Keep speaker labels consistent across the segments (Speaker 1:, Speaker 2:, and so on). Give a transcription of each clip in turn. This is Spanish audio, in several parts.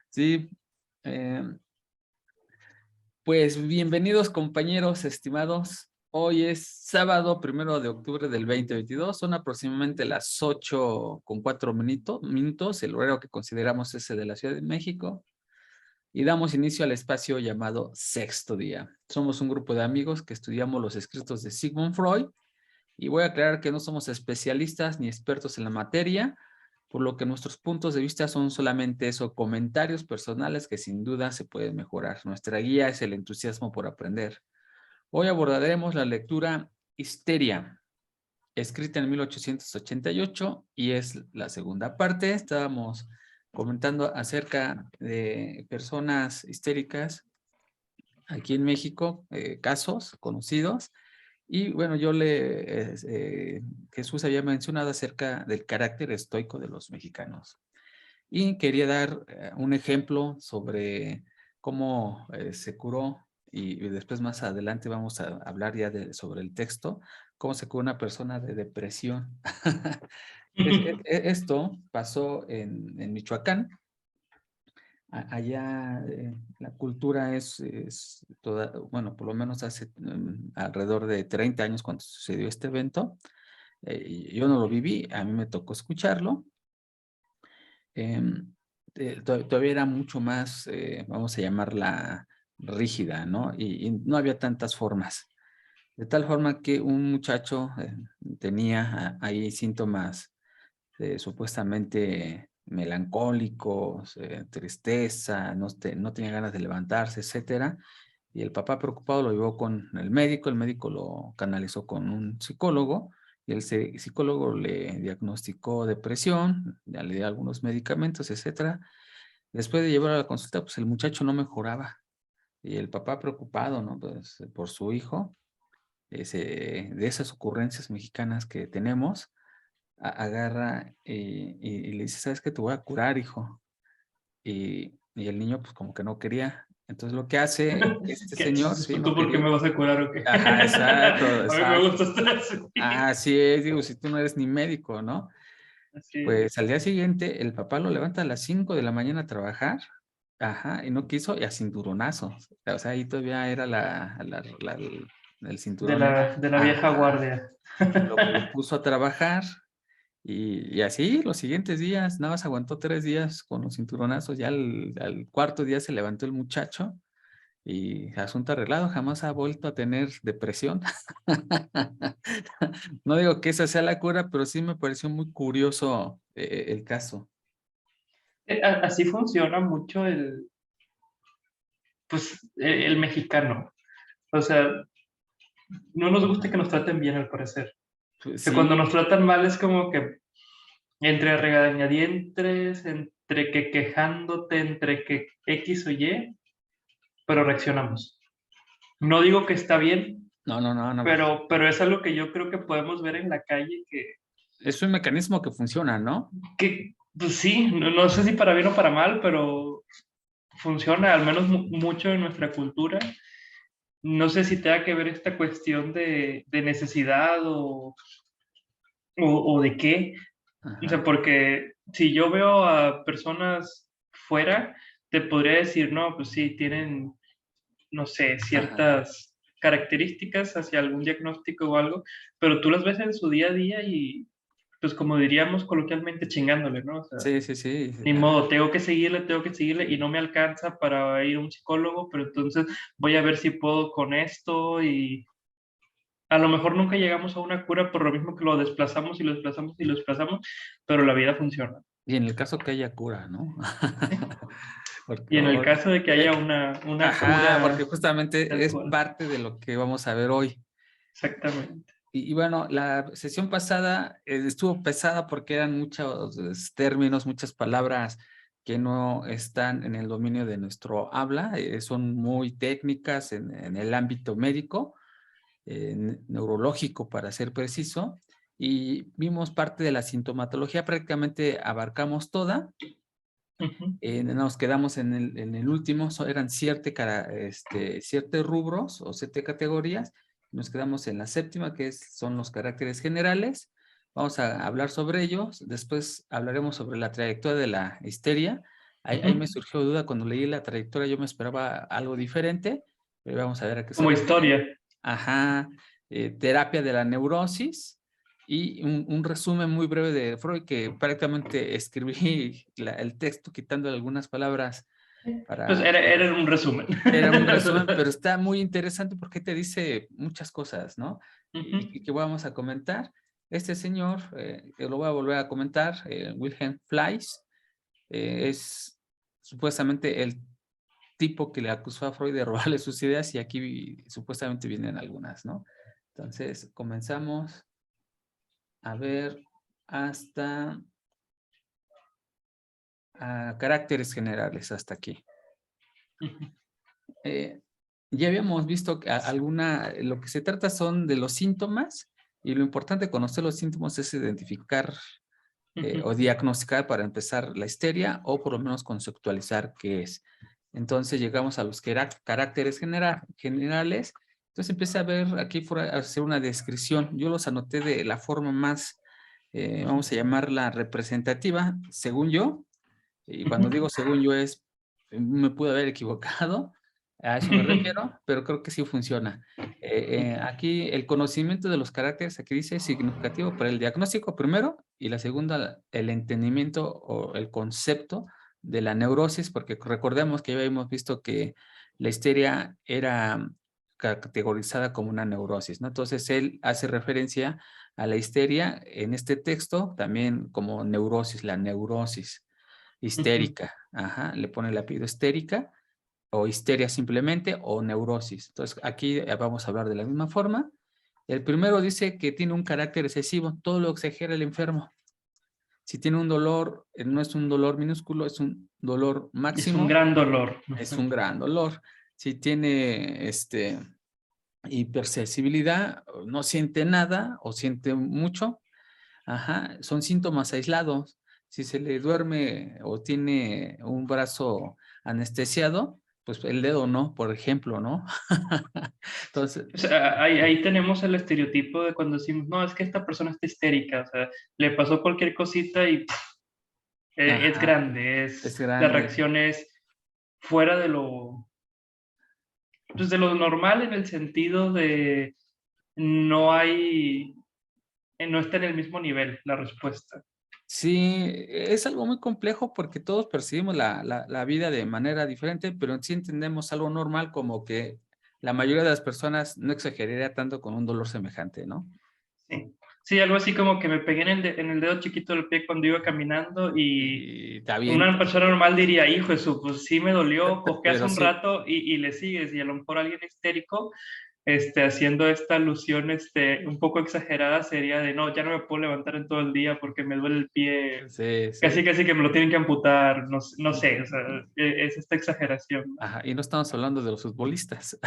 Speaker 1: Sí, eh, pues bienvenidos compañeros estimados. Hoy es sábado 1 de octubre del 2022. Son aproximadamente las 8:04 minutos, el horario que consideramos ese de la Ciudad de México. Y damos inicio al espacio llamado Sexto Día. Somos un grupo de amigos que estudiamos los escritos de Sigmund Freud. Y voy a aclarar que no somos especialistas ni expertos en la materia, por lo que nuestros puntos de vista son solamente eso, comentarios personales que sin duda se pueden mejorar. Nuestra guía es el entusiasmo por aprender. Hoy abordaremos la lectura Histeria, escrita en 1888, y es la segunda parte. Estábamos comentando acerca de personas histéricas aquí en México, casos conocidos. Y bueno, Jesús había mencionado acerca del carácter estoico de los mexicanos. Y quería dar un ejemplo sobre cómo se curó, y después más adelante vamos a hablar ya sobre el texto, cómo se curó una persona de depresión. Esto pasó en Michoacán. Allá la cultura es toda, bueno, por lo menos hace alrededor de 30 años cuando sucedió este evento. Yo no lo viví, a mí me tocó escucharlo. Em, Todavía era mucho más, vamos a llamarla rígida, ¿no? Y no había tantas formas. De tal forma que un muchacho tenía ahí síntomas supuestamente melancólicos, tristeza, no tenía ganas de levantarse, etcétera. Y el papá preocupado lo llevó con el médico lo canalizó con un psicólogo, y el psicólogo le diagnosticó depresión, ya le dio algunos medicamentos, etcétera. Después de llevar a la consulta, pues el muchacho no mejoraba, y el papá preocupado, ¿no? Pues por su hijo, de esas ocurrencias mexicanas que tenemos, agarra y le dice, ¿sabes qué? Te voy a curar, hijo. Y el niño pues como que no quería. Entonces lo que hace este señor, sí, no
Speaker 2: ¿Tú por qué
Speaker 1: quería.
Speaker 2: me vas a curar o qué?
Speaker 1: Ajá, exacto,
Speaker 2: A mí me
Speaker 1: exacto.
Speaker 2: gusta estar así.
Speaker 1: Así es, digo, si tú no eres ni médico, ¿no?
Speaker 2: Así.
Speaker 1: Pues al día siguiente el papá lo levanta a las 5 de la mañana a trabajar, ajá, y no quiso, y a cinturonazos. O sea, ahí todavía era el
Speaker 2: De
Speaker 1: cinturón era,
Speaker 2: la vieja
Speaker 1: ajá,
Speaker 2: guardia.
Speaker 1: lo puso a trabajar. Y así los siguientes días, nada más aguantó 3 días con los cinturonazos. Ya al cuarto día se levantó el muchacho y asunto arreglado, jamás ha vuelto a tener depresión. No digo que esa sea la cura, pero sí me pareció muy curioso el caso.
Speaker 2: Así funciona mucho el mexicano. O sea, no nos gusta que nos traten bien, al parecer.
Speaker 1: Pues
Speaker 2: Que cuando
Speaker 1: sí,
Speaker 2: nos tratan mal es como que entre regañadientes, entre que quejándote, entre que X o Y, pero reaccionamos. No digo que está bien,
Speaker 1: no, no, no, no.
Speaker 2: pero es algo que yo creo que podemos ver en la calle
Speaker 1: Es un mecanismo que funciona, ¿no?
Speaker 2: pues sí, no sé si para bien o para mal, pero funciona, al menos mucho en nuestra cultura. No sé si tenga que ver esta cuestión de necesidad o de qué. O sea,
Speaker 1: Ajá,
Speaker 2: porque si yo veo a personas fuera, te podría decir, no, pues sí, tienen, no sé,
Speaker 1: ajá.
Speaker 2: ciertas características hacia algún diagnóstico o algo, pero tú las ves en su día a día y, pues como diríamos coloquialmente, chingándole, ¿no? O sea,
Speaker 1: Sí, sí, sí.
Speaker 2: ni modo, tengo que seguirle y no me alcanza para ir a un psicólogo, pero entonces voy a ver si puedo con esto y a lo mejor nunca llegamos a una cura por lo mismo que lo desplazamos y lo desplazamos y lo desplazamos, pero la vida funciona.
Speaker 1: Y en el caso que haya cura, ¿no?
Speaker 2: ¿Sí?
Speaker 1: Porque,
Speaker 2: Y en el caso de que haya
Speaker 1: eh,
Speaker 2: una
Speaker 1: ajá, porque
Speaker 2: cura
Speaker 1: justamente
Speaker 2: tal
Speaker 1: es
Speaker 2: cual,
Speaker 1: parte de lo que vamos a ver hoy.
Speaker 2: exactamente.
Speaker 1: Y bueno, la sesión pasada estuvo pesada porque eran muchos términos, muchas palabras que no están en el dominio de nuestro habla, son muy técnicas en el ámbito médico, neurológico para ser preciso, y vimos parte de la sintomatología, prácticamente abarcamos toda.
Speaker 2: Ujú.
Speaker 1: Nos quedamos en el último, eran siete rubros o 7 categorías. Nos quedamos en la séptima, son los caracteres generales. Vamos a hablar sobre ellos. Después hablaremos sobre la trayectoria de la histeria. Ahí me surgió duda cuando leí la trayectoria, yo me esperaba algo diferente, pero vamos a ver a qué se
Speaker 2: Como
Speaker 1: refiere.
Speaker 2: historia.
Speaker 1: Ajá, terapia de la neurosis y un resumen muy breve de Freud, que prácticamente escribí el texto quitando algunas palabras
Speaker 2: Pues
Speaker 1: para...
Speaker 2: era un resumen.
Speaker 1: Era un resumen, pero está muy interesante porque te dice muchas cosas, ¿no? Y que vamos a comentar. Este señor, que lo voy a volver a comentar, Wilhelm Fleiss, es supuestamente el tipo que le acusó a Freud de robarle sus ideas y aquí supuestamente vienen algunas, ¿no? Entonces, comenzamos a ver hasta caracteres generales, hasta aquí. Ya habíamos visto que lo que se trata son de los síntomas y lo importante de conocer los síntomas es identificar o diagnosticar para empezar la histeria o por lo menos conceptualizar qué es. Entonces llegamos a los caracteres generales. Entonces empieza a ver aquí a hacer una descripción. Yo los anoté de la forma más, vamos a llamarla representativa, según yo. Y cuando digo según yo me pude haber equivocado, a eso me refiero, pero creo que sí funciona. Aquí el conocimiento de los caracteres, aquí dice significativo para el diagnóstico primero, y la segunda, el entendimiento o el concepto de la neurosis, porque recordemos que ya habíamos visto que la histeria era categorizada como una neurosis, ¿no? Entonces él hace referencia a la histeria en este texto también como neurosis, la neurosis histérica, ajá, le pone el apellido histérica o histeria simplemente o neurosis. Entonces aquí vamos a hablar de la misma forma. El primero dice que tiene un carácter excesivo, todo lo exagera el enfermo. Si tiene un dolor, no es un dolor minúsculo, es un dolor
Speaker 2: Es un
Speaker 1: máximo,
Speaker 2: gran dolor.
Speaker 1: es un gran dolor. Si tiene hipersensibilidad, no siente nada o siente mucho, ajá, son síntomas aislados. Si se le duerme o tiene un brazo anestesiado, pues el dedo no, por ejemplo, ¿no? Entonces,
Speaker 2: O sea, ahí tenemos el estereotipo de cuando decimos, no, es que esta persona está histérica, o sea, le pasó cualquier cosita y es
Speaker 1: ajá,
Speaker 2: grande,
Speaker 1: es
Speaker 2: la
Speaker 1: grande.
Speaker 2: reacción es fuera pues de lo normal en el sentido de no no está en el mismo nivel la respuesta.
Speaker 1: Sí, es algo muy complejo porque todos percibimos la vida de manera diferente, pero sí entendemos algo normal como que la mayoría de las personas no exageraría tanto con un dolor semejante, ¿no?
Speaker 2: Sí. Sí, algo así como que me pegué en el dedo chiquito del pie cuando iba caminando y
Speaker 1: Y te
Speaker 2: una
Speaker 1: avientas,
Speaker 2: persona normal diría, hijo de su, pues sí me dolió, cojeas
Speaker 1: pero
Speaker 2: un
Speaker 1: sí,
Speaker 2: rato y le sigues. Y a lo mejor alguien histérico haciendo esta alusión un poco exagerada sería de, no, ya no me puedo levantar en todo el día porque me duele el pie,
Speaker 1: sí,
Speaker 2: casi
Speaker 1: sí.
Speaker 2: casi que me lo tienen que amputar, no, no sé, o sea, es esta exageración.
Speaker 1: Ajá, y no estamos hablando de los futbolistas.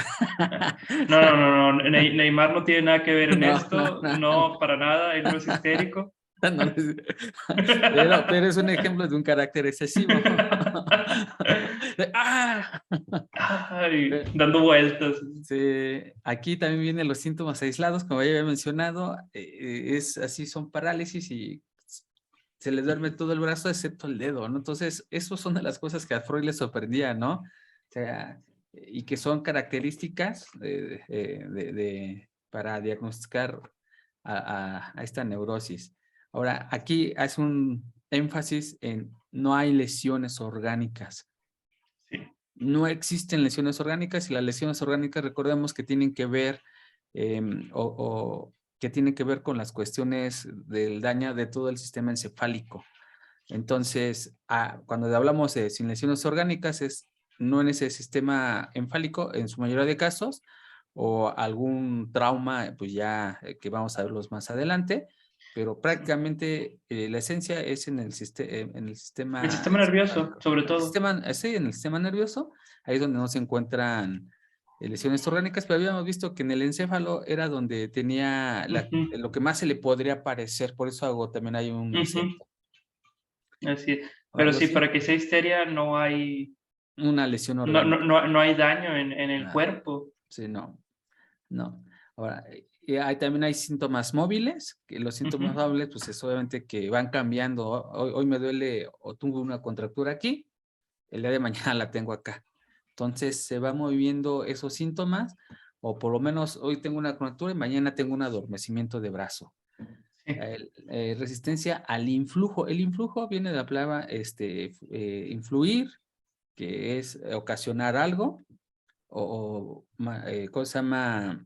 Speaker 2: No, no, no, no, Neymar no tiene nada que ver en
Speaker 1: No, no,
Speaker 2: esto,
Speaker 1: no,
Speaker 2: no, para nada, él no es histérico.
Speaker 1: no pero es un ejemplo de un carácter excesivo. ¡Ah!
Speaker 2: Ay, dando vueltas.
Speaker 1: Sí, aquí también vienen los síntomas aislados, como ya había mencionado, es así, son parálisis y se les duerme todo el brazo excepto el dedo, ¿no? Entonces, esas son de las cosas que a Freud le sorprendía, ¿no? O sea, y que son características para diagnosticar a esta neurosis. Ahora, aquí hace un énfasis en no hay lesiones orgánicas.
Speaker 2: Sí.
Speaker 1: No existen lesiones orgánicas y las lesiones orgánicas recordemos que tienen que ver o que tienen que ver con las cuestiones del daño de todo el sistema encefálico. Entonces, cuando hablamos de sin lesiones orgánicas es no en ese sistema encefálico en su mayoría de casos o algún trauma, pues ya que vamos a verlos más adelante, pero prácticamente la esencia es en el
Speaker 2: El
Speaker 1: sistema
Speaker 2: sistema nervioso,
Speaker 1: encefálico.
Speaker 2: sobre todo.
Speaker 1: Sí, en el sistema nervioso, ahí es donde no se encuentran lesiones orgánicas, pero habíamos visto que en el encéfalo era donde tenía
Speaker 2: Ujú,
Speaker 1: lo que más se le podría parecer, por eso hago, también hay un
Speaker 2: ujú,
Speaker 1: acento.
Speaker 2: así es.
Speaker 1: Ahora,
Speaker 2: Pero sí, para que sea histeria
Speaker 1: una lesión orgánica.
Speaker 2: no hay daño en el
Speaker 1: Nada.
Speaker 2: cuerpo.
Speaker 1: Sí, no, no. Ahora, También hay síntomas móviles, que los síntomas móviles, pues es obviamente que van cambiando. Hoy me duele o tuve una contractura aquí, el día de mañana la tengo acá. Entonces se va moviendo esos síntomas, o por lo menos hoy tengo una contractura y mañana tengo un adormecimiento de brazo. Resistencia al influjo. El influjo viene de la palabra influir, que es ocasionar algo, ¿cómo se llama?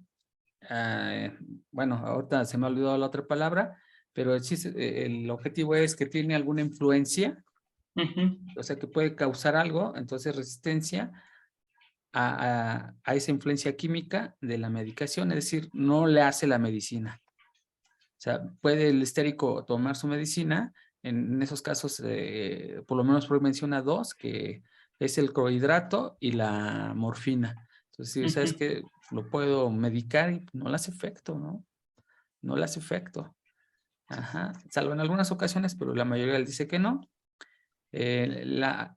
Speaker 1: Bueno, ahorita se me ha olvidado la otra palabra, pero el objetivo es que tiene alguna influencia, o sea que puede causar algo, entonces resistencia a esa influencia química de la medicación, es decir, no le hace la medicina. O sea, puede el histérico tomar su medicina, en esos casos, por lo menos Freud menciona dos, que es el clorhidrato y la morfina. Entonces, si sabes que lo puedo medicar y no le hace efecto, ¿no? No le hace efecto. Ajá, salvo en algunas ocasiones, pero la mayoría dice que no.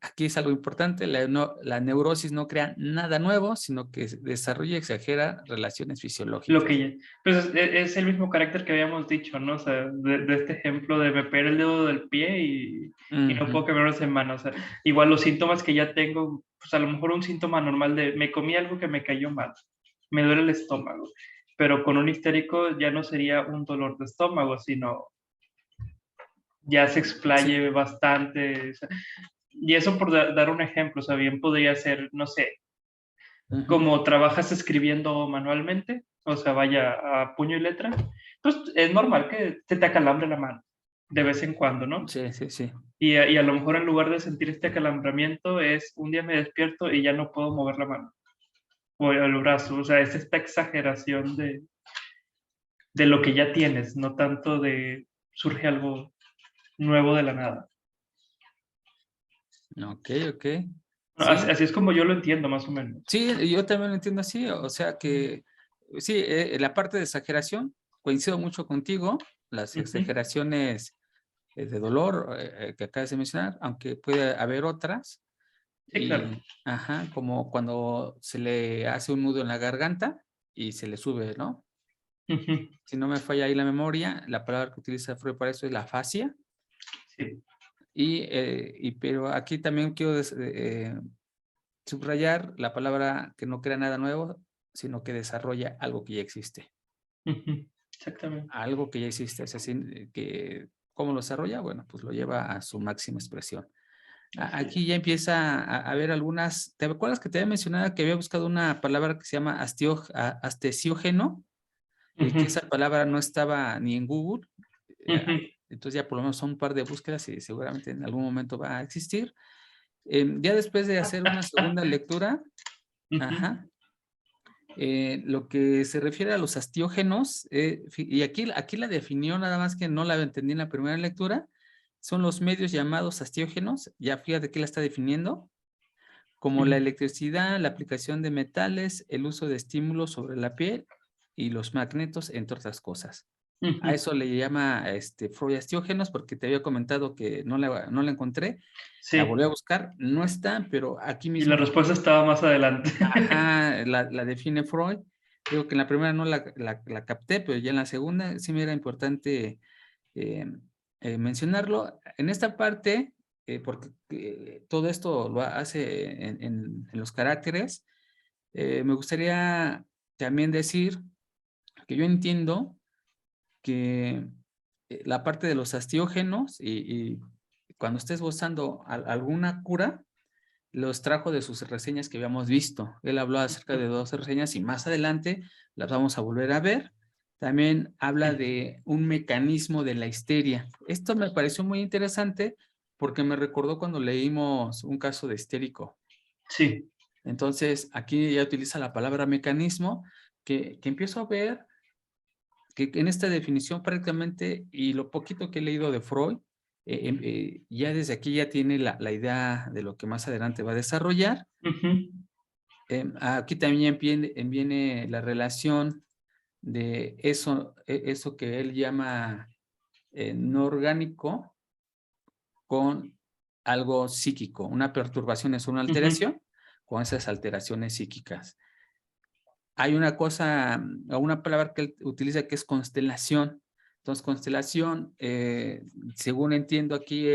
Speaker 1: Aquí es algo importante, la neurosis no crea nada nuevo, sino que desarrolla y exagera relaciones
Speaker 2: Lo
Speaker 1: fisiológicas.
Speaker 2: que ya, pues es el mismo carácter que habíamos dicho, ¿no? O sea, de este ejemplo de me pega el dedo del pie y no puedo cambiar una semana. O sea, igual los síntomas que ya tengo, pues a lo mejor un síntoma normal de me comí algo que me cayó mal, me duele el estómago, pero con un histérico ya no sería un dolor de estómago, sino ya se
Speaker 1: Sí.
Speaker 2: explaye bastante. O sea, y eso por dar un ejemplo, o sea, bien podría ser, no sé, como trabajas escribiendo manualmente, o sea, vaya a puño y letra, pues es normal que se te acalambre la mano de vez en cuando, ¿no?
Speaker 1: Sí, sí, sí.
Speaker 2: Y a lo mejor en lugar de sentir este acalambramiento es un día me despierto y ya no puedo mover la mano o el brazo, o sea, es esta exageración de lo que ya tienes, no tanto de surge algo nuevo de la nada.
Speaker 1: Ok, ok.
Speaker 2: Así,
Speaker 1: Sí,
Speaker 2: así es como yo lo entiendo, más o menos.
Speaker 1: sí, yo también lo entiendo así. O sea que, sí, la parte de exageración, coincido mucho contigo. Las
Speaker 2: Ujú.
Speaker 1: exageraciones de dolor que acabas de mencionar, aunque puede haber otras.
Speaker 2: Sí, claro.
Speaker 1: Y, ajá, como cuando se le hace un nudo en la garganta y se le sube, ¿no?
Speaker 2: Ujú.
Speaker 1: Si no me falla ahí la memoria, la palabra que utiliza Freud para eso es la afasia.
Speaker 2: Sí.
Speaker 1: Pero aquí también quiero subrayar la palabra que no crea nada nuevo, sino que desarrolla algo que ya existe.
Speaker 2: Ujú. Exactamente.
Speaker 1: Algo que ya existe. O sea, ¿cómo lo desarrolla? Bueno, pues lo lleva a su máxima expresión.
Speaker 2: Así
Speaker 1: Aquí ya
Speaker 2: es.
Speaker 1: empieza a haber algunas. ¿Te acuerdas que te había mencionado que había buscado una palabra que se llama astesiógeno? Que
Speaker 2: Ujú.
Speaker 1: esa palabra no estaba ni en Google.
Speaker 2: Ujú.
Speaker 1: Entonces ya por lo menos son un par de búsquedas y seguramente en algún momento va a existir. Ya después de hacer una segunda lectura,
Speaker 2: Ujú.
Speaker 1: ajá, lo que se refiere a los astiógenos, y aquí la definió nada más que no la entendí en la primera lectura, son los medios llamados astiógenos, ya fíjate que la está definiendo, como la
Speaker 2: Ujú.
Speaker 1: electricidad, la aplicación de metales, el uso de estímulos sobre la piel y los magnetos, entre otras cosas. A
Speaker 2: Ujú.
Speaker 1: eso le llama Freud astiógenos, porque te había comentado que no la encontré, la volví
Speaker 2: Sí,
Speaker 1: a buscar, no está, pero aquí
Speaker 2: y la
Speaker 1: mismo
Speaker 2: respuesta estaba más adelante.
Speaker 1: ajá, la define Freud. Digo que en la primera no la capté, pero ya en la segunda sí me era importante eh, mencionarlo. En esta parte, porque todo esto lo hace en los caracteres, me gustaría también decir que yo entiendo que la parte de los astiógenos y cuando estés buscando alguna cura, los trajo de sus reseñas que habíamos visto. Él habló acerca de dos reseñas y más adelante las vamos a volver a ver. También habla de un mecanismo de la histeria. Esto me pareció muy interesante porque me recordó cuando leímos un caso de histérico.
Speaker 2: Sí.
Speaker 1: Entonces, aquí ya utiliza la palabra mecanismo, que empiezo a ver que en esta definición prácticamente, y lo poquito que he leído de Freud, ya desde aquí ya tiene la idea de lo que más adelante va a desarrollar.
Speaker 2: Ujú.
Speaker 1: Aquí también viene la relación de eso que él llama no orgánico con algo psíquico. Una perturbación es una
Speaker 2: Ujú.
Speaker 1: alteración con esas alteraciones psíquicas. hay una cosa, o una palabra que él utiliza que es constelación. Entonces, constelación, según entiendo aquí,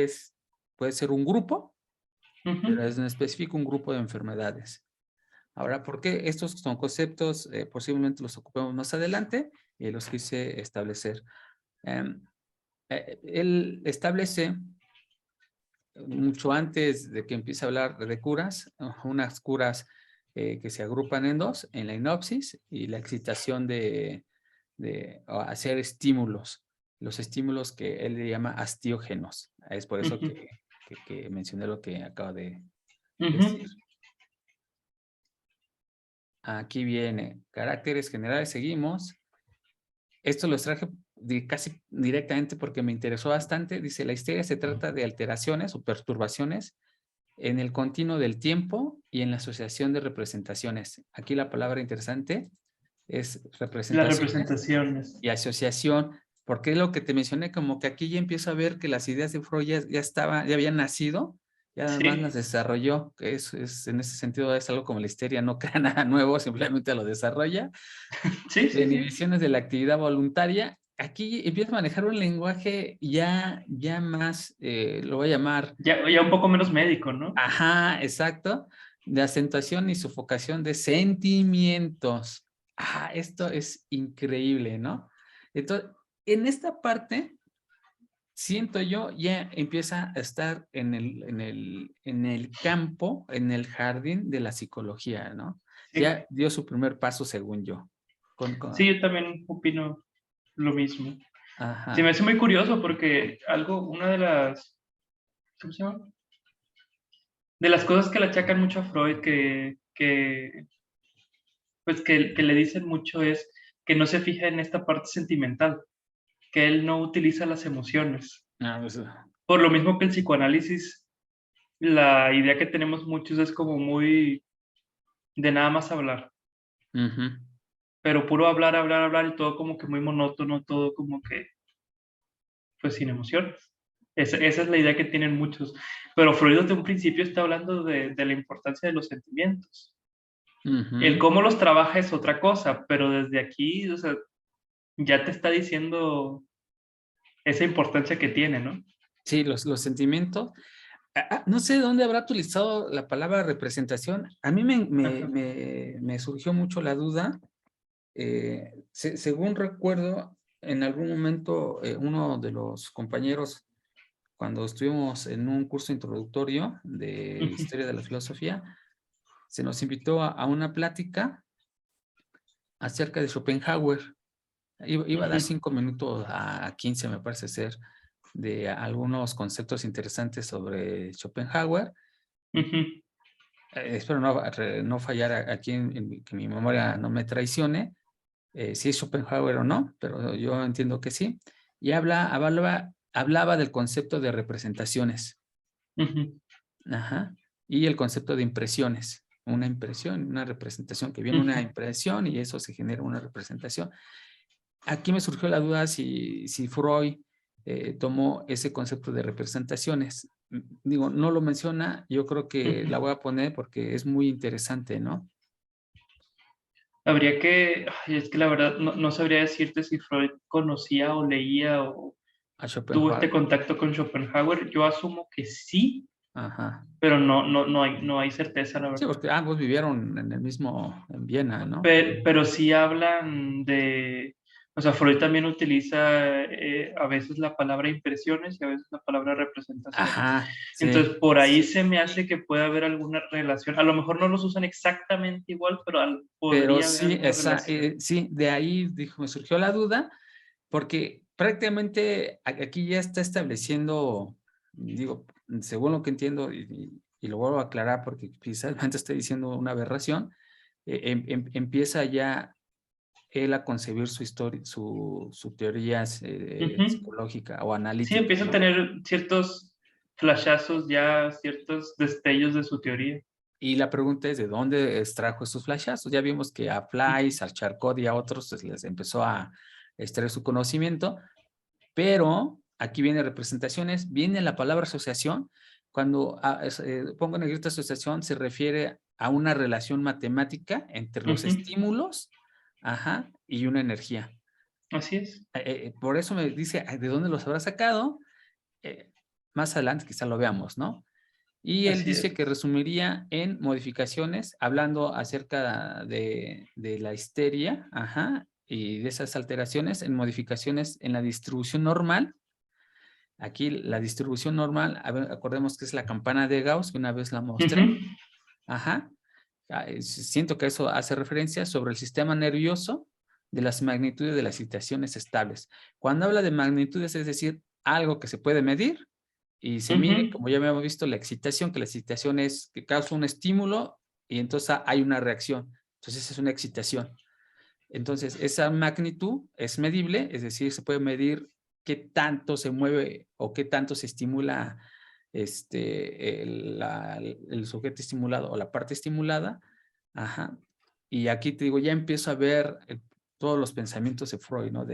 Speaker 1: puede ser un grupo, pero es en específico un grupo de enfermedades. Ahora, ¿por qué? Estos son conceptos, posiblemente los ocupemos más adelante y los quise establecer. Él establece, mucho antes de que empiece a hablar de curas, unas curas que se agrupan en dos, en la hipnosis y la excitación de hacer estímulos, los estímulos que él le llama hastiógenos. Es por eso que mencioné lo que acabo de decir. Aquí viene, caracteres generales, seguimos. Esto los traje casi directamente porque me interesó bastante. Dice, la histeria se trata de alteraciones o perturbaciones en el continuo del tiempo y en la asociación de representaciones. Aquí la palabra interesante es
Speaker 2: Las
Speaker 1: representaciones
Speaker 2: representaciones.
Speaker 1: y asociación, porque es lo que te mencioné, como que aquí ya empiezo a ver que las ideas de Freud ya habían nacido, y además las
Speaker 2: Sí,
Speaker 1: desarrolló, que en ese sentido es algo como la histeria, no crea nada nuevo, simplemente lo desarrolla.
Speaker 2: sí,
Speaker 1: De
Speaker 2: sí, sí.
Speaker 1: inhibiciones de la actividad voluntaria, aquí empieza a manejar un lenguaje ya más, lo voy a llamar,
Speaker 2: Ya un poco menos médico, ¿no?
Speaker 1: ajá, exacto, de acentuación y sofocación de sentimientos. Esto es increíble, ¿no? Entonces, en esta parte, siento yo, ya empieza a estar en el campo, en el jardín de la psicología, ¿no?
Speaker 2: Sí.
Speaker 1: Ya dio su primer paso, según yo.
Speaker 2: Sí, yo también opino lo mismo. Se me
Speaker 1: Ajá.
Speaker 2: hace muy curioso porque una de las, ¿cómo se llama? De las cosas que le achacan mucho a Freud, pues que le dicen mucho es que no se fija en esta parte sentimental, que él no utiliza las emociones.
Speaker 1: Pues,
Speaker 2: Por lo mismo que el psicoanálisis, la idea que tenemos muchos es como muy de nada más hablar,
Speaker 1: ujú.
Speaker 2: pero puro hablar, hablar, hablar y todo como que muy monótono, todo como que, pues sin emociones. Esa es la idea que tienen muchos. Pero Freud desde un principio está hablando de la importancia de los sentimientos. El
Speaker 1: Ujú.
Speaker 2: cómo los trabaja es otra cosa, pero desde aquí, o sea, ya te está diciendo esa importancia que tiene, ¿no?
Speaker 1: Sí, los sentimientos. No sé de dónde habrá utilizado la palabra representación. A mí
Speaker 2: Ajá.
Speaker 1: me surgió mucho la duda. Según recuerdo, en algún momento uno de los compañeros, cuando estuvimos en un curso introductorio de
Speaker 2: Ujú,
Speaker 1: Historia de la Filosofía, se nos invitó a una plática acerca de Schopenhauer. Iba a dar
Speaker 2: ujú,
Speaker 1: 5 minutos a 15, me parece ser, de algunos conceptos interesantes sobre Schopenhauer.
Speaker 2: ujú.
Speaker 1: Espero no fallar aquí, que mi memoria no me traicione, si es Schopenhauer o no, pero yo entiendo que sí. Y hablaba del concepto de representaciones.
Speaker 2: Ujú,
Speaker 1: Ajá. Y el concepto de impresiones. Una impresión, una representación, que viene una
Speaker 2: ujú.
Speaker 1: impresión y eso se genera una representación. Aquí me surgió la duda si Freud tomó ese concepto de representaciones. Digo, no lo menciona, yo creo que la voy a poner porque es muy interesante, ¿no?
Speaker 2: Habría que, ay, es que la verdad no sabría decirte si Freud conocía o leía o
Speaker 1: A
Speaker 2: tuvo este
Speaker 1: Schopenhauer.
Speaker 2: contacto con Schopenhauer. Yo asumo que sí,
Speaker 1: Ajá.
Speaker 2: pero no hay certeza, la
Speaker 1: Sí,
Speaker 2: verdad.
Speaker 1: porque ambos vivieron en Viena, ¿no?
Speaker 2: Pero sí hablan o sea, Freud también utiliza a veces la palabra impresiones y a veces la palabra representaciones.
Speaker 1: Ajá,
Speaker 2: Entonces,
Speaker 1: sí.
Speaker 2: por ahí se me hace que puede haber alguna relación. A lo mejor no los usan exactamente igual, pero
Speaker 1: Pero
Speaker 2: podría haber
Speaker 1: sí,
Speaker 2: alguna relación.
Speaker 1: sí, de ahí me surgió la duda, porque prácticamente aquí ya está estableciendo, digo, según lo que entiendo, y lo vuelvo a aclarar porque quizás antes estoy diciendo una aberración, empieza ya él a concebir su historia, su teoría
Speaker 2: Ujú.
Speaker 1: psicológica o
Speaker 2: Sí,
Speaker 1: analítica,
Speaker 2: empieza a
Speaker 1: ¿no?
Speaker 2: tener ciertos flashazos ya, ciertos destellos de su teoría.
Speaker 1: Y la pregunta es, ¿de dónde extrajo estos flashazos? Ya vimos que a Flies,
Speaker 2: Ujú,
Speaker 1: a Charcot y a otros les empezó a extraer su conocimiento, pero aquí viene representaciones, viene la palabra asociación. Cuando pongo en negrita asociación, se refiere a una relación matemática entre los estímulos, ajá, y una energía.
Speaker 2: Así es.
Speaker 1: Por eso me dice, ¿de dónde los habrá sacado? Más adelante quizá lo veamos, ¿no? Y él
Speaker 2: Así
Speaker 1: dice
Speaker 2: es.
Speaker 1: que resumiría en modificaciones, hablando acerca de la histeria, ajá, y de esas alteraciones, en modificaciones en la distribución normal. Aquí la distribución normal, a ver, acordemos que es la campana de Gauss, que una vez la mostré, ajá. Siento que eso hace referencia sobre el sistema nervioso de las magnitudes de las excitaciones estables. Cuando habla de magnitudes, es decir, algo que se puede medir y se mide, como ya habíamos visto, la excitación, que la excitación es que causa un estímulo y entonces hay una reacción. Entonces es una excitación. Entonces esa magnitud es medible, es decir, se puede medir qué tanto se mueve o qué tanto se estimula el sujeto estimulado o la parte estimulada. Ajá. Y aquí te digo, ya empiezo a ver todos los pensamientos de Freud, ¿no?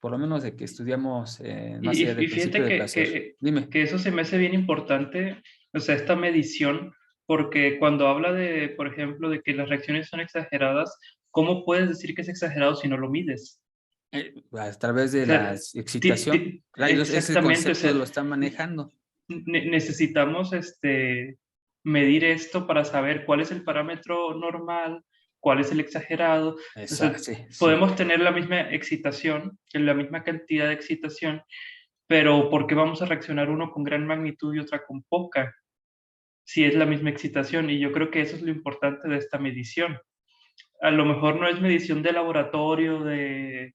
Speaker 1: Por lo menos de que estudiamos más allá del
Speaker 2: Y
Speaker 1: principio
Speaker 2: fíjate
Speaker 1: de placer. Dime.
Speaker 2: que eso se me hace bien importante, o sea, esta medición, porque cuando habla de, por ejemplo, de que las reacciones son exageradas, ¿cómo puedes decir que es exagerado si no lo mides?
Speaker 1: A través
Speaker 2: O
Speaker 1: de
Speaker 2: sea,
Speaker 1: la excitación, ese
Speaker 2: exactamente, o
Speaker 1: concepto
Speaker 2: sea,
Speaker 1: lo está manejando.
Speaker 2: necesitamos medir esto para saber cuál es el parámetro normal, cuál es el exagerado.
Speaker 1: Exacto,
Speaker 2: Entonces,
Speaker 1: sí, sí.
Speaker 2: podemos tener la misma excitación, la misma cantidad de excitación, pero ¿por qué vamos a reaccionar uno con gran magnitud y otra con poca? Si es la misma excitación, y yo creo que eso es lo importante de esta medición. A lo mejor no es medición de laboratorio, de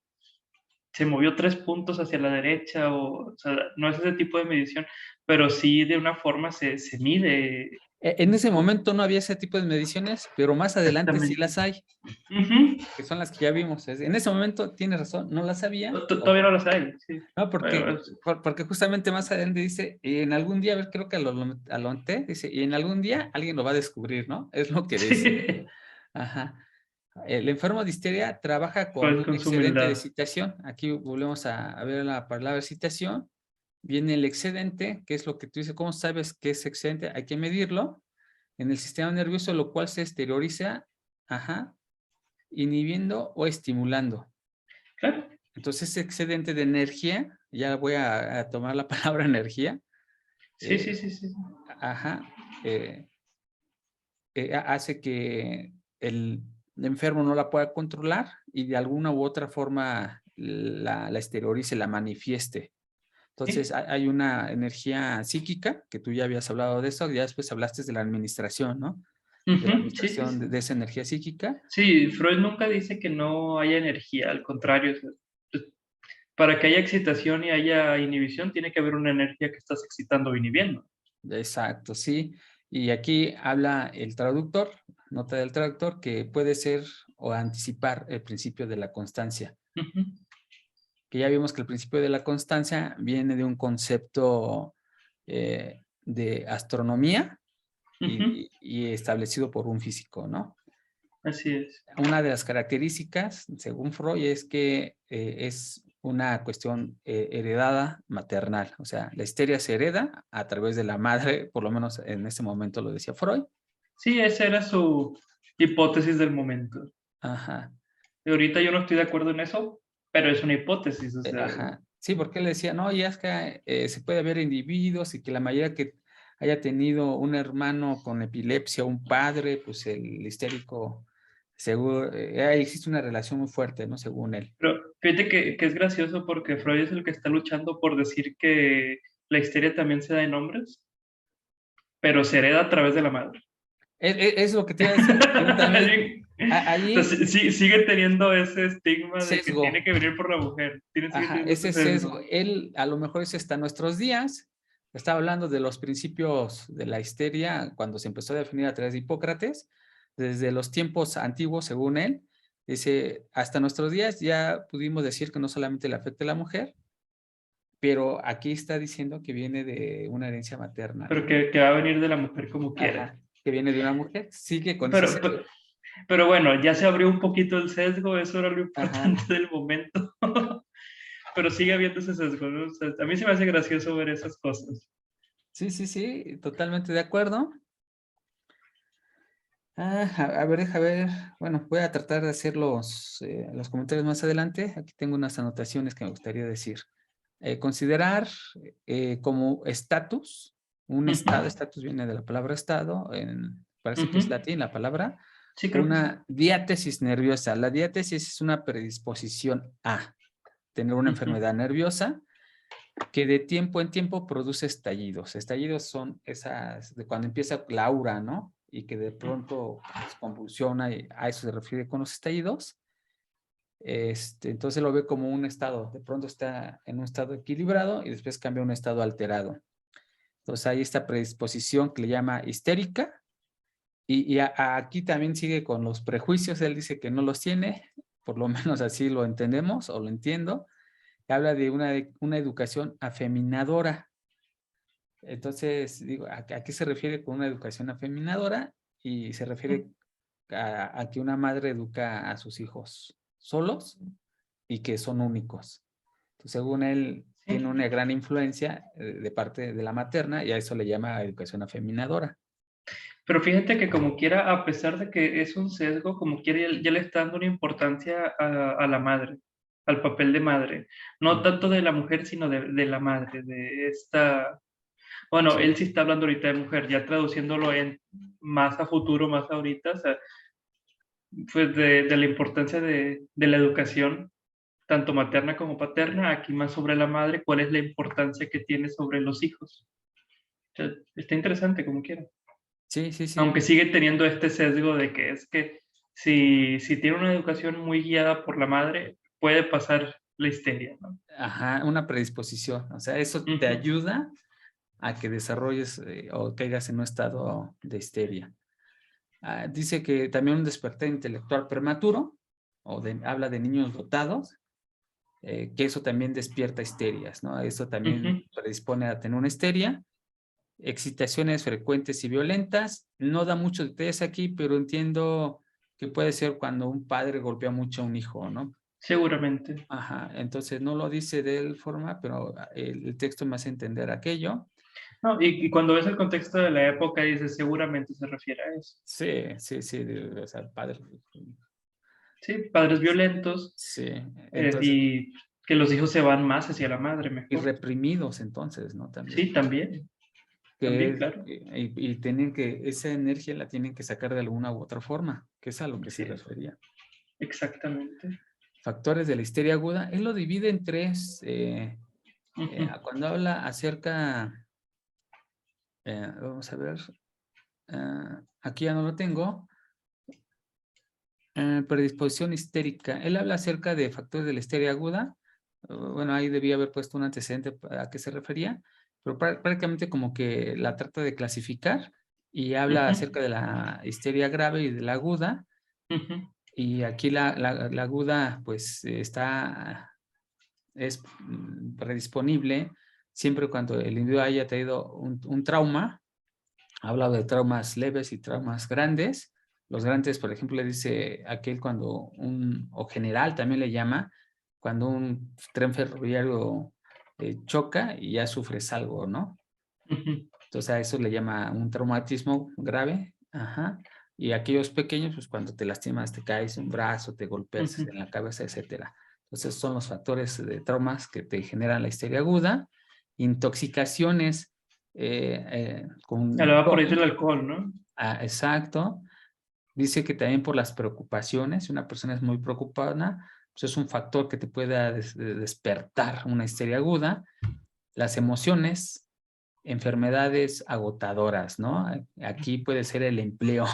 Speaker 2: se movió 3 puntos hacia la derecha, o sea, no es ese tipo de medición, pero sí de una forma se mide.
Speaker 1: En ese momento no había ese tipo de mediciones, pero más adelante sí
Speaker 2: Exactamente.
Speaker 1: las hay,
Speaker 2: Ujú.
Speaker 1: que son las que ya vimos. En ese momento, tienes razón, no las había.
Speaker 2: Todavía no las hay, sí.
Speaker 1: No,
Speaker 2: Bueno,
Speaker 1: porque justamente más adelante dice, y en algún día, a ver, creo que lo anoté, dice, y en algún día alguien lo va a descubrir, ¿no? Es lo que dice.
Speaker 2: sí.
Speaker 1: Ajá. El enfermo de histeria trabaja con
Speaker 2: Pues
Speaker 1: un
Speaker 2: con su
Speaker 1: excedente de
Speaker 2: humildad.
Speaker 1: excitación. Aquí volvemos a ver la palabra excitación. Viene el excedente, que es lo que tú dices, ¿cómo sabes qué es excedente? Hay que medirlo en el sistema nervioso, lo cual se exterioriza, ajá, inhibiendo o estimulando.
Speaker 2: Claro.
Speaker 1: Entonces, ese excedente de energía, ya voy a tomar la palabra energía,
Speaker 2: Sí, sí, sí, sí.
Speaker 1: ajá, eh, hace que el enfermo no la pueda controlar y de alguna u otra forma la exteriorice, la manifieste. Entonces,
Speaker 2: Sí.
Speaker 1: hay una energía psíquica, que tú ya habías hablado de eso, ya después hablaste de la administración, ¿no? De la
Speaker 2: Ujú, sí, sí,
Speaker 1: administración
Speaker 2: sí.
Speaker 1: de esa energía psíquica.
Speaker 2: Sí, Freud nunca dice que no haya energía, al contrario, o sea, pues, para que haya excitación y haya inhibición, tiene que haber una energía que estás excitando o inhibiendo.
Speaker 1: Exacto, sí. Y aquí habla el traductor, nota del traductor, que puede ser o anticipar el principio de la constancia.
Speaker 2: Ujú.
Speaker 1: Que ya vimos que el principio de la constancia viene de un concepto de astronomía
Speaker 2: Ujú.
Speaker 1: y establecido por un físico, ¿no?
Speaker 2: Así es.
Speaker 1: Una de las características, según Freud, es que es una cuestión heredada maternal. O sea, la histeria se hereda a través de la madre, por lo menos en ese momento lo decía Freud.
Speaker 2: Sí, esa era su hipótesis del momento.
Speaker 1: Ajá,
Speaker 2: Y ahorita yo no estoy de acuerdo en eso, pero es una hipótesis, o sea,
Speaker 1: ajá. Sí, porque él decía, no, ya es que se puede haber individuos y que la mayoría que haya tenido un hermano con epilepsia, un padre, pues el histérico, seguro, existe una relación muy fuerte, ¿no? Según él.
Speaker 2: pero fíjate que es gracioso porque Freud es el que está luchando por decir que la histeria también se da en hombres, pero se hereda a través de la madre.
Speaker 1: Es lo que te iba a decir. Yo también,
Speaker 2: O sea,
Speaker 1: allí,
Speaker 2: sigue teniendo ese estigma de que tiene
Speaker 1: sesgo.
Speaker 2: que venir por la mujer, sigue
Speaker 1: Ajá,
Speaker 2: teniendo ese
Speaker 1: ese
Speaker 2: sesgo.
Speaker 1: sesgo. Él a lo mejor es hasta nuestros días. Estaba hablando de los principios de la histeria cuando se empezó a definir a través de Hipócrates. Desde los tiempos antiguos, según él, dice, hasta nuestros días ya pudimos decir que no solamente le afecta a la mujer, pero aquí está diciendo que viene de una herencia materna,
Speaker 2: Pero
Speaker 1: ¿no?
Speaker 2: que va a venir de la mujer como quiera.
Speaker 1: Ajá, que viene de una mujer. Sigue con ese
Speaker 2: Pero,
Speaker 1: sesgo.
Speaker 2: pero, pero bueno, ya se abrió un poquito el sesgo, eso era lo
Speaker 1: Ajá.
Speaker 2: importante del momento. Pero sigue habiendo ese sesgo, ¿no? O sea, a mí se me hace gracioso ver esas cosas.
Speaker 1: Sí, sí, sí, totalmente de acuerdo. A ver, deja ver. Bueno, voy a tratar de hacer los comentarios más adelante. Aquí tengo unas anotaciones que me gustaría decir. Considerar como estatus, un estado,
Speaker 2: Ujú,
Speaker 1: estatus viene de la palabra estado, parece que es
Speaker 2: ujú.
Speaker 1: latín la palabra,
Speaker 2: Sí, creo que sí.
Speaker 1: una diátesis nerviosa. La diátesis es una predisposición a tener una
Speaker 2: Ujú,
Speaker 1: enfermedad nerviosa que de tiempo en tiempo produce estallidos. Estallidos son esas de cuando empieza la aura, ¿no? Y que de pronto se convulsiona y a eso se refiere con los estallidos. Entonces lo ve como un estado, de pronto está en un estado equilibrado y después cambia a un estado alterado. Entonces hay esta predisposición que le llama histérica y aquí también sigue con los prejuicios, él dice que no los tiene, por lo menos así lo entendemos o lo entiendo. Habla de una educación afeminadora. Entonces, digo, ¿a qué se refiere con una educación afeminadora? Y se refiere a que una madre educa a sus hijos solos y que son únicos. Entonces, según él, tiene
Speaker 2: sí.
Speaker 1: una gran influencia de parte de la materna y a eso le llama educación afeminadora.
Speaker 2: Pero fíjate que como quiera, a pesar de que es un sesgo, como quiera, ya le está dando una importancia a la madre, al papel de madre. No tanto de la mujer, sino de la madre, de esta... Bueno,
Speaker 1: Sí,
Speaker 2: él sí está hablando ahorita de mujer, ya traduciéndolo en más a futuro, más ahorita, o sea, pues de la importancia de la educación, tanto materna como paterna, aquí más sobre la madre, cuál es la importancia que tiene sobre los hijos. O sea, está interesante como quiera.
Speaker 1: sí, sí, sí.
Speaker 2: Aunque sigue teniendo este sesgo de que es que si tiene una educación muy guiada por la madre, puede pasar la histeria, ¿no?
Speaker 1: Ajá, una predisposición. O sea, eso te
Speaker 2: Ujú,
Speaker 1: ayuda a que desarrolles o caigas en un estado de histeria. Dice que también un despertar intelectual prematuro, habla de niños dotados, que eso también despierta histerias, ¿no? Eso también
Speaker 2: ujú.
Speaker 1: predispone a tener una histeria. Excitaciones frecuentes y violentas. No da muchos detalles aquí, pero entiendo que puede ser cuando un padre golpea mucho a un hijo, ¿no?
Speaker 2: Seguramente.
Speaker 1: Ajá, entonces no lo dice de él forma, pero el texto me hace entender aquello.
Speaker 2: No, y cuando ves el contexto de la época, dices, seguramente se refiere a eso.
Speaker 1: Sí, sí, sí, o sea, padre.
Speaker 2: Sí, padres violentos
Speaker 1: Sí, entonces,
Speaker 2: y que los hijos se van más hacia la madre,
Speaker 1: y
Speaker 2: mejor.
Speaker 1: reprimidos entonces, ¿no?
Speaker 2: Sí,
Speaker 1: También.
Speaker 2: también, también,
Speaker 1: Que,
Speaker 2: claro.
Speaker 1: y tienen que, esa energía la tienen que sacar de alguna u otra forma, que es a lo que se
Speaker 2: Así es,
Speaker 1: refería.
Speaker 2: exactamente.
Speaker 1: Factores de la histeria aguda, él lo divide en tres.
Speaker 2: Ujú,
Speaker 1: Cuando habla acerca, vamos a ver, aquí ya no lo tengo, predisposición histérica. Él habla acerca de factores de la histeria aguda. Bueno, ahí debía haber puesto un antecedente a qué se refería, pero prácticamente como que la trata de clasificar y habla
Speaker 2: ujú,
Speaker 1: acerca de la histeria grave y de la aguda.
Speaker 2: ujú,
Speaker 1: Y aquí la aguda, pues, es predisponible siempre cuando el individuo haya tenido un trauma. Ha hablado de traumas leves y traumas grandes. Los grandes, por ejemplo, le dice aquel cuando o general también le llama, cuando un tren ferroviario choca y ya sufres algo, ¿no?
Speaker 2: ujú,
Speaker 1: Entonces a eso le llama un traumatismo grave. Ajá. Y aquellos pequeños, pues cuando te lastimas, te caes un brazo, te golpeas
Speaker 2: ujú.
Speaker 1: en la cabeza, etcétera. Entonces son los factores de traumas que te generan la histeria aguda. Intoxicaciones con
Speaker 2: Hablaba por ahí del alcohol, ¿no?
Speaker 1: exacto. Dice que también por las preocupaciones, si una persona es muy preocupada, pues es un factor que te pueda despertar una histeria aguda. Las emociones, enfermedades agotadoras, ¿no? Aquí puede ser el empleo,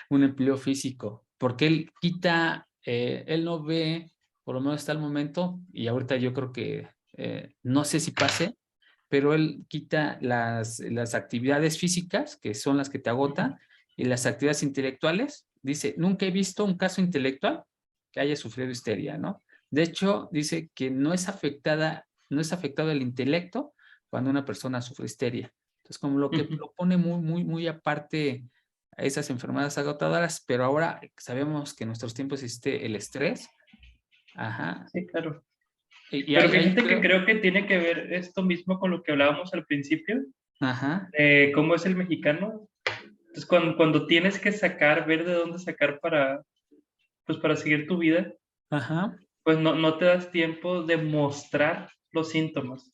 Speaker 1: un empleo físico, porque él quita, él no ve, por lo menos hasta el momento, y ahorita yo creo que no sé si pase, pero él quita las actividades físicas, que son las que te
Speaker 2: Ujú,
Speaker 1: agotan, y las actividades intelectuales. Dice, nunca he visto un caso intelectual que haya sufrido histeria, ¿no? De hecho, dice que no es afectado el intelecto cuando una persona sufre histeria. Entonces, como lo que
Speaker 2: ujú.
Speaker 1: lo pone muy, muy, muy aparte a esas enfermedades agotadoras, pero ahora sabemos que en nuestros tiempos existe el estrés. Ajá.
Speaker 2: Sí, claro.
Speaker 1: Y
Speaker 2: Pero
Speaker 1: ahí
Speaker 2: fíjate que
Speaker 1: creo,
Speaker 2: creo que tiene que ver esto mismo con lo que hablábamos al principio,
Speaker 1: ajá,
Speaker 2: cómo es el mexicano. Entonces, cuando tienes que sacar, ver de dónde sacar pues, para seguir tu vida,
Speaker 1: Ajá.
Speaker 2: pues no te das tiempo de mostrar los síntomas.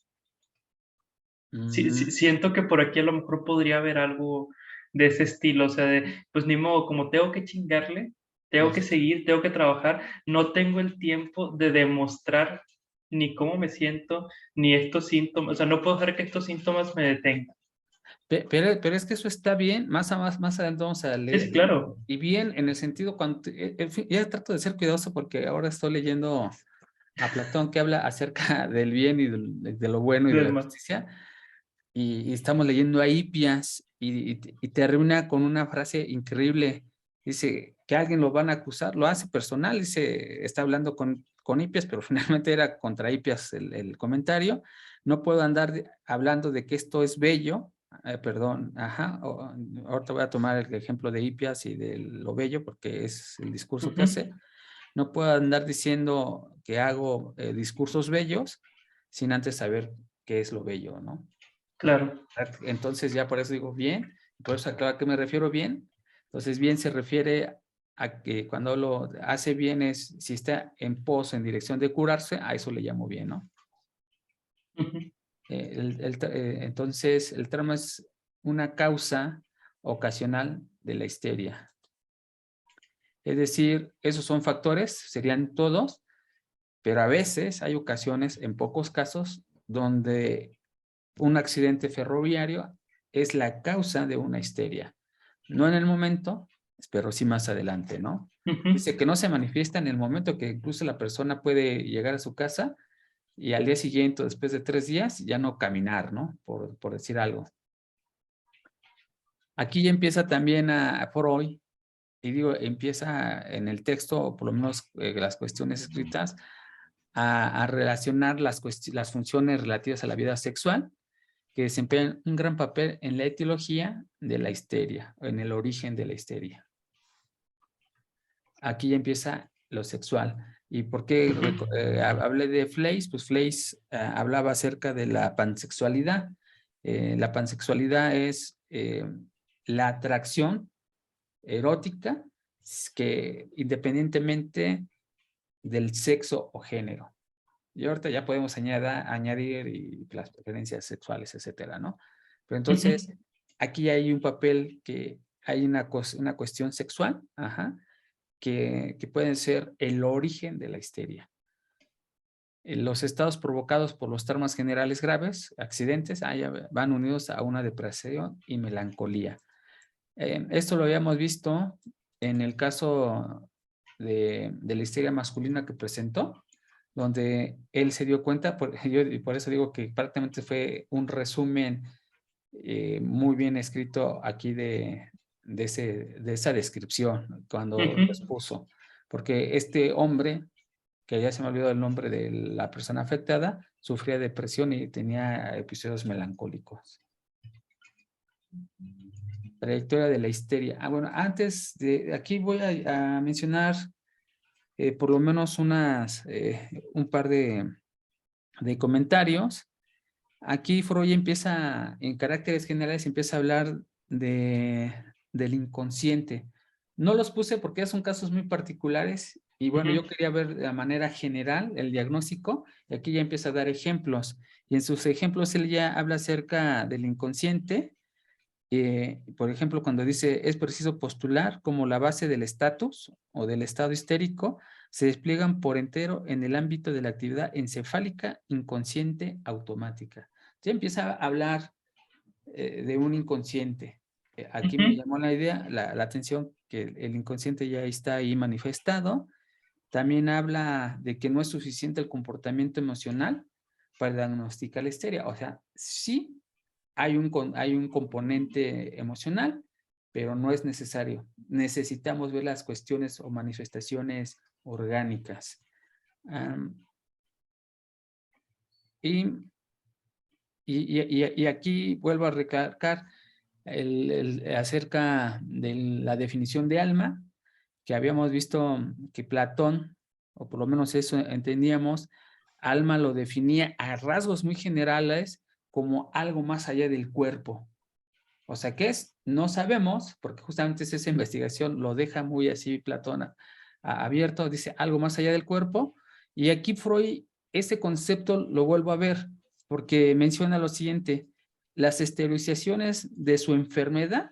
Speaker 1: Mm,
Speaker 2: Siento que por aquí a lo mejor podría haber algo de ese estilo, o sea, pues ni modo, como tengo que chingarle, tengo que
Speaker 1: es-
Speaker 2: seguir, tengo que trabajar, no tengo el tiempo de demostrar ni cómo me siento, ni estos síntomas, o sea, no puedo dejar que estos síntomas me detengan.
Speaker 1: pero es que eso está bien, más adelante vamos a
Speaker 2: Sí,
Speaker 1: leer,
Speaker 2: sí, claro,
Speaker 1: y bien en el sentido cuando, en fin, ya trato de ser cuidadoso porque ahora estoy leyendo a Platón que habla acerca del bien y de lo bueno y de la
Speaker 2: del mal.
Speaker 1: justicia, y estamos leyendo a Hipias y termina con una frase increíble. Dice que alguien lo van a acusar, lo hace personal, dice, está hablando con Hipias, pero finalmente era contra Hipias el comentario. No puedo andar hablando de que esto es bello, perdón, ajá, ahorita voy a tomar el ejemplo de Hipias y de lo bello porque es el discurso que
Speaker 2: Ujú,
Speaker 1: hace. No puedo andar diciendo que hago discursos bellos sin antes saber qué es lo bello, ¿no?
Speaker 2: claro.
Speaker 1: Entonces ya por eso digo bien, por eso aclaro a qué me refiero bien. Entonces bien se refiere a que cuando lo hace bien es, si está en pos, en dirección de curarse, a eso le llamo bien, ¿no?
Speaker 2: Ujú,
Speaker 1: Entonces el trauma es una causa ocasional de la histeria. Es decir, esos son factores, serían todos, pero a veces hay ocasiones, en pocos casos, donde un accidente ferroviario es la causa de una histeria. No en el momento, pero sí más adelante, ¿no?
Speaker 2: ujú.
Speaker 1: Dice que no se manifiesta en el momento que incluso la persona puede llegar a su casa y al día siguiente, después de 3 días, ya no caminar, ¿no? Por decir algo. Aquí ya empieza también a Freud, y digo, empieza en el texto, o por lo menos las cuestiones escritas, a relacionar las funciones relativas a la vida sexual que desempeñan un gran papel en la etiología de la histeria, en el origen de la histeria. Aquí ya empieza lo sexual. ¿Y por qué hablé de Fleiss? Pues Fleiss hablaba acerca de la pansexualidad. La pansexualidad es la atracción erótica que independientemente del sexo o género. Y ahorita ya podemos añadir y las preferencias sexuales, etcétera, ¿no? Pero entonces,
Speaker 2: Ujú,
Speaker 1: aquí hay un papel que hay una cuestión sexual, ajá, que pueden ser el origen de la histeria. Los estados provocados por los traumas generales graves, accidentes, van unidos a una depresión y melancolía. Esto lo habíamos visto en el caso de la histeria masculina que presentó, donde él se dio cuenta, y por eso digo que prácticamente fue un resumen muy bien escrito aquí de esa descripción cuando lo
Speaker 2: ujú.
Speaker 1: expuso, porque este hombre, que ya se me olvidó el nombre de la persona afectada, sufría depresión y tenía episodios melancólicos. Trayectoria de la histeria. Bueno, antes de aquí voy a mencionar por lo menos un par de comentarios. Aquí Freud empieza, en caracteres generales, empieza a hablar del inconsciente. No los puse porque son casos muy particulares y bueno,
Speaker 2: Ujú,
Speaker 1: yo quería ver de la manera general el diagnóstico y aquí ya empieza a dar ejemplos. Y en sus ejemplos él ya habla acerca del inconsciente. Por ejemplo, cuando dice es preciso postular como la base del estatus o del estado histérico se despliegan por entero en el ámbito de la actividad encefálica inconsciente automática. Ya empieza a hablar de un inconsciente. Aquí me
Speaker 2: ujú.
Speaker 1: llamó la atención que el inconsciente ya está ahí manifestado. También habla de que no es suficiente el comportamiento emocional para diagnosticar la histeria. O sea, sí hay un componente emocional, pero no es necesario. Necesitamos ver las cuestiones o manifestaciones orgánicas. Um, y, y aquí vuelvo a recalcar acerca de la definición de alma, que habíamos visto que Platón, o por lo menos eso entendíamos, alma lo definía a rasgos muy generales como algo más allá del cuerpo. O sea, ¿qué es? No sabemos, porque justamente esa investigación lo deja muy así Platón abierto, dice algo más allá del cuerpo, y aquí Freud, este concepto lo vuelvo a ver, porque menciona lo siguiente, las exteriorizaciones de su enfermedad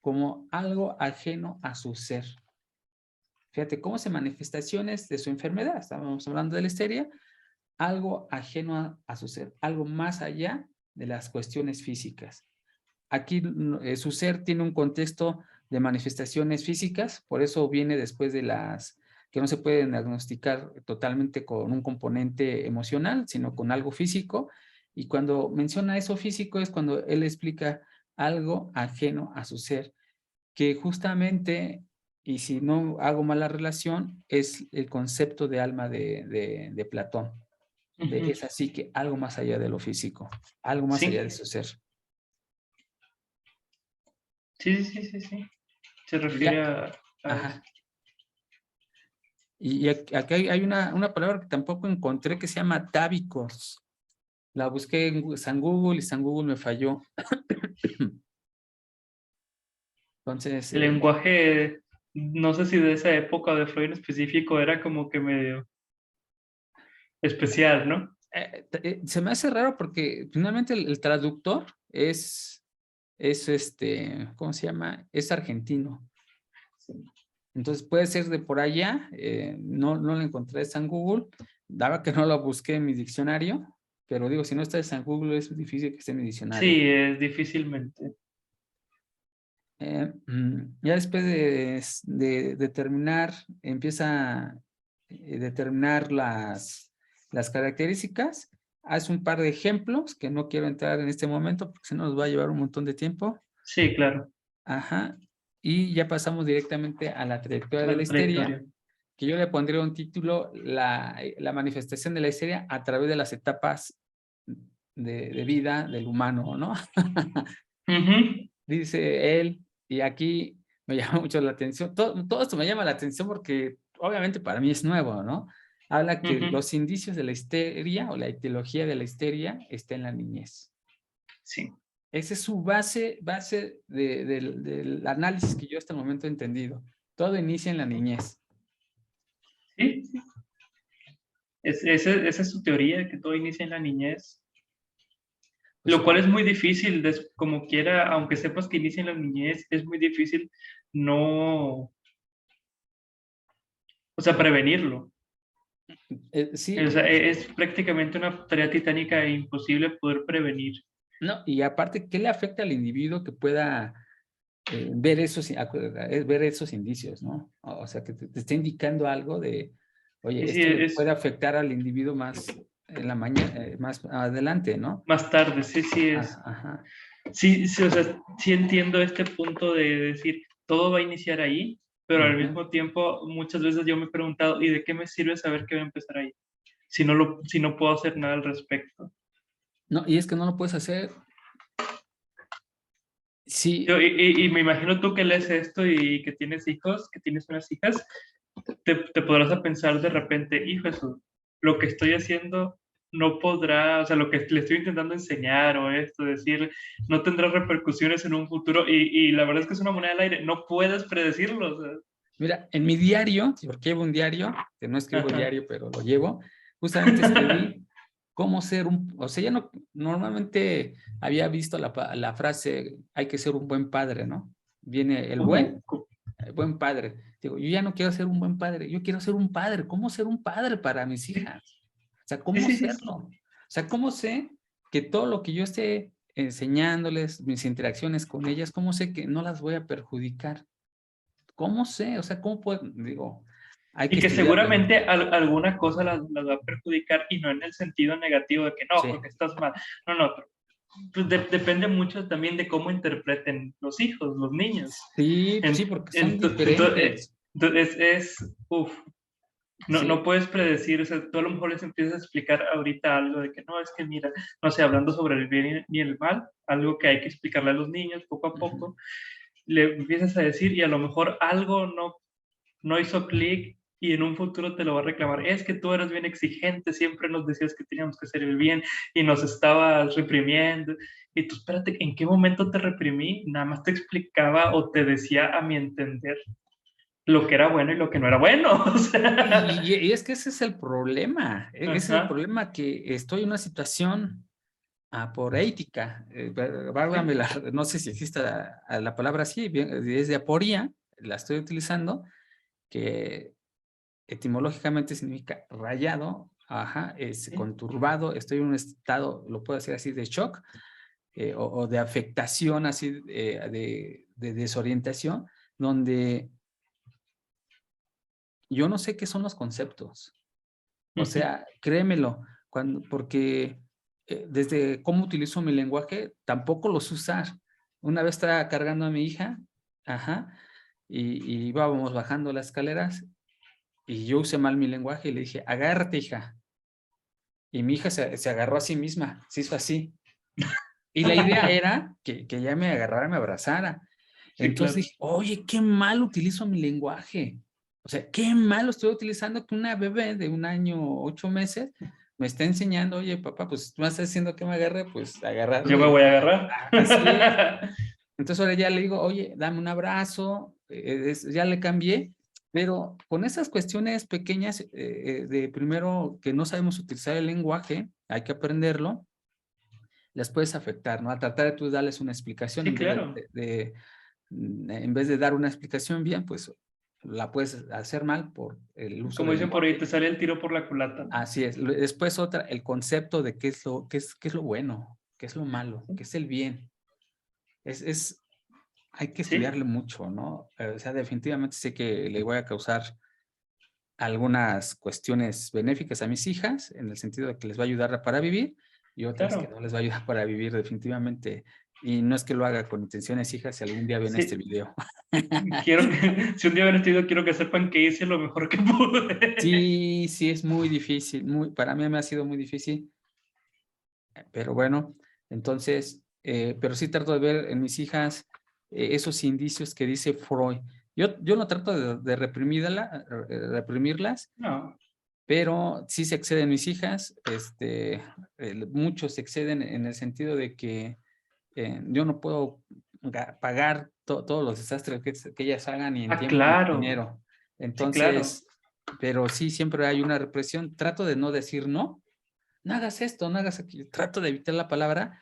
Speaker 1: como algo ajeno a su ser. Fíjate, cómo se manifestaciones de su enfermedad, estábamos hablando de la histeria, algo ajeno a su ser, algo más allá de las cuestiones físicas. Aquí su ser tiene un contexto de manifestaciones físicas, por eso viene después de las que no se pueden diagnosticar totalmente con un componente emocional, sino con algo físico, y cuando menciona eso físico es cuando él explica algo ajeno a su ser, que justamente, y si no hago mala relación, es el concepto de alma de Platón. Es así que algo más allá de lo físico, algo más allá de
Speaker 2: Sí,
Speaker 1: su ser.
Speaker 2: sí. Se
Speaker 1: Y
Speaker 2: refiere
Speaker 1: ya,
Speaker 2: a eso.
Speaker 1: ajá. Y aquí hay una palabra que tampoco encontré que se llama tábicos. La busqué en San Google y San Google me falló. Entonces,
Speaker 2: El lenguaje, no sé si de esa época de Freud en específico era como que medio especial, ¿no?
Speaker 1: se me hace raro porque finalmente el traductor ¿cómo se llama? Es argentino. Entonces puede ser de por allá, no lo encontré en San Google, daba que no lo busqué en mi diccionario, pero digo, si no está en San Google es difícil que esté en mi diccionario.
Speaker 2: Sí, es difícilmente.
Speaker 1: Ya después de determinar, empieza a determinar las características, hace un par de ejemplos que no quiero entrar en este momento porque si no nos va a llevar un montón de tiempo.
Speaker 2: Sí, claro,
Speaker 1: Ajá. Y ya pasamos directamente a la trayectoria de la
Speaker 2: la
Speaker 1: histeria,
Speaker 2: trayectoria.
Speaker 1: que yo le pondría un título, la manifestación de la histeria a través de las etapas de vida del humano, ¿no?
Speaker 2: Ujú,
Speaker 1: Dice él, y aquí me llama mucho la atención, todo esto me llama la atención porque obviamente para mí es nuevo, ¿no? Habla que
Speaker 2: ujú,
Speaker 1: los indicios de la histeria o la etiología de la histeria está en la niñez.
Speaker 2: sí.
Speaker 1: Esa es su base del análisis que yo hasta el momento he entendido. Todo inicia en la niñez.
Speaker 2: Sí, sí. Esa es su teoría, que todo inicia en la niñez.
Speaker 1: Pues
Speaker 2: Lo cual es
Speaker 1: supongo.
Speaker 2: muy difícil, como quiera, aunque sepas que inicia en la niñez, es muy difícil no, o sea, prevenirlo.
Speaker 1: Sí,
Speaker 2: O sea, es prácticamente una tarea titánica e imposible poder prevenir.
Speaker 1: no, y aparte, ¿qué le afecta al individuo que pueda ver ver esos indicios, ¿no? O sea, que te esté indicando algo de, oye,
Speaker 2: Sí, sí,
Speaker 1: esto le puede afectar al individuo más en la mañana, más adelante, ¿no?
Speaker 2: más tarde, sí, sí es.
Speaker 1: Ajá.
Speaker 2: Sí, sí, o sea, sí entiendo este punto de decir, todo va a iniciar ahí, pero al
Speaker 1: Ujú.
Speaker 2: mismo tiempo muchas veces yo me he preguntado, ¿y de qué me sirve saber que va a empezar ahí? Si no puedo hacer nada al respecto.
Speaker 1: No, y es que no lo puedes hacer. Sí,
Speaker 2: Y me imagino tú que lees esto y que tienes hijos, que tienes unas hijas, te podrás a pensar de repente, hijo Jesús, lo que estoy haciendo no podrá, o sea, lo que le estoy intentando enseñar o esto, decir, no tendrá repercusiones en un futuro y la verdad es que es una moneda al aire, no puedes predecirlo. O sea.
Speaker 1: mira, en mi diario, porque llevo un diario, que no escribo
Speaker 2: Ajá.
Speaker 1: diario, pero lo llevo, justamente escribí cómo ser o sea, ya no, normalmente había visto la frase, hay que ser un buen padre, ¿no? Viene
Speaker 2: Ujú.
Speaker 1: el buen padre. Digo, yo ya no quiero ser un buen padre, yo quiero ser un padre. ¿Cómo ser un padre para mis hijas? O sea,
Speaker 2: Sí,
Speaker 1: ¿cómo
Speaker 2: sí, sí, sí.
Speaker 1: serlo? O sea, ¿cómo sé que todo lo que yo esté enseñándoles, mis interacciones con ellas, cómo sé que no las voy a perjudicar? ¿Cómo sé? O sea, ¿cómo puedo? Digo, hay que
Speaker 2: Y que
Speaker 1: estudiarle.
Speaker 2: seguramente alguna cosa las va a perjudicar y no en el sentido negativo de que no,
Speaker 1: Sí.
Speaker 2: porque estás mal. No, no, pues depende mucho también de cómo interpreten los hijos, los niños.
Speaker 1: Sí, sí, porque son diferentes.
Speaker 2: Entonces uff, no,
Speaker 1: Sí.
Speaker 2: no puedes predecir, o sea, tú a lo mejor les empiezas a explicar ahorita algo de que no, es que mira, no sé, hablando sobre el bien y el mal, algo que hay que explicarle a los niños poco a
Speaker 1: Ujú.
Speaker 2: poco, le empiezas a decir y a lo mejor algo no hizo clic y en un futuro te lo va a reclamar. Es que tú eras bien exigente, siempre nos decías que teníamos que hacer el bien y nos estabas reprimiendo. Y tú, espérate, ¿en qué momento te reprimí? Nada más te explicaba o te decía a mi entender lo que era bueno y lo que no era bueno. O sea,
Speaker 1: Y es que ese es el problema. Ese es el
Speaker 2: ajá,
Speaker 1: problema, que estoy en una situación por ética.
Speaker 2: sí,
Speaker 1: Válgame no sé si existe la palabra así, es de aporía, la estoy utilizando, que etimológicamente significa rayado, ajá, es
Speaker 2: sí,
Speaker 1: conturbado, estoy en un estado, lo puedo decir así, de shock, o de afectación, así, de desorientación, donde yo no sé qué son los conceptos. O
Speaker 2: ujú,
Speaker 1: sea, créemelo, porque desde cómo utilizo mi lenguaje, tampoco los usar. Una vez estaba cargando a mi hija, ajá, y íbamos bajando las escaleras, y yo usé mal mi lenguaje y le dije, agárrate, hija. Y mi hija se agarró a sí misma, se hizo así. Y la idea era que ella me agarrara, me abrazara.
Speaker 2: sí,
Speaker 1: Entonces
Speaker 2: claro.
Speaker 1: dije, oye, qué mal utilizo mi lenguaje. O sea, qué mal lo estoy utilizando, que una bebé de 1 año, 8 meses me está enseñando, oye, papá, pues tú me estás diciendo que me agarre, pues
Speaker 2: Yo me
Speaker 1: agarrarme.
Speaker 2: voy a agarrar.
Speaker 1: Así es. Entonces ahora ya le digo, oye, dame un abrazo, ya le cambié, pero con esas cuestiones pequeñas, de primero que no sabemos utilizar el lenguaje, hay que aprenderlo, les puedes afectar, ¿no? A tratar de tú darles una explicación
Speaker 2: Sí, claro.
Speaker 1: en vez de dar una explicación bien, pues la puedes hacer mal por el uso
Speaker 2: Como
Speaker 1: del
Speaker 2: dicen por ahí,
Speaker 1: lenguaje.
Speaker 2: te sale el tiro por la culata.
Speaker 1: Así es. Después otra, el concepto de qué es lo bueno, qué es lo malo, qué es el bien. Es, hay que
Speaker 2: Sí,
Speaker 1: estudiarle mucho, ¿no? O sea, definitivamente sé que le voy a causar algunas cuestiones benéficas a mis hijas, en el sentido de que les va a ayudar para vivir, y otras que
Speaker 2: claro.
Speaker 1: no les va a ayudar para vivir definitivamente. Y no es que lo haga con intenciones, hijas, si algún día ven este
Speaker 2: Sí,
Speaker 1: video.
Speaker 2: quiero que, si un día ven este video, quiero que sepan que hice lo mejor que pude.
Speaker 1: Sí, sí, es muy difícil, para mí me ha sido muy difícil, pero bueno, entonces, pero sí trato de ver en mis hijas esos indicios que dice Freud. Yo no trato de reprimirlas,
Speaker 2: No,
Speaker 1: pero sí se exceden mis hijas, muchos se exceden en el sentido de que yo no puedo pagar todos los desastres que ellas hagan, ni en tiempo ni en
Speaker 2: claro.
Speaker 1: dinero.
Speaker 2: Sí, claro.
Speaker 1: Entonces, pero sí siempre hay una represión. Trato de no decir no, no hagas esto, no hagas aquello. Trato de evitar la palabra,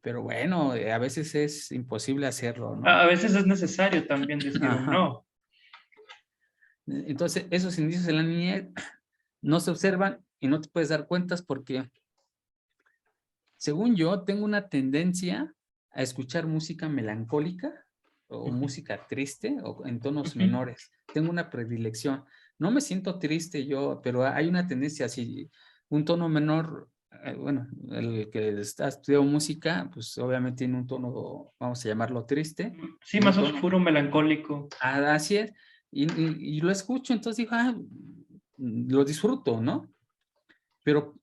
Speaker 1: pero bueno, a veces es imposible hacerlo, ¿no?
Speaker 2: A veces es necesario también decir un
Speaker 1: Ajá.
Speaker 2: no.
Speaker 1: Entonces, esos indicios en la niñez no se observan y no te puedes dar cuentas porque, según yo, tengo una tendencia a escuchar música melancólica o
Speaker 2: Ujú,
Speaker 1: música triste o en tonos
Speaker 2: ujú.
Speaker 1: menores. Tengo una predilección. No me siento triste yo, pero hay una tendencia así, un tono menor. Bueno, el que está estudiando música, pues obviamente tiene un tono, vamos a llamarlo triste,
Speaker 2: Sí,
Speaker 1: y un
Speaker 2: más
Speaker 1: tono,
Speaker 2: oscuro, melancólico.
Speaker 1: así es, y lo escucho, entonces digo, lo disfruto, ¿no? Pero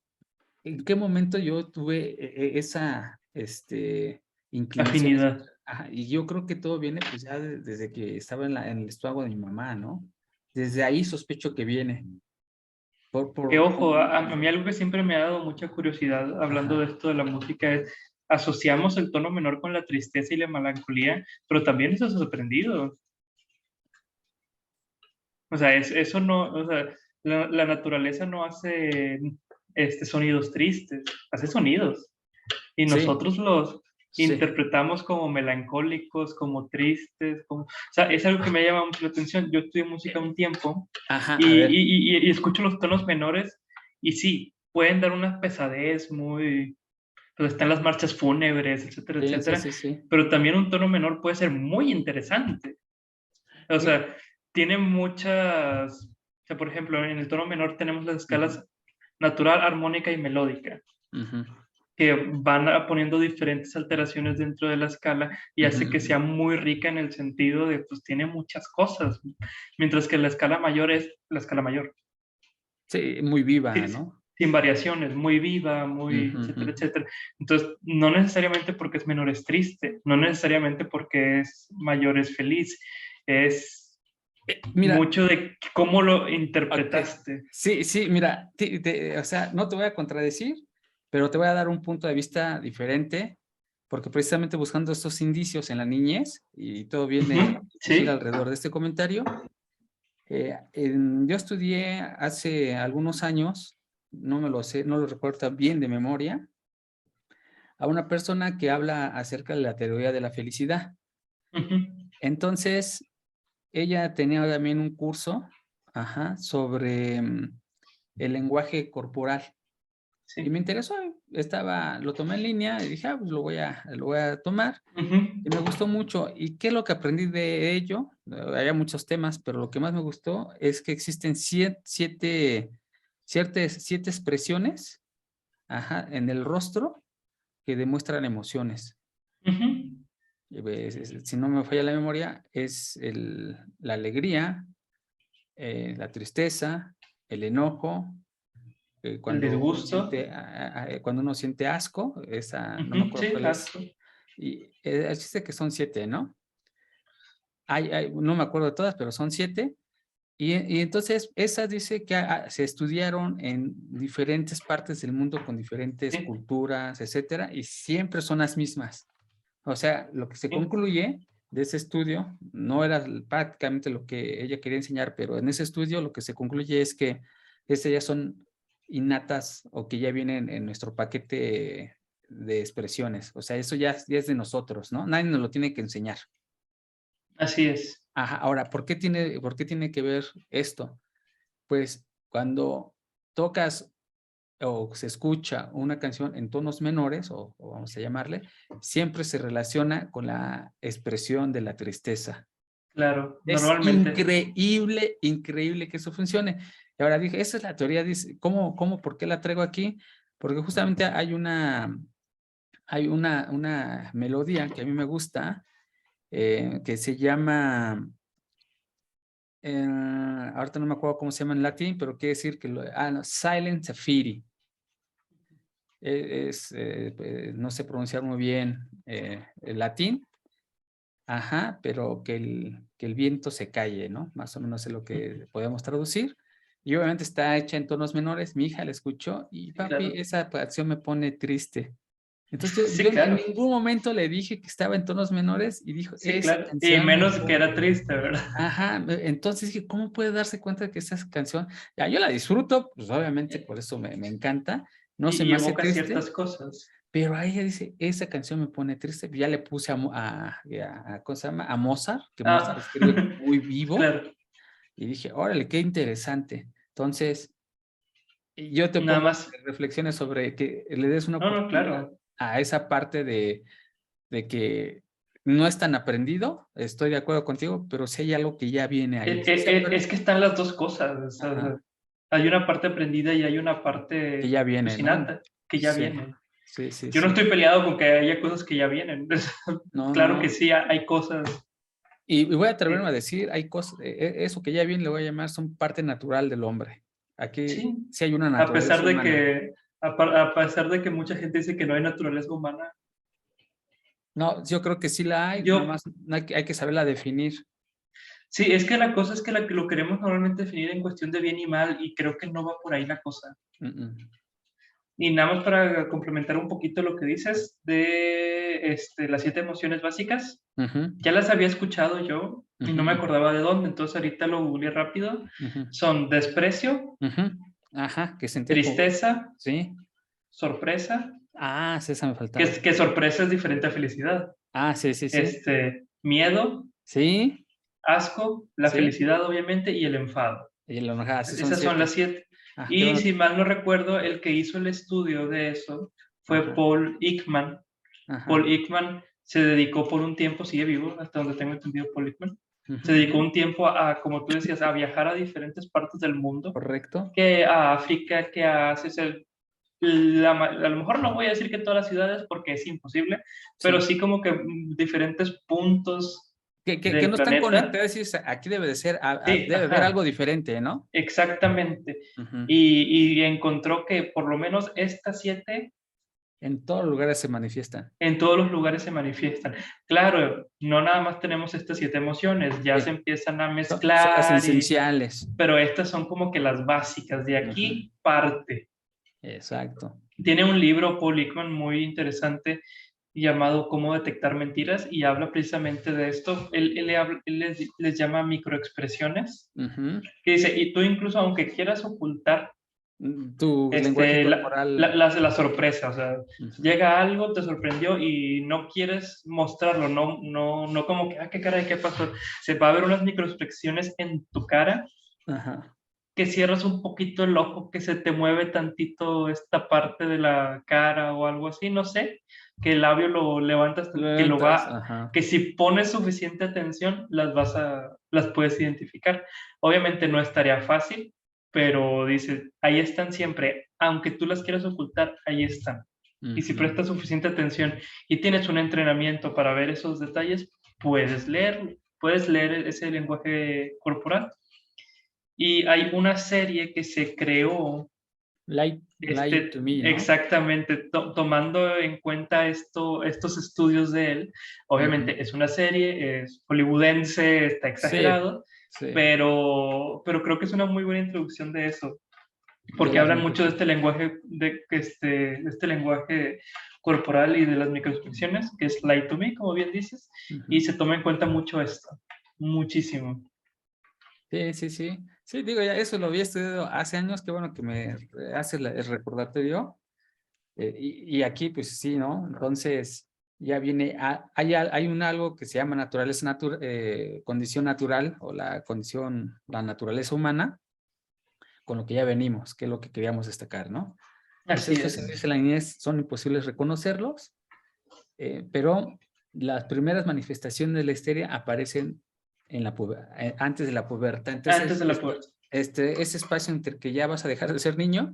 Speaker 1: ¿en qué momento yo tuve esa inclinación a
Speaker 2: Afinidad.
Speaker 1: escuchar? Ajá, y yo creo que todo viene pues ya desde que estaba en el estómago de mi mamá, ¿no? Desde ahí sospecho que viene.
Speaker 2: Que ojo,
Speaker 1: ¿Cómo?
Speaker 2: a mí algo que siempre me ha dado mucha curiosidad hablando de
Speaker 1: Ajá.
Speaker 2: esto de la música es, asociamos el tono menor con la tristeza y la melancolía, pero también eso es aprendido. O sea, eso no, o sea, la naturaleza no hace sonidos tristes, hace sonidos. Y
Speaker 1: Sí,
Speaker 2: nosotros los
Speaker 1: sí.
Speaker 2: interpretamos como melancólicos, como tristes, como... O sea, es algo que me llama mucho la atención. Yo estudié música un tiempo
Speaker 1: Ajá,
Speaker 2: y,
Speaker 1: a ver.
Speaker 2: y escucho los tonos menores y sí, pueden dar una pesadez muy... Pues están las marchas fúnebres, etcétera,
Speaker 1: Sí, sí,
Speaker 2: etcétera.
Speaker 1: sí, sí.
Speaker 2: Pero también un tono menor puede ser muy interesante. O
Speaker 1: Y-
Speaker 2: sea, tiene muchas... O sea, por ejemplo, en el tono menor tenemos las
Speaker 1: ujú,
Speaker 2: escalas natural, armónica y melódica
Speaker 1: ujú,
Speaker 2: que van poniendo diferentes alteraciones dentro de la escala y
Speaker 1: ujú,
Speaker 2: hace que
Speaker 1: ujú.
Speaker 2: sea muy rica en el sentido de, pues tiene muchas cosas, mientras que la escala mayor es la escala mayor,
Speaker 1: Sí, muy viva,
Speaker 2: sí,
Speaker 1: ¿no?
Speaker 2: sin variaciones, muy viva, muy,
Speaker 1: Ujú, ujú.
Speaker 2: etcétera, etcétera. Entonces, no necesariamente porque es menor es triste, no necesariamente porque es mayor es feliz, es...
Speaker 1: Mira,
Speaker 2: mucho de cómo lo
Speaker 1: ok,
Speaker 2: interpretaste.
Speaker 1: sí, sí, mira, o sea, no te voy a contradecir, pero te voy a dar un punto de vista diferente, porque precisamente buscando estos indicios en la niñez, y todo viene,
Speaker 2: Ujú,
Speaker 1: gira
Speaker 2: sí.
Speaker 1: alrededor de este comentario. Yo estudié hace algunos años, no me lo sé, no lo recuerdo bien de memoria, a una persona que habla acerca de la teoría de la felicidad.
Speaker 2: Ujú,
Speaker 1: Entonces, ella tenía también un curso, ajá, sobre el lenguaje corporal. Y me
Speaker 2: sí.
Speaker 1: interesó, lo tomé en línea y dije, pues lo voy a tomar.
Speaker 2: Ujú,
Speaker 1: Y me gustó mucho. ¿Y qué es lo que aprendí de ello? Había muchos temas, pero lo que más me gustó es que existen siete expresiones, ajá, en el rostro que demuestran emociones.
Speaker 2: ujú.
Speaker 1: Si no me falla la memoria, es la alegría, la tristeza, el enojo,
Speaker 2: El disgusto.
Speaker 1: cuando uno siente asco, no me
Speaker 2: Ujú,
Speaker 1: acuerdo
Speaker 2: sí,
Speaker 1: cuál es,
Speaker 2: asco.
Speaker 1: y el chiste que son 7, ¿no? No me acuerdo de todas, pero son 7. Y entonces, esas dice que se estudiaron en diferentes partes del mundo con diferentes
Speaker 2: Sí,
Speaker 1: culturas, etcétera, y siempre son las mismas. O sea, lo que se
Speaker 2: sí.
Speaker 1: concluye de ese estudio, no era prácticamente lo que ella quería enseñar, pero en ese estudio lo que se concluye es que esas ya son innatas o que ya vienen en nuestro paquete de expresiones. O sea, eso ya es de nosotros, ¿no? Nadie nos lo tiene que enseñar.
Speaker 2: Así es.
Speaker 1: Ajá, ahora, por qué tiene que ver esto? Pues cuando tocas o se escucha una canción en tonos menores, o vamos a llamarle, siempre se relaciona con la expresión de la tristeza.
Speaker 2: Claro,
Speaker 1: Es
Speaker 2: normalmente.
Speaker 1: increíble, increíble que eso funcione. Y ahora dije, esa es la teoría, dice, por qué la traigo aquí? Porque justamente hay una melodía que a mí me gusta, que se llama, ahorita no me acuerdo cómo se llama en latín, pero quiere decir que no, Silent Safiri. No sé pronunciar muy bien el latín, ajá, pero que el viento se calle, ¿no? Más o menos es lo que podemos traducir. Y obviamente está hecha en tonos menores. Mi hija la escuchó y
Speaker 2: Sí,
Speaker 1: papi,
Speaker 2: claro.
Speaker 1: esa canción me pone triste. Entonces yo
Speaker 2: Sí,
Speaker 1: en
Speaker 2: claro.
Speaker 1: ningún momento le dije que estaba en tonos menores y dijo,
Speaker 2: Sí,
Speaker 1: esa
Speaker 2: claro. Y
Speaker 1: canción me
Speaker 2: menos que
Speaker 1: pone.
Speaker 2: era triste, ¿verdad?
Speaker 1: Ajá, entonces dije, ¿cómo puede darse cuenta de que esa canción, ya yo la disfruto, pues obviamente por eso me encanta, no se
Speaker 2: Y
Speaker 1: me hace
Speaker 2: evoca
Speaker 1: triste,
Speaker 2: ciertas cosas.
Speaker 1: pero a ella dice, esa canción me pone triste. Ya le puse ¿cómo se llama? A Mozart, que Mozart
Speaker 2: Ah,
Speaker 1: escribe muy
Speaker 2: sí,
Speaker 1: vivo.
Speaker 2: claro.
Speaker 1: Y dije, órale, qué interesante. Entonces, y yo te
Speaker 2: Nada
Speaker 1: pongo
Speaker 2: más.
Speaker 1: reflexiones sobre que le des una
Speaker 2: No, no,
Speaker 1: oportunidad
Speaker 2: claro.
Speaker 1: a esa parte de que no es tan aprendido. Estoy de acuerdo contigo, pero sí hay algo que ya viene ahí. Sí
Speaker 2: Es que están las dos cosas. O
Speaker 1: ajá,
Speaker 2: sea, hay una parte aprendida y hay una
Speaker 1: que
Speaker 2: parte
Speaker 1: ya viene,
Speaker 2: pues
Speaker 1: ¿no?
Speaker 2: innata que ya
Speaker 1: Sí,
Speaker 2: viene.
Speaker 1: sí, sí,
Speaker 2: Yo no
Speaker 1: sí.
Speaker 2: estoy peleado con que haya cosas que ya vienen.
Speaker 1: No, no,
Speaker 2: Claro que
Speaker 1: no.
Speaker 2: sí, hay cosas.
Speaker 1: Y voy a atreverme a
Speaker 2: eh,
Speaker 1: decir, hay cosas, eso que ya bien le voy a llamar, son parte natural del hombre. Aquí
Speaker 2: sí,
Speaker 1: sí hay una
Speaker 2: a pesar
Speaker 1: naturaleza
Speaker 2: de
Speaker 1: humana.
Speaker 2: que, a pesar de que mucha gente dice que no hay naturaleza humana,
Speaker 1: No, yo creo que sí la hay, nada
Speaker 2: yo
Speaker 1: más no hay que saberla definir.
Speaker 2: sí, es que la cosa es que lo queremos normalmente definir en cuestión de bien y mal y creo que no va por ahí la cosa.
Speaker 1: Mm, mm.
Speaker 2: Y nada más para complementar un poquito lo que dices de las 7 emociones básicas,
Speaker 1: Ujú,
Speaker 2: ya las había escuchado yo y no me
Speaker 1: ujú,
Speaker 2: acordaba de dónde, entonces ahorita lo googleé rápido.
Speaker 1: ujú,
Speaker 2: Son desprecio,
Speaker 1: ujú. Ajá, que sentir como,
Speaker 2: tristeza,
Speaker 1: sí.
Speaker 2: sorpresa,
Speaker 1: Ah, sí, esa me faltaba.
Speaker 2: que sorpresa es diferente a felicidad.
Speaker 1: Ah, sí, sí, sí.
Speaker 2: Miedo,
Speaker 1: Sí,
Speaker 2: asco, la
Speaker 1: sí.
Speaker 2: felicidad obviamente y el enfado.
Speaker 1: Y la enojada, sí son
Speaker 2: Esas son
Speaker 1: 7.
Speaker 2: las 7.
Speaker 1: Ah, qué
Speaker 2: Y
Speaker 1: bueno.
Speaker 2: si mal no recuerdo, el que hizo el estudio de eso fue
Speaker 1: Ajá,
Speaker 2: Paul Ekman.
Speaker 1: ajá.
Speaker 2: Paul Ekman se dedicó por un tiempo, sigue vivo, hasta donde tengo entendido Paul Ekman,
Speaker 1: Ujú,
Speaker 2: se dedicó
Speaker 1: ujú.
Speaker 2: un tiempo como tú decías, a viajar a diferentes partes del mundo,
Speaker 1: Correcto.
Speaker 2: que a África, que a a lo mejor no voy a decir que todas las ciudades porque es imposible, pero
Speaker 1: Sí.
Speaker 2: sí como que diferentes puntos
Speaker 1: Que
Speaker 2: del
Speaker 1: no están
Speaker 2: planeta.
Speaker 1: conectadas y aquí debe de ser,
Speaker 2: Sí,
Speaker 1: debe haber algo
Speaker 2: ajá,
Speaker 1: diferente, ¿no?
Speaker 2: exactamente.
Speaker 1: Ujú,
Speaker 2: Y encontró que por lo menos estas 7
Speaker 1: En todos los lugares se manifiestan.
Speaker 2: En todos los lugares se manifiestan. Claro, no nada más tenemos estas 7 emociones, ya
Speaker 1: Sí.
Speaker 2: se empiezan a
Speaker 1: Son las
Speaker 2: mezclar,
Speaker 1: esenciales.
Speaker 2: pero estas son como que las básicas. De aquí parte.
Speaker 1: Exacto.
Speaker 2: Tiene un libro, Paul Ekman, muy interesante llamado Cómo detectar mentiras y habla precisamente de esto. Él les llama microexpresiones,
Speaker 1: Ujú.
Speaker 2: que dice, y tú incluso aunque quieras ocultar
Speaker 1: Tu lenguaje corporal.
Speaker 2: la sorpresa, o sea,
Speaker 1: Ujú.
Speaker 2: llega algo, te sorprendió y no quieres mostrarlo, no como que, qué caray, ¿qué pasó? Se va a ver unas microexpresiones en tu cara,
Speaker 1: Ajá.
Speaker 2: que cierras un poquito el ojo, que se te mueve tantito esta parte de la cara o algo así, no sé, que el labio lo levantas,
Speaker 1: Lentas, ajá.
Speaker 2: que si pones suficiente atención, las puedes identificar. Obviamente no es tarea fácil, pero dice, ahí están siempre, aunque tú las quieras ocultar, ahí están. Y si
Speaker 1: Ujú.
Speaker 2: prestas suficiente atención y tienes un entrenamiento para ver esos detalles, puedes leer ese lenguaje corporal. Y hay una serie que se creó,
Speaker 1: Light to me, ¿no?
Speaker 2: exactamente, tomando en cuenta estos estudios de él.
Speaker 1: Ujú.
Speaker 2: Obviamente es una serie, es hollywoodense, está
Speaker 1: Sí,
Speaker 2: exagerado,
Speaker 1: sí.
Speaker 2: pero creo que es una muy buena introducción de eso,
Speaker 1: De
Speaker 2: porque
Speaker 1: las
Speaker 2: hablan mucho de
Speaker 1: micro.
Speaker 2: este lenguaje, de este lenguaje corporal y de las microexpresiones, que es light to me, como bien dices, y
Speaker 1: Ujú.
Speaker 2: se toma en cuenta mucho esto, muchísimo.
Speaker 1: Sí, sí, sí. Sí, digo, ya eso lo había estudiado hace años, qué bueno que me hace el recordarte yo. Y aquí, pues sí, ¿no? Entonces, ya viene, hay un algo que se llama condición natural o la naturaleza humana, con lo que ya venimos, que es lo que queríamos destacar, ¿no? Pues
Speaker 2: Así
Speaker 1: estos
Speaker 2: es.
Speaker 1: indicios de la niñez son imposibles reconocerlos, pero las primeras manifestaciones de la histeria aparecen antes de la pubertad.
Speaker 2: Antes
Speaker 1: Entonces,
Speaker 2: de la puerta.
Speaker 1: ese espacio entre que ya vas a dejar de ser niño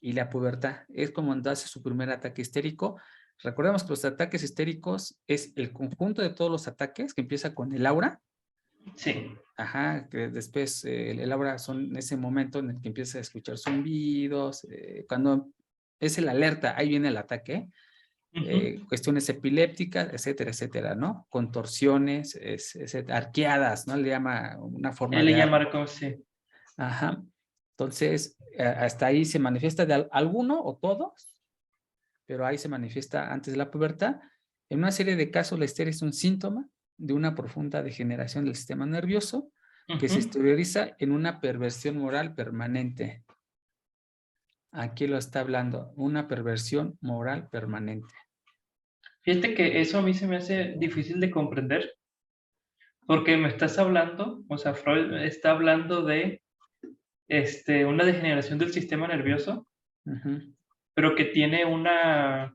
Speaker 1: y la pubertad es como cuando hace su primer ataque histérico. Recordemos que los ataques histéricos es el conjunto de todos los ataques que empieza con el aura.
Speaker 2: Sí.
Speaker 1: Ajá, que después el aura son ese momento en el que empieza a escuchar zumbidos, cuando es el alerta, ahí viene el ataque,
Speaker 2: Ujú.
Speaker 1: cuestiones epilépticas, etcétera, etcétera, ¿no? Contorsiones, arqueadas, ¿no? Le llama una forma
Speaker 2: Él le
Speaker 1: de
Speaker 2: llama
Speaker 1: arco.
Speaker 2: arco, sí.
Speaker 1: Ajá. Entonces, hasta ahí se manifiesta de alguno o todos, pero ahí se manifiesta antes de la pubertad. En una serie de casos, la histeria es un síntoma de una profunda degeneración del sistema nervioso que se
Speaker 2: Ujú.
Speaker 1: exterioriza en una perversión moral permanente. Aquí lo está hablando, una perversión moral permanente.
Speaker 2: Fíjate que eso a mí se me hace difícil de comprender, porque me estás hablando, o sea, Freud está hablando de una degeneración del sistema nervioso,
Speaker 1: Ujú.
Speaker 2: pero que tiene una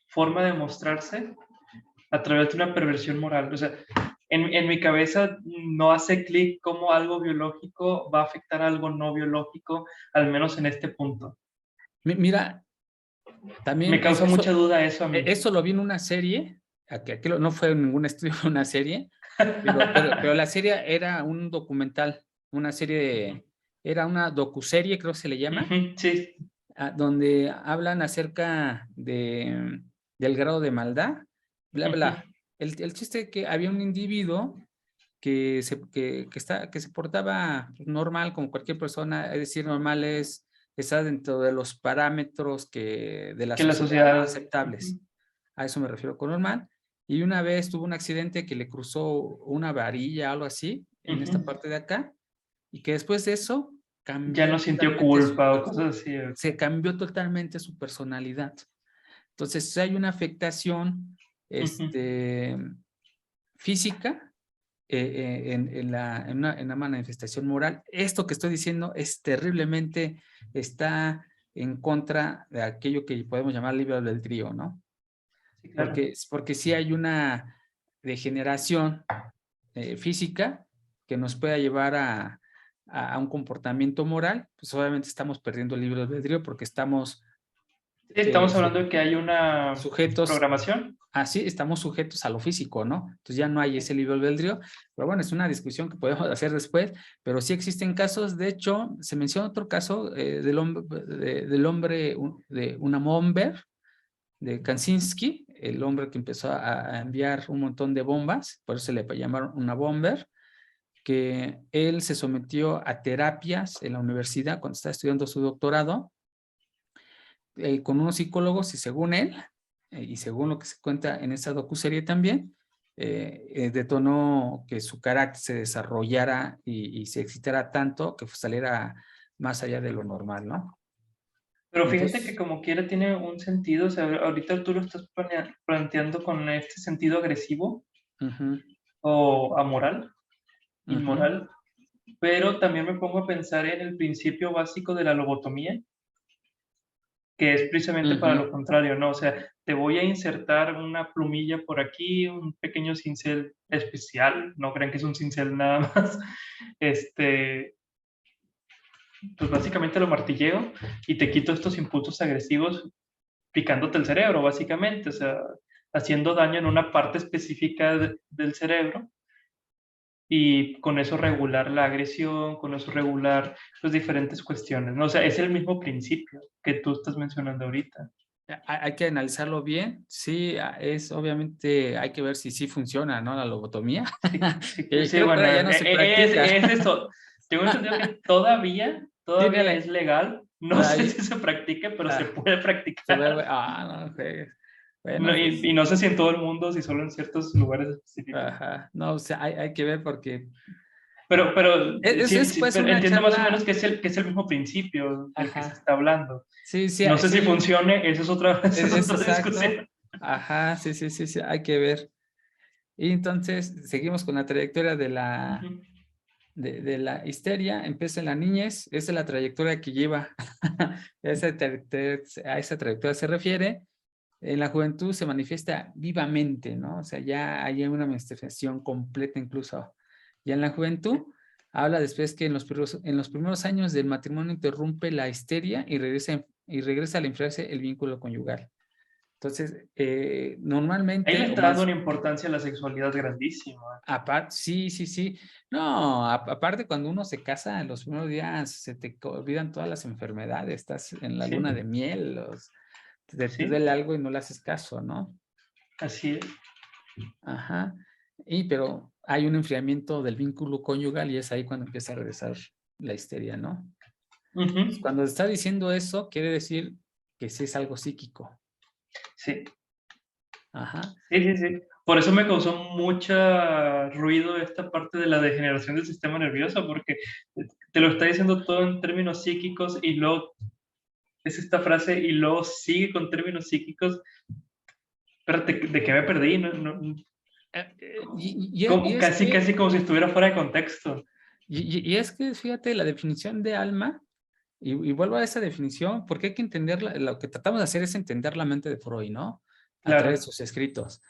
Speaker 2: forma de mostrarse a través de una perversión moral. O sea, en mi cabeza no hace clic cómo algo biológico va a afectar a algo no biológico, al menos en este punto.
Speaker 1: Mira,
Speaker 2: Me
Speaker 1: también
Speaker 2: causa mucha duda eso a mí.
Speaker 1: eso lo vi en una serie, aquí no fue en ningún estudio, fue una serie, pero la serie era un documental, una serie, era una docuserie, creo que se le llama,
Speaker 2: Ujú, sí.
Speaker 1: donde hablan acerca del grado de maldad, bla,
Speaker 2: Ujú,
Speaker 1: bla. El chiste es que había un individuo que se portaba normal como cualquier persona, es decir, normal está dentro de los parámetros de la
Speaker 2: que la
Speaker 1: sociedad
Speaker 2: sociedad.
Speaker 1: aceptables.
Speaker 2: Ujú,
Speaker 1: A eso me refiero con normal. Y una vez tuvo un accidente que le cruzó una varilla, algo así, en esta
Speaker 2: ujú.
Speaker 1: parte de acá, y que después de eso
Speaker 2: Ya
Speaker 1: cambió
Speaker 2: no sintió
Speaker 1: totalmente
Speaker 2: culpa o cosas así.
Speaker 1: se cambió totalmente su personalidad. Entonces, si hay una afectación
Speaker 2: Ujú.
Speaker 1: física en una manifestación moral. Esto que estoy diciendo es terriblemente, está en contra de aquello que podemos llamar libre albedrío, ¿no?
Speaker 2: Sí, claro.
Speaker 1: Porque sí hay una degeneración física que nos pueda llevar a un comportamiento moral, pues obviamente estamos perdiendo el libre albedrío porque estamos
Speaker 2: Sí, estamos hablando de que hay una
Speaker 1: sujetos
Speaker 2: programación.
Speaker 1: así estamos sujetos a lo físico, ¿no? Entonces ya no hay ese libre albedrío, pero bueno, es una discusión que podemos hacer después, pero sí existen casos. De hecho, se menciona otro caso del hombre de Unabomber, de Kaczynski, el hombre que empezó a enviar un montón de bombas, por eso se le llamaron Unabomber, que él se sometió a terapias en la universidad cuando estaba estudiando su doctorado, con unos psicólogos, y según él, y según lo que se cuenta en esta docuserie también, detonó que su carácter se desarrollara y se excitara tanto que saliera más allá de lo normal, ¿no?
Speaker 2: Pero fíjate que
Speaker 1: Entonces,
Speaker 2: como quiera tiene un sentido, o sea, ahorita tú lo estás planteando con este sentido agresivo
Speaker 1: uh-huh,
Speaker 2: o amoral,
Speaker 1: uh-huh,
Speaker 2: inmoral, pero también me pongo a pensar en el principio básico de la lobotomía, que es precisamente para
Speaker 1: uh-huh,
Speaker 2: lo contrario, ¿no? O sea, te voy a insertar una plumilla por aquí, un pequeño cincel especial, no crean que es un cincel nada más, este, pues básicamente lo martilleo y te quito estos impulsos agresivos picándote el cerebro, básicamente, o sea, haciendo daño en una parte específica del cerebro y con eso regular la agresión, con eso regular pues diferentes cuestiones, ¿no? O sea, es el mismo principio que tú estás mencionando ahorita.
Speaker 1: hay que analizarlo bien. Sí, es obviamente, hay que ver si sí funciona, ¿no? La lobotomía.
Speaker 2: Sí, sí, sí,
Speaker 1: Creo que
Speaker 2: bueno,
Speaker 1: ahora ya no se practica.
Speaker 2: es eso. Tengo entendido que
Speaker 1: Tiene
Speaker 2: todavía es legal. No sé
Speaker 1: ahí,
Speaker 2: si se practica, pero se
Speaker 1: ah,
Speaker 2: puede
Speaker 1: se ve,
Speaker 2: practicar.
Speaker 1: no juegues. Bueno,
Speaker 2: No,
Speaker 1: pues,
Speaker 2: y no sé si en todo el mundo, si solo en ciertos lugares específicos.
Speaker 1: ajá, no, o sea, hay que ver porque
Speaker 2: Pero sí,
Speaker 1: es
Speaker 2: sí,
Speaker 1: pues
Speaker 2: pero
Speaker 1: una
Speaker 2: entiendo más o menos
Speaker 1: charla,
Speaker 2: que es el mismo principio del que se
Speaker 1: ajá,
Speaker 2: está hablando.
Speaker 1: sí, sí,
Speaker 2: No sé
Speaker 1: sí
Speaker 2: si
Speaker 1: hay
Speaker 2: funcione, esa es
Speaker 1: es
Speaker 2: otra
Speaker 1: exacto,
Speaker 2: discusión.
Speaker 1: ajá, sí, sí, sí, sí, hay que ver. Y entonces seguimos con la trayectoria
Speaker 2: Ujú.
Speaker 1: de la histeria. Empieza en la niñez, esa es la trayectoria que lleva, a esa trayectoria se refiere. En la juventud se manifiesta vivamente, ¿no? O sea, ya hay una manifestación completa incluso. Ya en la juventud habla después que en los primeros años del matrimonio interrumpe la histeria y regresa al enfriarse el vínculo conyugal. Entonces,
Speaker 2: Ahí le
Speaker 1: normalmente, o
Speaker 2: está dando
Speaker 1: más,
Speaker 2: una importancia a la sexualidad grandísima.
Speaker 1: aparte, sí, sí, sí. No, aparte cuando uno se casa, en los primeros días se te olvidan todas las enfermedades, estás en la luna
Speaker 2: Sí,
Speaker 1: de miel, te
Speaker 2: sí,
Speaker 1: duele algo y no le haces caso, ¿no?
Speaker 2: así es.
Speaker 1: Ajá. Pero hay un enfriamiento del vínculo conyugal y es ahí cuando empieza a regresar la histeria, ¿no?
Speaker 2: Ujú.
Speaker 1: Cuando está diciendo eso, quiere decir que sí es algo psíquico.
Speaker 2: Sí,
Speaker 1: Ajá.
Speaker 2: sí, sí, sí. Por eso me causó mucha ruido esta parte de la degeneración del sistema nervioso, porque te lo está diciendo todo en términos psíquicos y luego es esta frase y luego sigue con términos psíquicos. Espérate, ¿de qué me perdí?
Speaker 1: Y es
Speaker 2: Casi,
Speaker 1: que,
Speaker 2: casi como si estuviera fuera de contexto.
Speaker 1: y es que, fíjate, la definición de alma, y vuelvo a esa definición, porque hay que entenderla, lo que tratamos de hacer es entender la mente de Freud, ¿no? A través de
Speaker 2: Claro.
Speaker 1: sus escritos.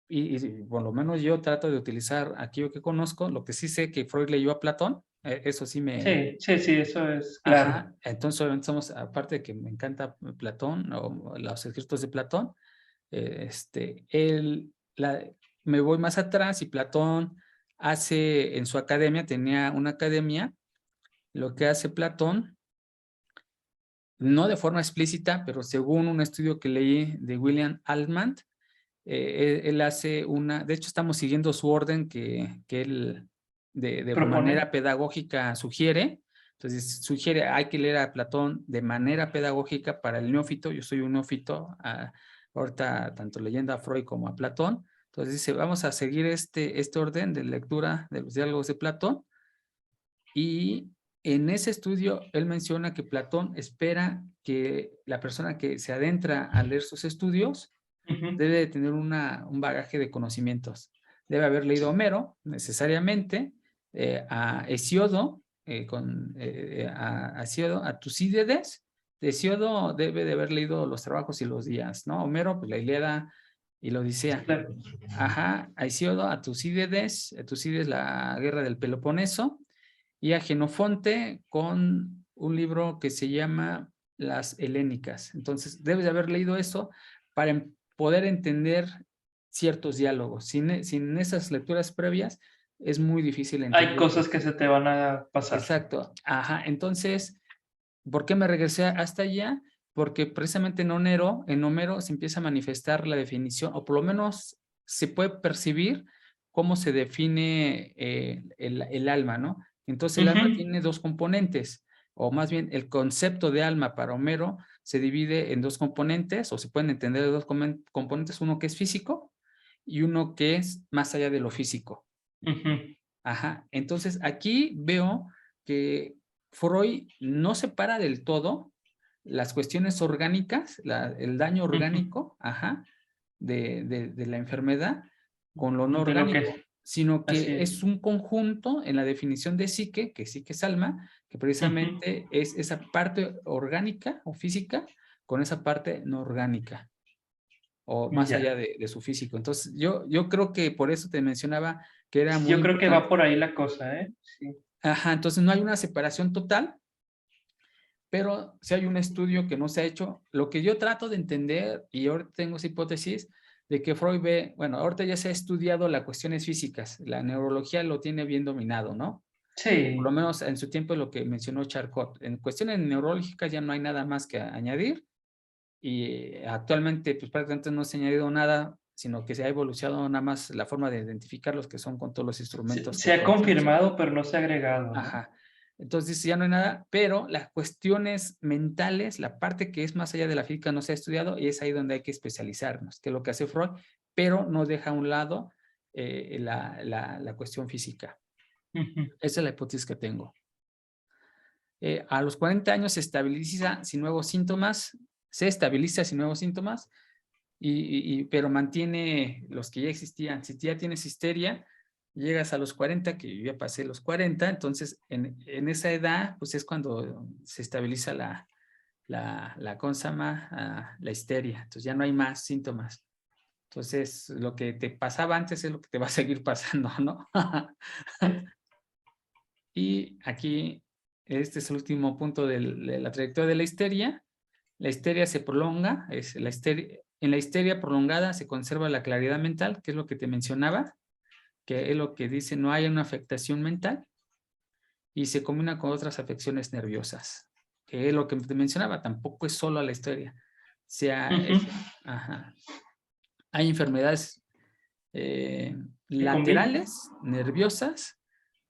Speaker 1: Y por lo menos yo trato de utilizar aquello que conozco, lo que sí sé que Freud leyó a Platón, eso sí
Speaker 2: Sí, sí, sí, eso es claro.
Speaker 1: ajá, entonces obviamente somos, aparte de que me encanta Platón o los escritos de Platón, él, me voy más atrás y Platón hace, en su academia, tenía una academia, lo que hace Platón, no de forma explícita, pero según un estudio que leí de William Altman, él hace de hecho estamos siguiendo su orden que él de
Speaker 2: Propone.
Speaker 1: manera pedagógica sugiere. Entonces sugiere, hay que leer a Platón de manera pedagógica para el neófito. Yo soy un neófito, ahorita tanto leyendo a Freud como a Platón. Entonces dice, vamos a seguir este orden de lectura de los diálogos de Platón. Y en ese estudio él menciona que Platón espera que la persona que se adentra a leer sus estudios
Speaker 2: Ujú.
Speaker 1: debe de tener un bagaje de conocimientos. Debe haber leído Homero, necesariamente, a Hesíodo, a Hesíodo, a Tucídides. Hesíodo debe de haber leído los trabajos y los días, ¿no? Homero, pues la Ilíada y la
Speaker 2: Sí,
Speaker 1: Odisea.
Speaker 2: claro.
Speaker 1: Ajá, a Hesíodo, a Tucídides, la guerra del Peloponeso, y a Jenofonte con un libro que se llama Las Helénicas. Entonces, debes de haber leído eso para poder entender ciertos diálogos. Sin esas lecturas previas, es muy difícil entender.
Speaker 2: Hay cosas que se te van a pasar.
Speaker 1: Exacto. Ajá. Entonces, ¿por qué me regresé hasta allá? Porque precisamente en Homero se empieza a manifestar la definición, o por lo menos se puede percibir cómo se define el alma, ¿no? Entonces el alma tiene dos componentes, o más bien el concepto de alma para Homero se divide en dos componentes, o se pueden entender de dos componentes, uno que es físico y uno que es más allá de lo físico. Ajá. Entonces aquí veo que Freud no separa del todo las cuestiones orgánicas, el daño orgánico, ajá, de la enfermedad con lo no
Speaker 2: De lo que
Speaker 1: orgánico, sino
Speaker 2: así
Speaker 1: que es un conjunto en la definición de psique, que psique es alma, que precisamente es esa parte orgánica o física con esa parte no orgánica, o más
Speaker 2: Ya.
Speaker 1: allá de su físico. Entonces, yo creo que por eso te mencionaba que era muy
Speaker 2: Yo creo que va
Speaker 1: importante.
Speaker 2: por ahí la cosa, ¿eh? Sí.
Speaker 1: Ajá, entonces no hay una separación total, pero sí hay un estudio que no se ha hecho. Lo que yo trato de entender, y ahora tengo esa hipótesis, de que Freud ve, bueno, ahorita ya se ha estudiado las cuestiones físicas, la neurología lo tiene bien dominado, ¿no? Por lo
Speaker 2: Sí.
Speaker 1: menos en su tiempo lo que mencionó Charcot. En cuestiones neurológicas ya no hay nada más que añadir, y actualmente pues prácticamente no se ha añadido nada, sino que se ha evolucionado nada más la forma de identificar los que son con todos los instrumentos que
Speaker 2: Se ha
Speaker 1: conocemos.
Speaker 2: confirmado, pero no se ha agregado, ¿no?
Speaker 1: Ajá. Entonces ya no hay nada, pero las cuestiones mentales, la parte que es más allá de la física no se ha estudiado y es ahí donde hay que especializarnos, que es lo que hace Freud, pero no deja a un lado la cuestión física. Esa es la hipótesis que tengo. A los 40 años se estabiliza sin nuevos síntomas, pero mantiene los que ya existían. Si ya tienes histeria, llegas a los 40, que yo ya pasé los 40, entonces en esa edad, pues es cuando se estabiliza ¿cómo se llama? La histeria. Entonces ya no hay más síntomas. Entonces, lo que te pasaba antes es lo que te va a seguir pasando, ¿no? Y aquí, este es el último punto de la trayectoria de la histeria. La histeria se prolonga, en la histeria prolongada se conserva la claridad mental, que es lo que te mencionaba, que es lo que dice, no hay una afectación mental, y se combina con otras afecciones nerviosas, que es lo que te mencionaba, tampoco es solo la histeria. Ajá. Hay enfermedades laterales, nerviosas,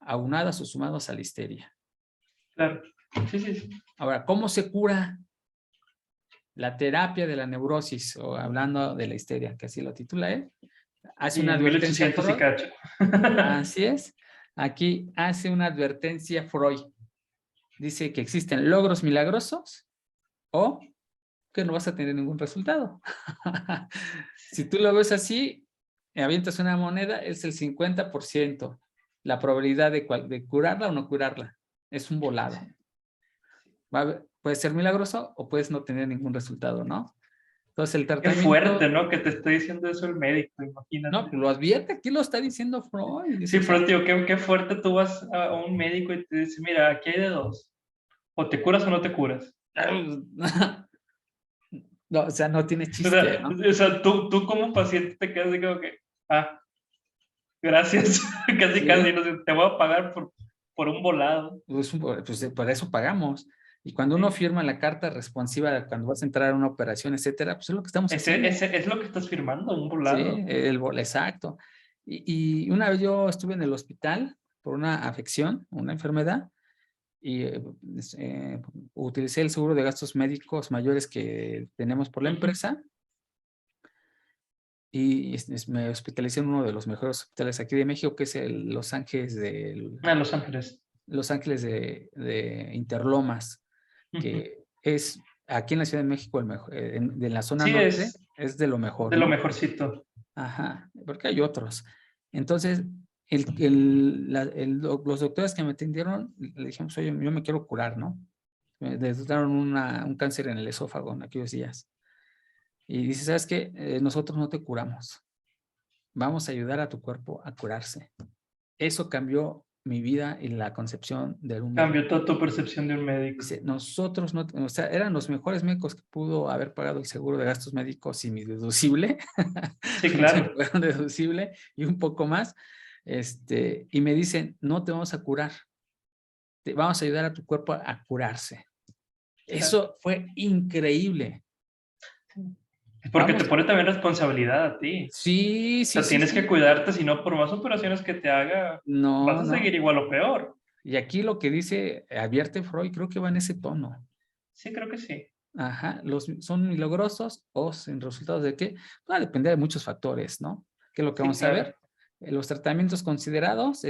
Speaker 1: aunadas o sumadas a la histeria.
Speaker 2: Claro. Sí, sí, sí.
Speaker 1: Ahora, ¿cómo se cura la terapia de la neurosis, o hablando de la histeria, que así lo titula él? Hace
Speaker 2: Y
Speaker 1: una
Speaker 2: en
Speaker 1: advertencia
Speaker 2: 1800 y
Speaker 1: Freud.
Speaker 2: cacho.
Speaker 1: Así es. Aquí hace una advertencia Freud. Dice que existen logros milagrosos o que no vas a tener ningún resultado. Si tú lo ves así, avientas una moneda, es el 50%. La probabilidad de curarla o no curarla. Es un volado. Puede ser milagroso o puedes no tener ningún resultado, ¿no? Entonces el
Speaker 2: Qué
Speaker 1: tratamiento,
Speaker 2: fuerte, ¿no? Que te esté diciendo eso el médico, imagínate.
Speaker 1: no, lo advierte, aquí lo está diciendo Freud. Dice,
Speaker 2: Sí,
Speaker 1: o sea,
Speaker 2: pero tío, qué fuerte tú vas a un médico y te dice, mira, aquí hay de dos. O te curas o no te curas.
Speaker 1: no, o sea, no tiene
Speaker 2: O
Speaker 1: chiste,
Speaker 2: sea,
Speaker 1: ¿no?
Speaker 2: tú como paciente te quedas así como que, gracias, casi,
Speaker 1: Sí,
Speaker 2: no sé, te voy a pagar por un volado.
Speaker 1: pues por eso pagamos. Y cuando uno firma la carta responsiva, cuando vas a entrar a una operación, etcétera, pues es lo que estamos haciendo.
Speaker 2: Ese es lo que estás firmando, un
Speaker 1: Sí,
Speaker 2: volado.
Speaker 1: exacto. Y una vez yo estuve en el hospital por una afección, una enfermedad, y utilicé el seguro de gastos médicos mayores que tenemos por la empresa, y me hospitalicé en uno de los mejores hospitales aquí de México, que es
Speaker 2: Los Ángeles.
Speaker 1: Los Ángeles de Interlomas, que es aquí en la Ciudad de México el mejor, de la zona
Speaker 2: Sí,
Speaker 1: norte,
Speaker 2: es
Speaker 1: es de lo mejor,
Speaker 2: de lo
Speaker 1: ¿no?
Speaker 2: mejorcito.
Speaker 1: Ajá, porque hay otros. Entonces, los doctores que me atendieron, le dijimos, oye, yo me quiero curar, ¿no? Me detectaron un cáncer en el esófago en aquellos días. Y dice, ¿sabes qué? Nosotros no te curamos. Vamos a ayudar a tu cuerpo a curarse. Eso cambió mi vida y la concepción de un médico.
Speaker 2: Cambió toda tu percepción de un médico.
Speaker 1: Dice, nosotros no, o sea, eran los mejores médicos que pudo haber pagado el seguro de gastos médicos y mi deducible.
Speaker 2: Sí, claro.
Speaker 1: Un deducible y un poco más. Y me dicen, no te vamos a curar. Te vamos a ayudar a tu cuerpo a curarse. Eso fue increíble.
Speaker 2: Porque
Speaker 1: Vamos.
Speaker 2: te pone también responsabilidad a ti.
Speaker 1: Sí,
Speaker 2: O
Speaker 1: sí,
Speaker 2: sea, tienes
Speaker 1: sí.
Speaker 2: que cuidarte, si no, por más operaciones que te haga, vas
Speaker 1: No,
Speaker 2: a
Speaker 1: no.
Speaker 2: seguir igual o peor.
Speaker 1: Y aquí lo que dice, advierte Freud, creo que va en ese tono.
Speaker 2: Sí, creo que sí.
Speaker 1: Ajá, son milagrosos o sin resultados de qué, va a depender de muchos factores, ¿no? Que es lo que
Speaker 2: Sí,
Speaker 1: vamos a
Speaker 2: claro.
Speaker 1: ver. Los tratamientos considerados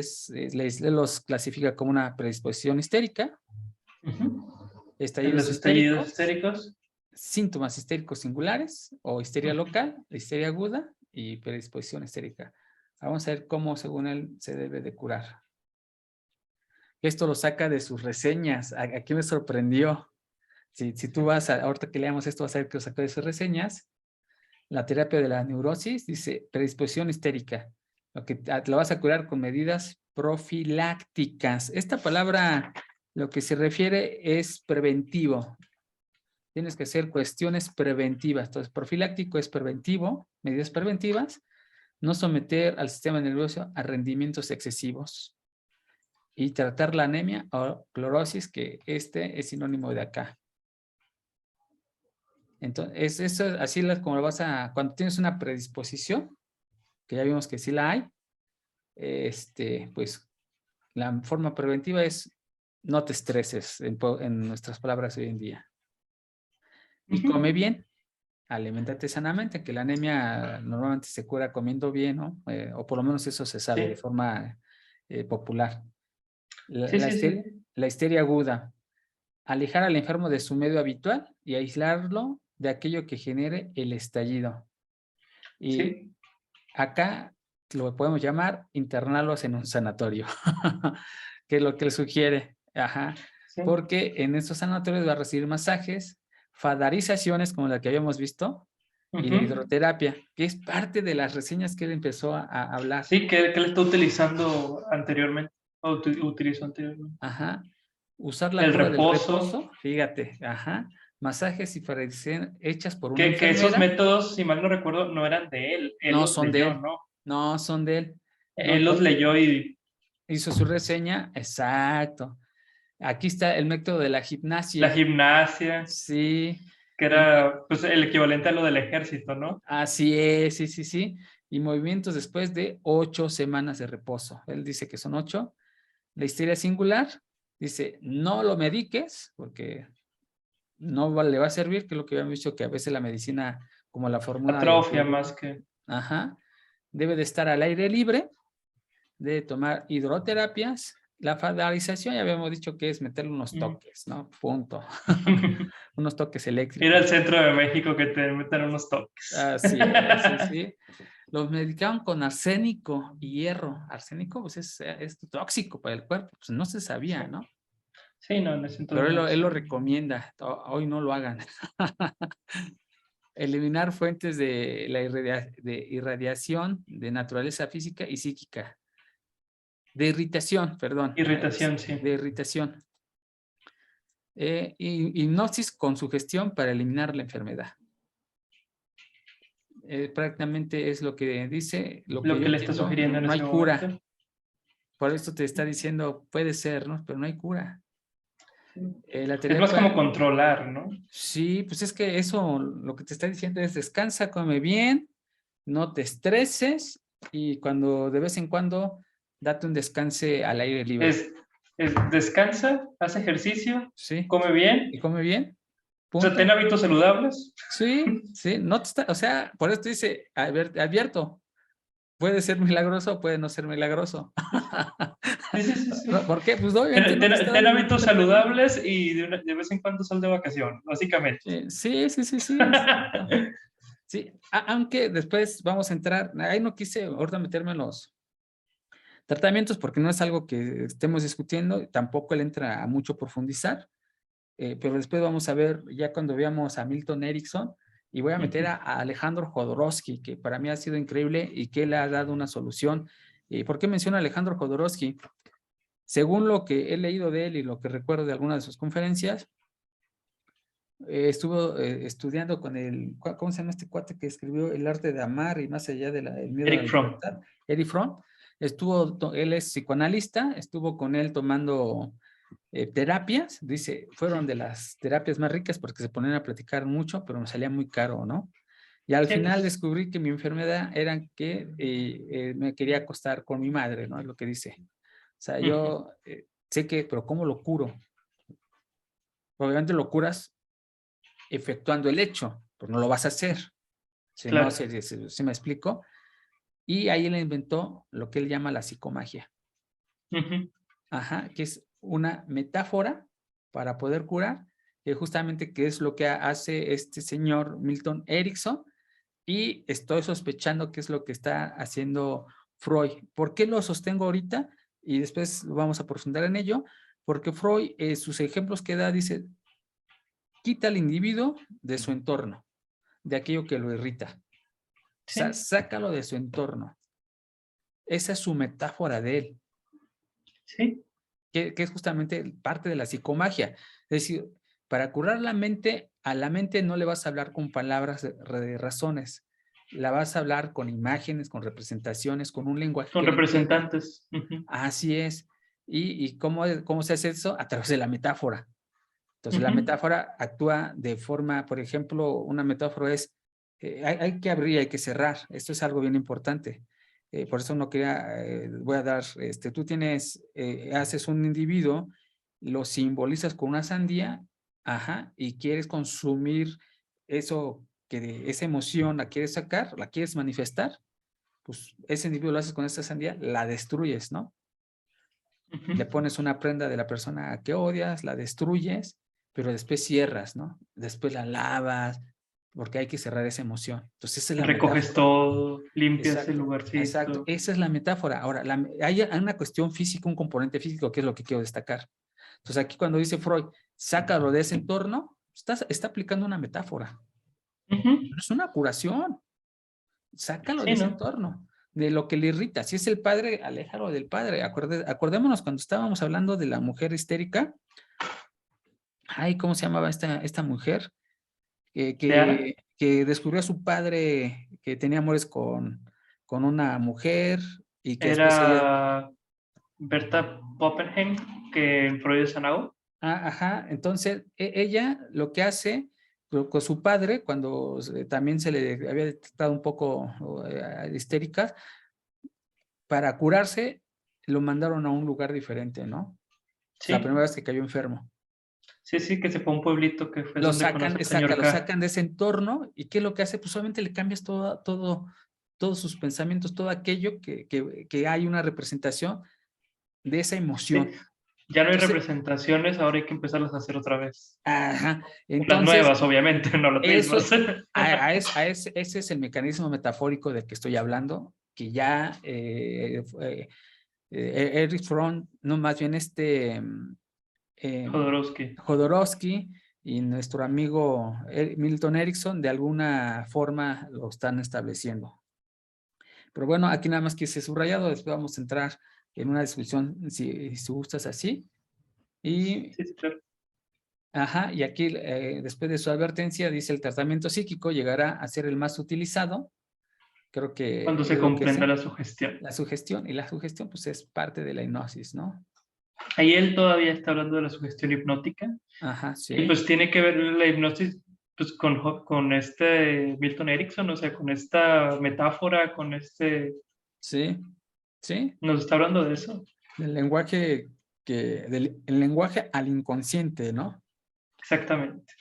Speaker 1: los clasifica como una predisposición histérica, estallidos
Speaker 2: Los estallidos
Speaker 1: histéricos,
Speaker 2: histéricos.
Speaker 1: síntomas histéricos singulares o histeria local, histeria aguda y predisposición histérica. Vamos a ver cómo según él se debe de curar. Esto lo saca de sus reseñas. Aquí me sorprendió. Si tú vas ahorita que leamos esto, vas a ver que lo sacó de sus reseñas. La terapia de la neurosis dice predisposición histérica. Lo vas a curar con medidas profilácticas. Esta palabra lo que se refiere es preventivo. Tienes que hacer cuestiones preventivas. Entonces, profiláctico es preventivo, medidas preventivas. No someter al sistema nervioso a rendimientos excesivos. Y tratar la anemia o clorosis, que es sinónimo de acá. Entonces, eso es así como lo vas a, cuando tienes una predisposición, que ya vimos que sí la hay, pues la forma preventiva es no te estreses, en nuestras palabras hoy en día. Y come bien, aliméntate sanamente, que la anemia normalmente se cura comiendo bien, ¿no? O por lo menos eso se sabe de forma popular. La histeria aguda, alejar al enfermo de su medio habitual y aislarlo de aquello que genere el estallido. Y acá lo podemos llamar internarlos en un sanatorio, que es lo que él sugiere. Ajá. Sí. Porque en estos sanatorios va a recibir masajes, fadarizaciones como la que habíamos visto, y la hidroterapia, que es parte de las reseñas que él empezó a hablar.
Speaker 2: Sí, que él está utilizando anteriormente, o utilizó anteriormente.
Speaker 1: Ajá. Usar la cura del reposo, fíjate, ajá. Masajes y fadarizaciones hechas por una enfermera.
Speaker 2: Que esos métodos, si mal no recuerdo, no eran de él. Él
Speaker 1: no
Speaker 2: los
Speaker 1: son
Speaker 2: leyó,
Speaker 1: de él.
Speaker 2: ¿no?
Speaker 1: No, son de él.
Speaker 2: Él los leyó y
Speaker 1: hizo su reseña, exacto. Aquí está el método de la gimnasia.
Speaker 2: La gimnasia.
Speaker 1: Sí.
Speaker 2: Que era pues, el equivalente a lo del ejército, ¿no?
Speaker 1: Así es, sí, sí, sí. Y movimientos después de 8 semanas de reposo. Él dice que son 8. La histeria singular dice, no lo mediques, porque no le va a servir, que es lo que habíamos dicho, que a veces la medicina, como la fórmula...
Speaker 2: Atrofia más que...
Speaker 1: Ajá. Debe de estar al aire libre, de tomar hidroterapias. La fadarización ya habíamos dicho que es meterle unos toques, ¿no? Punto. Unos toques eléctricos.
Speaker 2: Ir al centro de México que te metan unos toques.
Speaker 1: Sí, sí, sí. Los medicaban con arsénico y hierro. Arsénico, pues es tóxico para el cuerpo. Pues no se sabía, ¿no?
Speaker 2: Sí, no, en ese entonces.
Speaker 1: Pero él lo recomienda. Hoy no lo hagan. Eliminar fuentes de la irradiación de naturaleza física y psíquica. De irritación, perdón.
Speaker 2: Irritación, sí.
Speaker 1: De irritación. Hipnosis con sugestión para eliminar la enfermedad. Prácticamente es lo que dice. Lo que le está sugiriendo no hay cura. Momento. Por esto te está diciendo, puede ser, ¿no? Pero no hay cura. La terapia,
Speaker 2: es más como controlar, ¿no?
Speaker 1: Sí, pues es que eso, lo que te está diciendo es descansa, come bien, no te estreses y cuando de vez en cuando date un descanse al aire libre.
Speaker 2: Descansa, haz ejercicio,
Speaker 1: sí.
Speaker 2: Come bien.
Speaker 1: Y come bien.
Speaker 2: Punto. O sea, ten hábitos saludables.
Speaker 1: Sí, sí, no te está, o sea, por eso te dice, advierto, puede ser milagroso o puede no ser milagroso.
Speaker 2: Sí.
Speaker 1: ¿Por qué? Pues obviamente
Speaker 2: ten hábitos saludables y de vez en cuando sal de vacación, básicamente.
Speaker 1: Sí. Sí, aunque después vamos a entrar, ahí no quise ahorita meterme en los tratamientos porque no es algo que estemos discutiendo, tampoco él entra a mucho profundizar, pero después vamos a ver, ya cuando veamos a Milton Erickson, y voy a meter a Alejandro Jodorowsky, que para mí ha sido increíble y que él ha dado una solución. ¿Por qué menciono a Alejandro Jodorowsky? Según lo que he leído de él y lo que recuerdo de algunas de sus conferencias, estuvo estudiando con ¿cómo se llama este cuate que escribió El arte de amar y más allá del miedo a la
Speaker 2: Eric Fromm.
Speaker 1: libertad? Eric Fromm. Él es psicoanalista, estuvo con él tomando terapias, dice, fueron de las terapias más ricas porque se ponían a platicar mucho, pero me salía muy caro, ¿no? Y al
Speaker 2: Sí,
Speaker 1: final
Speaker 2: pues,
Speaker 1: descubrí que mi enfermedad era que me quería acostar con mi madre, ¿no? Es lo que dice. O sea, yo sé que, pero ¿cómo lo curo? Obviamente lo curas efectuando el hecho, pues no lo vas a hacer. Si no,
Speaker 2: claro.
Speaker 1: si me explico. Y ahí él inventó lo que él llama la psicomagia.
Speaker 2: Ujú.
Speaker 1: Ajá, que es una metáfora para poder curar, justamente que es lo que hace este señor Milton Erickson, y estoy sospechando que es lo que está haciendo Freud. ¿Por qué lo sostengo ahorita? Y después vamos a profundizar en ello, porque Freud, sus ejemplos que da, dice, quita al individuo de su entorno, de aquello que lo irrita.
Speaker 2: Sí,
Speaker 1: Sácalo de su entorno. Esa es su metáfora de él,
Speaker 2: sí.
Speaker 1: que es justamente parte de la psicomagia. Es decir, para curar la mente, a la mente no le vas a hablar con palabras de razones, la vas a hablar con imágenes, con representaciones, con un lenguaje
Speaker 2: Con
Speaker 1: que le entienda.
Speaker 2: representantes. Ujú.
Speaker 1: Así es. ¿Y cómo se hace eso? A través de la metáfora. Entonces, la
Speaker 2: Ujú.
Speaker 1: metáfora actúa de forma, por ejemplo, una metáfora es, hay que abrir, hay que cerrar. Esto es algo bien importante. Por eso no quería, voy a dar, tú tienes, haces un individuo, lo simbolizas con una sandía, ajá, y quieres consumir eso, esa emoción la quieres sacar, la quieres manifestar, pues ese individuo lo haces con esa sandía, la destruyes, ¿no? Le
Speaker 2: Ujú.
Speaker 1: pones una prenda de la persona que odias, la destruyes, pero después cierras, ¿no? Después la lavas, porque hay que cerrar esa emoción. Entonces, esa es la
Speaker 2: Recoges
Speaker 1: metáfora.
Speaker 2: todo, limpias el
Speaker 1: Exacto, exacto.
Speaker 2: lugarcito.
Speaker 1: Esa es la metáfora. Ahora, hay una cuestión física, un componente físico, que es lo que quiero destacar. Entonces, aquí cuando dice Freud, sácalo de ese entorno, está aplicando una metáfora.
Speaker 2: Ujú.
Speaker 1: No es una curación. Sácalo de
Speaker 2: Sí,
Speaker 1: ese
Speaker 2: ¿no?
Speaker 1: entorno, de lo que le irrita. Si es el padre, aléjalo del padre. Acordémonos cuando estábamos hablando de la mujer histérica. Ay, ¿cómo se llamaba esta mujer?
Speaker 2: ¿De Ara?
Speaker 1: Que descubrió a su padre que tenía amores con una mujer y que después ella,
Speaker 2: Era Berta Poppenheim, que en Freud es Sanao.
Speaker 1: ajá, entonces ella lo que hace con su padre, cuando también se le había detectado un poco histérica, para curarse, lo mandaron a un lugar diferente, ¿no? La
Speaker 2: Sí,
Speaker 1: primera vez que cayó enfermo.
Speaker 2: sí, sí, que se fue a un pueblito que fue
Speaker 1: Lo
Speaker 2: donde conoce
Speaker 1: sacan,
Speaker 2: al señor
Speaker 1: lo
Speaker 2: K.
Speaker 1: sacan de ese entorno y ¿qué es lo que hace? Pues solamente le cambias todos sus pensamientos, todo aquello que hay una representación de esa
Speaker 2: Sí,
Speaker 1: emoción.
Speaker 2: ya no hay
Speaker 1: Entonces,
Speaker 2: representaciones, ahora hay que empezarlas a hacer otra vez.
Speaker 1: ajá,
Speaker 2: Las
Speaker 1: entonces
Speaker 2: nuevas, obviamente, no las
Speaker 1: eso,
Speaker 2: mismas.
Speaker 1: ese es el mecanismo metafórico del que estoy hablando, que ya Erich Fromm, no más bien eh,
Speaker 2: Jodorowsky.
Speaker 1: Jodorowsky y nuestro amigo Milton Erickson de alguna forma lo están estableciendo. Pero bueno, aquí nada más quise subrayado, después vamos a entrar en una discusión si gustas así. Y,
Speaker 2: Sí, sí, claro.
Speaker 1: ajá, y aquí después de su advertencia dice el tratamiento psíquico llegará a ser el más utilizado. Creo
Speaker 2: Cuando
Speaker 1: que
Speaker 2: se
Speaker 1: es lo que
Speaker 2: comprenda
Speaker 1: sé.
Speaker 2: la sugestión.
Speaker 1: La sugestión, y la sugestión pues es parte de la hipnosis, ¿no?
Speaker 2: Ahí él todavía está hablando de la sugestión hipnótica.
Speaker 1: Ajá,
Speaker 2: Y
Speaker 1: sí,
Speaker 2: pues tiene que ver la hipnosis pues, con este Milton Erickson, o sea, con esta metáfora, con este...
Speaker 1: sí, sí,
Speaker 2: Nos está hablando de eso.
Speaker 1: del lenguaje el lenguaje al inconsciente, ¿no?
Speaker 2: Exactamente.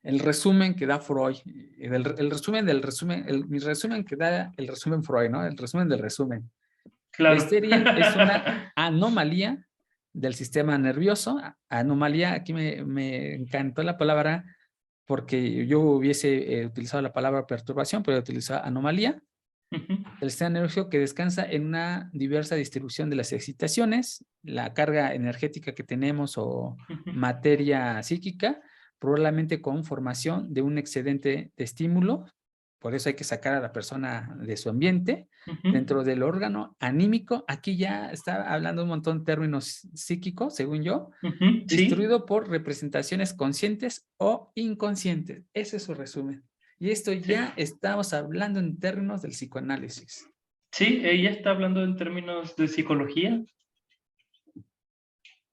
Speaker 1: El resumen que da Freud, el resumen del resumen, mi resumen que da el resumen Freud, ¿no? El resumen del resumen. La
Speaker 2: Claro.
Speaker 1: histeria es una anomalía del sistema nervioso. Anomalía, aquí me encantó la palabra porque yo hubiese utilizado la palabra perturbación, pero he utilizado anomalía.
Speaker 2: Ujú,
Speaker 1: El sistema nervioso que descansa en una diversa distribución de las excitaciones, la carga energética que tenemos o
Speaker 2: ujú.
Speaker 1: materia psíquica, probablemente con formación de un excedente de estímulo, Por eso hay que sacar a la persona de su ambiente.
Speaker 2: Ujú,
Speaker 1: Dentro del órgano anímico, aquí ya está hablando un montón de términos psíquicos, según yo,
Speaker 2: ujú, sí,
Speaker 1: instruido por representaciones conscientes o inconscientes. Ese es su resumen. Y esto
Speaker 2: sí.
Speaker 1: ya estamos hablando en términos del psicoanálisis.
Speaker 2: Sí, ella está hablando en términos de psicología,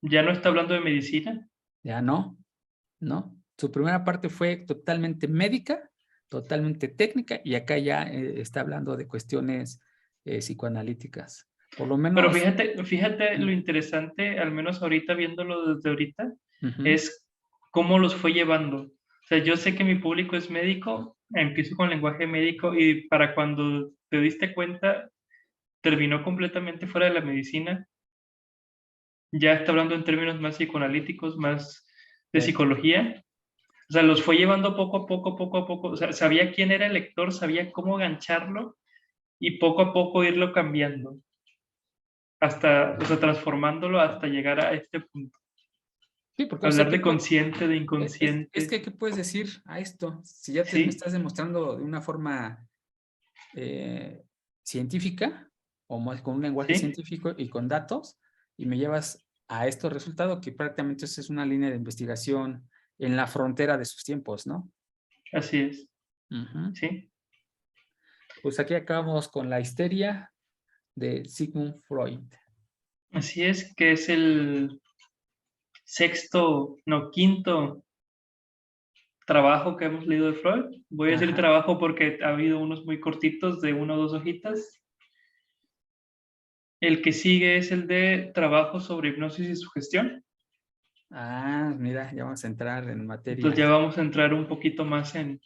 Speaker 2: ya no está hablando de medicina.
Speaker 1: Ya no, ¿no? Su primera parte fue totalmente médica, totalmente técnica, y acá ya está hablando de cuestiones psicoanalíticas. Por lo
Speaker 2: Pero
Speaker 1: menos,
Speaker 2: fíjate lo
Speaker 1: mm,
Speaker 2: interesante, al menos ahorita viéndolo desde ahorita,
Speaker 1: ujú,
Speaker 2: es cómo los fue llevando. O sea, yo sé que mi público es médico, empiezo con lenguaje médico y para cuando te diste cuenta, terminó completamente fuera de la medicina. Ya está hablando en términos más psicoanalíticos, más de
Speaker 1: sí.
Speaker 2: psicología. O sea, los fue llevando poco a poco, poco a poco. O sea, sabía quién era el lector, sabía cómo gancharlo y poco a poco irlo cambiando, hasta, o sea, transformándolo hasta llegar a este punto.
Speaker 1: Sí, porque, o sea,
Speaker 2: Hablar de consciente, de
Speaker 1: es
Speaker 2: inconsciente.
Speaker 1: que, ¿qué puedes decir a esto? Si ya me
Speaker 2: Sí,
Speaker 1: estás demostrando de una forma eh, científica, o con un lenguaje
Speaker 2: sí,
Speaker 1: científico y con datos, y me llevas a estos resultados, que prácticamente eso es una línea de investigación en la frontera de sus tiempos, ¿no?
Speaker 2: así es.
Speaker 1: Ujú.
Speaker 2: Sí,
Speaker 1: Pues aquí acabamos con la histeria de Sigmund Freud.
Speaker 2: así es, que es el sexto, no, quinto trabajo que hemos leído de Freud. Voy a decir
Speaker 1: Ajá.
Speaker 2: trabajo porque ha habido unos muy cortitos de 1 o 2 hojitas. El que sigue es el de trabajo sobre hipnosis y sugestión.
Speaker 1: Ah, mira, ya vamos a entrar en
Speaker 2: Entonces
Speaker 1: materia.
Speaker 2: ya vamos a entrar un poquito más en...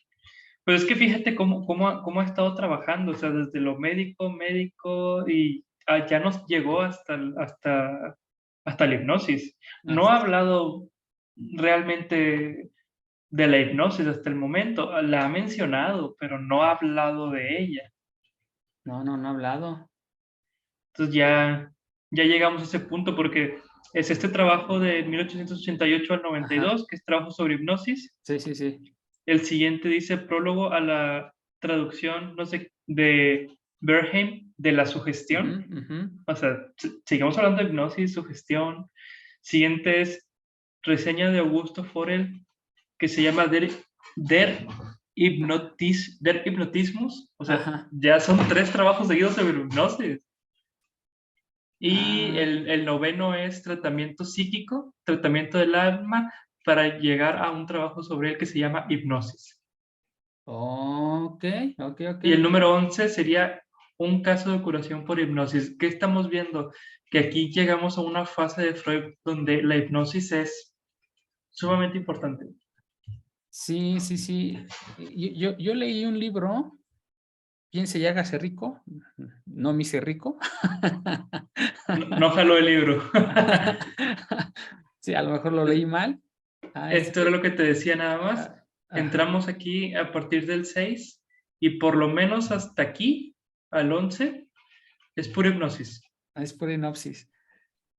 Speaker 2: Pero es que fíjate cómo ha estado trabajando, o sea, desde lo médico, médico, y ya nos llegó hasta la hipnosis. No ha
Speaker 1: Así.
Speaker 2: hablado realmente de la hipnosis hasta el momento, la ha mencionado, pero no ha hablado de ella.
Speaker 1: No, no, no ha hablado.
Speaker 2: Entonces ya llegamos a ese punto porque es este trabajo de 1888 al noventa y
Speaker 1: Ajá.
Speaker 2: dos que es trabajo sobre hipnosis.
Speaker 1: Sí, sí, sí.
Speaker 2: El siguiente dice prólogo a la traducción, no sé, de Bernheim de la
Speaker 1: Ujú,
Speaker 2: sugestión.
Speaker 1: ujú.
Speaker 2: O sea, sigamos hablando de hipnosis, sugestión. Siguiente es reseña de Augusto Forel que se llama Der Hypnotismus. O sea,
Speaker 1: Ajá.
Speaker 2: ya son 3 trabajos seguidos sobre hipnosis. Y
Speaker 1: Ah,
Speaker 2: el noveno es tratamiento psíquico, tratamiento del alma, para llegar a un trabajo sobre él que se llama hipnosis.
Speaker 1: ok, ok, ok,
Speaker 2: Y el
Speaker 1: ok.
Speaker 2: número 11 sería un caso de curación por hipnosis. ¿Qué estamos viendo? Que aquí llegamos a una fase de Freud donde la hipnosis es sumamente importante.
Speaker 1: Sí, sí, sí. Yo leí un libro, Piense y hágase rico. No me hice rico.
Speaker 2: No, no jaló el libro.
Speaker 1: Sí, a lo mejor lo leí mal. Ah,
Speaker 2: Esto era
Speaker 1: este,
Speaker 2: lo que te decía nada más.
Speaker 1: ajá.
Speaker 2: Entramos aquí a partir del 6 y por lo menos hasta aquí, al 11, es pura hipnosis.
Speaker 1: Es por sinopsis.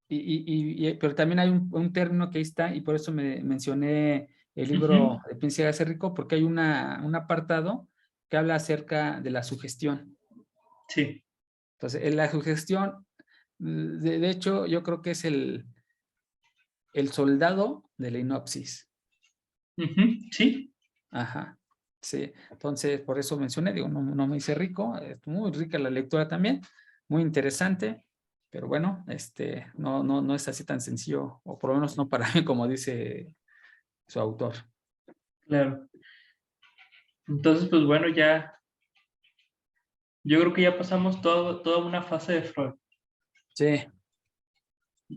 Speaker 1: Pero también hay un término que ahí está, y por eso me mencioné el libro
Speaker 2: Ujú,
Speaker 1: de Piense y hágase rico, porque hay un apartado que habla acerca de la sugestión.
Speaker 2: sí.
Speaker 1: Entonces, en la sugestión, de hecho, yo creo que es el soldado de la inopsis.
Speaker 2: Ujú, sí.
Speaker 1: Ajá, sí. Entonces, por eso mencioné, digo, no, no me hice rico, es muy rica la lectura también, muy interesante, pero bueno, no, no, no es así tan sencillo, o por lo menos no para mí, como dice su autor.
Speaker 2: Claro. Entonces, pues bueno, yo creo que ya pasamos toda una fase de Freud,
Speaker 1: Sí,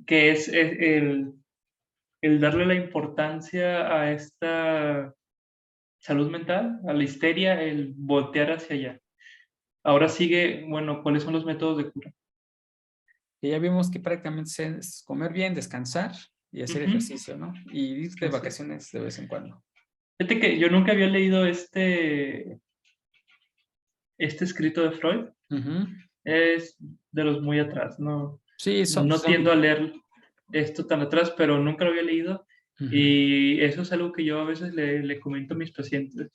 Speaker 2: que es el darle la importancia a esta salud mental, a la histeria, el voltear hacia allá. Ahora sigue, bueno, ¿cuáles son los métodos de cura?
Speaker 1: que ya vimos que prácticamente es comer bien, descansar y hacer
Speaker 2: Ujú,
Speaker 1: ejercicio, ¿no? Y ir de
Speaker 2: así es.
Speaker 1: vacaciones de vez en cuando.
Speaker 2: Fíjate que yo nunca había leído este escrito de Freud.
Speaker 1: Ujú.
Speaker 2: Es de los muy atrás, no,
Speaker 1: Sí,
Speaker 2: no tiendo a leer esto tan atrás, pero nunca lo había leído
Speaker 1: ujú.
Speaker 2: y eso es algo que yo a veces le comento a mis pacientes.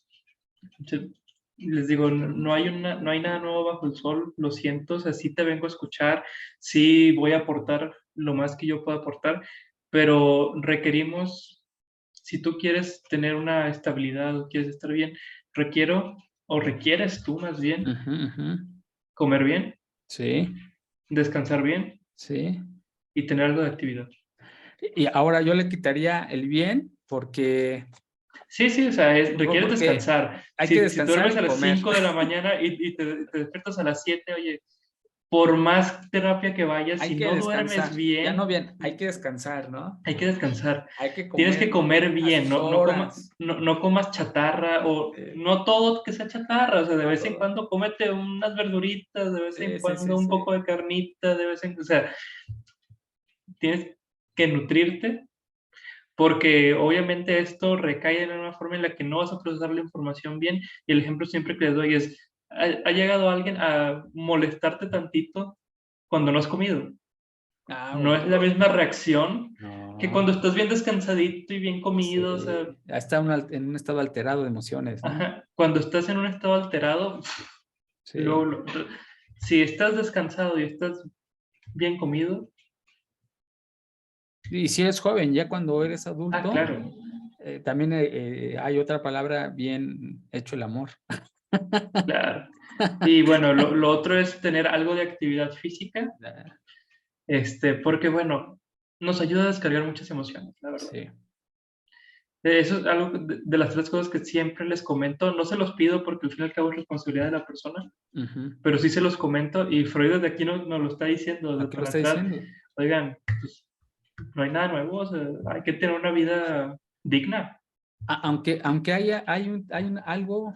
Speaker 2: les digo, no hay no hay nada nuevo bajo el sol, lo siento, o sea, sí te vengo a escuchar, sí voy a aportar lo más que yo pueda aportar, pero requerimos, si tú quieres tener una estabilidad o quieres estar bien, requiero, o requieres tú más bien,
Speaker 1: Ujú, ujú.
Speaker 2: comer bien,
Speaker 1: Sí,
Speaker 2: descansar bien
Speaker 1: sí.
Speaker 2: y tener algo de actividad.
Speaker 1: Y ahora yo le quitaría el bien porque,
Speaker 2: Sí, sí, o sea, requieres
Speaker 1: porque
Speaker 2: descansar.
Speaker 1: hay que
Speaker 2: Si tú
Speaker 1: descansar
Speaker 2: duermes
Speaker 1: y
Speaker 2: a las
Speaker 1: comer.
Speaker 2: 5 de la mañana y te despiertas a las 7, oye, por más terapia que vayas,
Speaker 1: Hay
Speaker 2: si
Speaker 1: que
Speaker 2: no duermes
Speaker 1: descansar. Ya no
Speaker 2: bien,
Speaker 1: bien, hay que descansar, ¿no?
Speaker 2: hay que descansar.
Speaker 1: Hay que
Speaker 2: Tienes que
Speaker 1: comer
Speaker 2: comer
Speaker 1: a
Speaker 2: bien,
Speaker 1: sus
Speaker 2: no,
Speaker 1: horas.
Speaker 2: no comas chatarra o
Speaker 1: Sí,
Speaker 2: no todo que sea chatarra, o sea, de
Speaker 1: no
Speaker 2: vez en
Speaker 1: todo.
Speaker 2: cuando cómete unas verduritas, de vez en
Speaker 1: Sí, sí, sí,
Speaker 2: cuando un
Speaker 1: sí.
Speaker 2: poco de carnita, de vez en, o sea, tienes que nutrirte porque obviamente esto recae en una forma en la que no vas a procesar la información bien y el ejemplo siempre que les doy es, ha llegado alguien a molestarte tantito cuando no has comido.
Speaker 1: Ah,
Speaker 2: No es la
Speaker 1: bueno.
Speaker 2: misma reacción que
Speaker 1: No.
Speaker 2: cuando estás bien descansadito y bien comido, o sea,
Speaker 1: Sí. Ya está en un estado alterado de emociones, ¿no?
Speaker 2: ajá, cuando estás en un estado alterado,
Speaker 1: Sí.
Speaker 2: luego, si estás descansado y estás bien comido,
Speaker 1: Y si eres joven, ya cuando eres adulto,
Speaker 2: claro,
Speaker 1: también hay otra palabra, bien hecho el amor.
Speaker 2: claro. Y bueno, lo otro es tener algo de actividad física,
Speaker 1: Ah,
Speaker 2: porque bueno, nos ayuda a descargar muchas emociones, la verdad.
Speaker 1: sí.
Speaker 2: Eso es algo de las tres cosas que siempre les comento. No se los pido porque al fin y al cabo es responsabilidad de la persona,
Speaker 1: Ujú.
Speaker 2: pero sí se los comento y Freud desde aquí nos lo está diciendo, desde
Speaker 1: Aquí lo
Speaker 2: para
Speaker 1: está
Speaker 2: atrás.
Speaker 1: diciendo.
Speaker 2: Oigan, pues, no hay nada nuevo, o sea, hay que tener una vida digna.
Speaker 1: Aunque algo,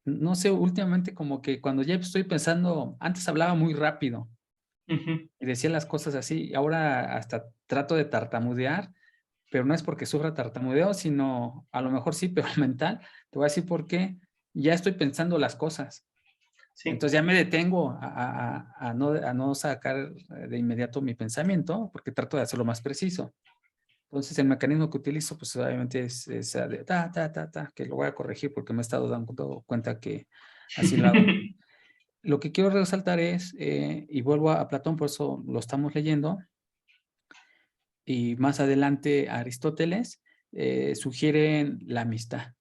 Speaker 1: no sé, últimamente como que cuando ya estoy pensando, antes hablaba muy rápido
Speaker 2: Ujú.
Speaker 1: y decía las cosas así, y ahora hasta trato de tartamudear, pero no es porque sufra tartamudeo, sino a lo mejor sí, pero mental. Te voy a decir por qué. Ya estoy pensando las cosas.
Speaker 2: Sí.
Speaker 1: Entonces ya me detengo a no sacar de inmediato mi pensamiento, porque trato de hacerlo más preciso. Entonces el mecanismo que utilizo, pues obviamente es de que lo voy a corregir porque me he estado dando cuenta que así lo hago. Lo que quiero resaltar es, y vuelvo a Platón, por eso lo estamos leyendo, y más adelante Aristóteles sugieren la amistad.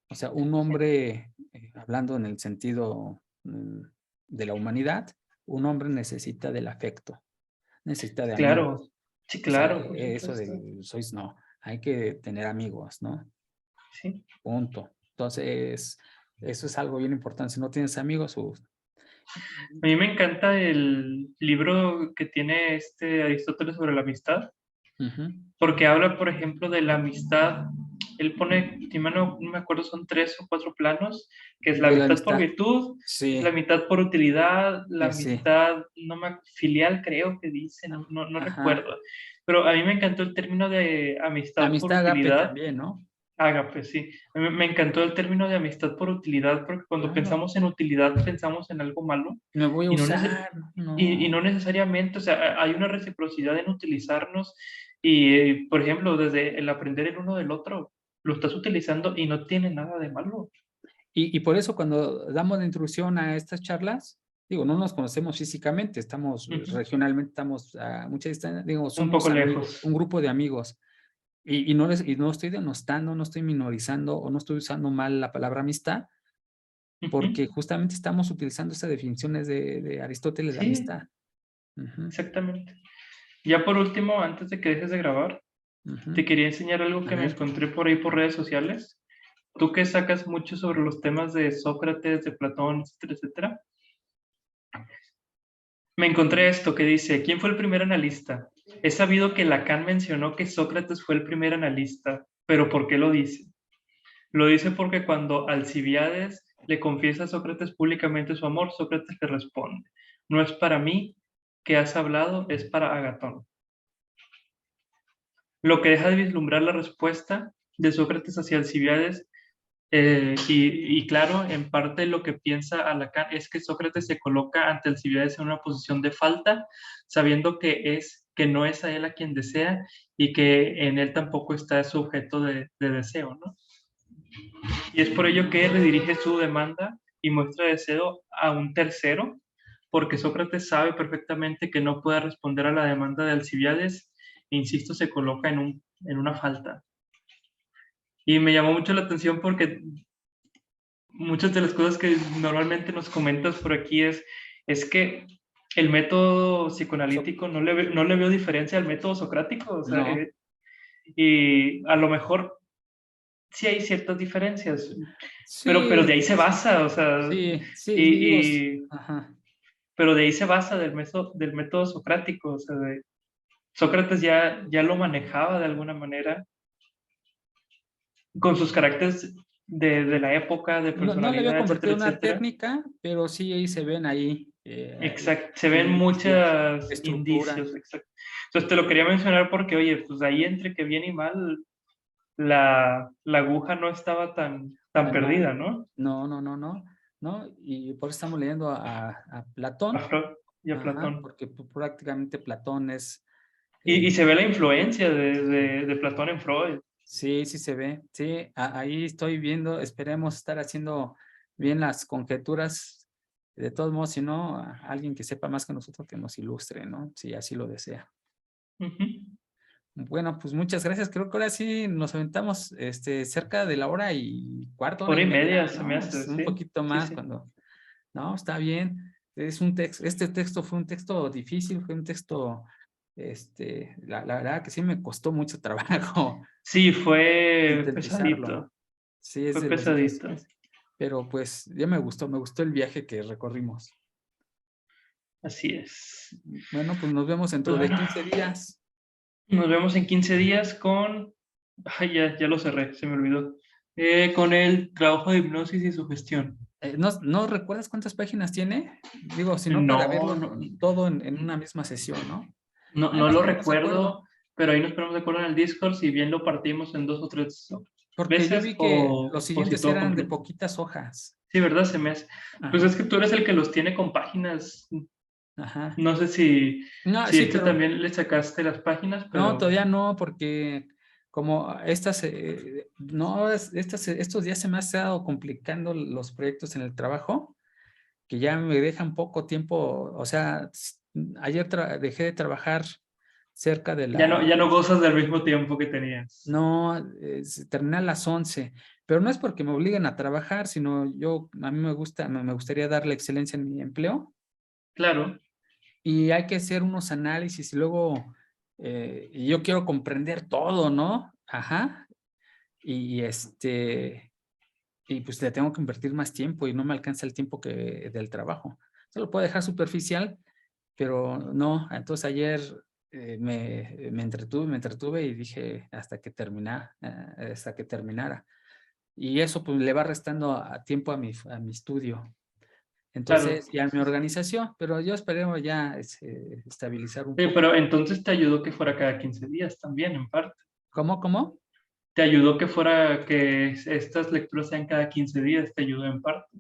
Speaker 1: O sea, un hombre, hablando en el sentido de la humanidad, un hombre necesita del afecto, necesita de
Speaker 2: Claro,
Speaker 1: amigos.
Speaker 2: sí,
Speaker 1: O sea,
Speaker 2: claro, por
Speaker 1: eso
Speaker 2: supuesto.
Speaker 1: del sois no, hay que tener amigos, ¿no?
Speaker 2: Sí.
Speaker 1: Punto. Entonces, eso es algo bien importante. Si no tienes amigos,
Speaker 2: A mí me encanta el libro que tiene Aristóteles sobre la amistad,
Speaker 1: ujú,
Speaker 2: porque habla, por ejemplo, de la amistad. Él pone, si mal no me acuerdo, son 3 o 4 planos, que es la
Speaker 1: de la
Speaker 2: amistad por
Speaker 1: amistad.
Speaker 2: virtud, la
Speaker 1: Sí,
Speaker 2: amistad por utilidad, la
Speaker 1: sí.
Speaker 2: amistad filial, creo que dice, no
Speaker 1: Ajá.
Speaker 2: recuerdo. Pero a mí me encantó el término de
Speaker 1: La
Speaker 2: amistad por
Speaker 1: amistad agape
Speaker 2: utilidad.
Speaker 1: también, ¿no?
Speaker 2: Ágape, sí. Me encantó el término de amistad por utilidad, porque cuando
Speaker 1: Claro.
Speaker 2: pensamos en utilidad pensamos en algo malo
Speaker 1: Me voy a
Speaker 2: y
Speaker 1: usar,
Speaker 2: y no
Speaker 1: no.
Speaker 2: necesariamente, o sea, hay una reciprocidad en utilizarnos y, por ejemplo, desde el aprender el uno del otro, lo estás utilizando y no tiene nada de malo.
Speaker 1: Y por eso cuando damos la introducción a estas charlas, digo, no nos conocemos físicamente, estamos
Speaker 2: Ujú.
Speaker 1: regionalmente, estamos a mucha distancia, digo,
Speaker 2: Un poco
Speaker 1: somos amigos,
Speaker 2: lejos.
Speaker 1: un grupo de amigos. Y no estoy denostando, no estoy minorizando o no estoy usando mal la palabra amistad,
Speaker 2: Ujú.
Speaker 1: porque justamente estamos utilizando esas definiciones de Aristóteles de
Speaker 2: Sí,
Speaker 1: amistad. Ujú,
Speaker 2: exactamente. Ya por último, antes de que dejes de grabar,
Speaker 1: ujú.
Speaker 2: te quería enseñar algo
Speaker 1: A
Speaker 2: que me
Speaker 1: ver,
Speaker 2: encontré por ahí por redes sociales. Tú que sacas mucho sobre los temas de Sócrates, de Platón, etcétera, etcétera. Me encontré esto que dice, ¿quién fue el primer analista? Es sabido que Lacan mencionó que Sócrates fue el primer analista, pero ¿por qué lo dice? Lo dice porque cuando Alcibiades le confiesa a Sócrates públicamente su amor, Sócrates le responde, no es para mí que has hablado, es para Agatón. Lo que deja de vislumbrar la respuesta de Sócrates hacia Alcibiades y claro, en parte lo que piensa Lacan es que Sócrates se coloca ante Alcibiades en una posición de falta, sabiendo que no es a él a quien desea y que en él tampoco está su objeto de deseo, ¿no? y es por ello que redirige su demanda y muestra deseo a un tercero, porque Sócrates sabe perfectamente que no puede responder a la demanda de Alcibiades, e insisto, se coloca en una falta. Y me llamó mucho la atención porque muchas de las cosas que normalmente nos comentas por aquí es que el método
Speaker 1: So-
Speaker 2: psicoanalítico no le veo diferencia al método socrático, o sea,
Speaker 1: no,
Speaker 2: y a lo mejor sí hay ciertas diferencias, pero
Speaker 1: sí,
Speaker 2: de ahí se basa, o sea,
Speaker 1: sí, sí, digo,
Speaker 2: y,
Speaker 1: ajá.
Speaker 2: pero de ahí se basa del método socrático, o sea, Sócrates ya lo manejaba de alguna manera con sus caracteres de la época, de
Speaker 1: No, no le había
Speaker 2: personalidad, etcétera,
Speaker 1: convertido en una
Speaker 2: etcétera.
Speaker 1: técnica, pero sí ahí se ven ahí
Speaker 2: Exacto, se ven
Speaker 1: indicios,
Speaker 2: muchos
Speaker 1: estructura.
Speaker 2: indicios, exacto. Entonces te lo quería mencionar porque, oye, pues ahí entre que bien y mal, la aguja no estaba tan
Speaker 1: Ah, no,
Speaker 2: perdida, ¿no?
Speaker 1: no, no, no, no, no, y por eso estamos leyendo a
Speaker 2: A
Speaker 1: Platón,
Speaker 2: Freud y a
Speaker 1: ajá,
Speaker 2: Platón.
Speaker 1: porque prácticamente Platón es,
Speaker 2: Y
Speaker 1: eh,
Speaker 2: se ve la influencia de Platón en Freud.
Speaker 1: sí, sí se ve, sí, ahí estoy viendo, esperemos estar haciendo bien las conjeturas, de todos modos, si no, alguien que sepa más que nosotros que nos ilustre, ¿no? Si así lo desea.
Speaker 2: Ujú.
Speaker 1: Bueno, pues muchas gracias. Creo que ahora sí nos aventamos cerca de la hora y cuarto, hora
Speaker 2: Hora
Speaker 1: y
Speaker 2: y media
Speaker 1: media,
Speaker 2: se me
Speaker 1: ¿no? Es
Speaker 2: hace,
Speaker 1: un
Speaker 2: sí,
Speaker 1: poquito
Speaker 2: sí,
Speaker 1: más
Speaker 2: sí.
Speaker 1: cuando. No, está bien. Es un texto, este texto fue un texto difícil, fue un texto, la verdad que sí me costó mucho trabajo
Speaker 2: Sí, fue
Speaker 1: sintetizarlo.
Speaker 2: pesadito,
Speaker 1: Sí, es
Speaker 2: fue
Speaker 1: de los
Speaker 2: pesadito.
Speaker 1: difíciles. Pero pues ya me gustó el viaje que recorrimos.
Speaker 2: Así es.
Speaker 1: Bueno, pues nos vemos
Speaker 2: Pues
Speaker 1: dentro de
Speaker 2: bueno,
Speaker 1: 15 días.
Speaker 2: nos vemos en 15 días con... Ay, ya lo cerré, se me olvidó. Con el trabajo de hipnosis y sugestión.
Speaker 1: ¿No recuerdas cuántas páginas tiene? Digo, si no, para
Speaker 2: No,
Speaker 1: verlo
Speaker 2: no,
Speaker 1: todo en una misma sesión, ¿no? Ahí
Speaker 2: no
Speaker 1: nos
Speaker 2: lo
Speaker 1: ponemos de acuerdo,
Speaker 2: recuerdo, pero ahí nos ponemos de acuerdo en el Discord si bien lo partimos en 2 o 3
Speaker 1: porque yo
Speaker 2: veces
Speaker 1: vi que los
Speaker 2: o si
Speaker 1: siguientes
Speaker 2: todo
Speaker 1: eran de
Speaker 2: completo.
Speaker 1: poquitas hojas.
Speaker 2: Sí, ¿verdad? Se me hace. Pues
Speaker 1: Ajá,
Speaker 2: es que tú eres el que los tiene con páginas.
Speaker 1: ajá.
Speaker 2: No sé
Speaker 1: No,
Speaker 2: si
Speaker 1: sí,
Speaker 2: este
Speaker 1: pero
Speaker 2: también le sacaste las páginas,
Speaker 1: no,
Speaker 2: pero
Speaker 1: todavía no, porque como estas, no, estos días se me ha estado complicando los proyectos en el trabajo, que ya me dejan poco tiempo, o sea, ayer dejé de trabajar cerca de
Speaker 2: ya
Speaker 1: la.
Speaker 2: no gozas del mismo tiempo que tenías.
Speaker 1: No, terminé a las 11, pero no es porque me obliguen a trabajar, sino a mí me gustaría dar la excelencia en mi empleo
Speaker 2: Claro.
Speaker 1: y hay que hacer unos análisis y luego, y yo quiero comprender todo, ¿no? Ajá, y y pues le tengo que invertir más tiempo y no me alcanza el tiempo del trabajo. Solo puedo dejar superficial, pero no, entonces ayer me entretuve y dije hasta que terminara. Y eso pues le va restando a tiempo a mi estudio.
Speaker 2: Claro.
Speaker 1: Entonces, y a mi organización, pero yo espero ya estabilizar un poco.
Speaker 2: Pero entonces te ayudó que fuera cada 15 días también, en parte.
Speaker 1: ¿Cómo, cómo?
Speaker 2: Te ayudó que fuera, que estas lecturas sean cada 15 días, te ayudó en parte.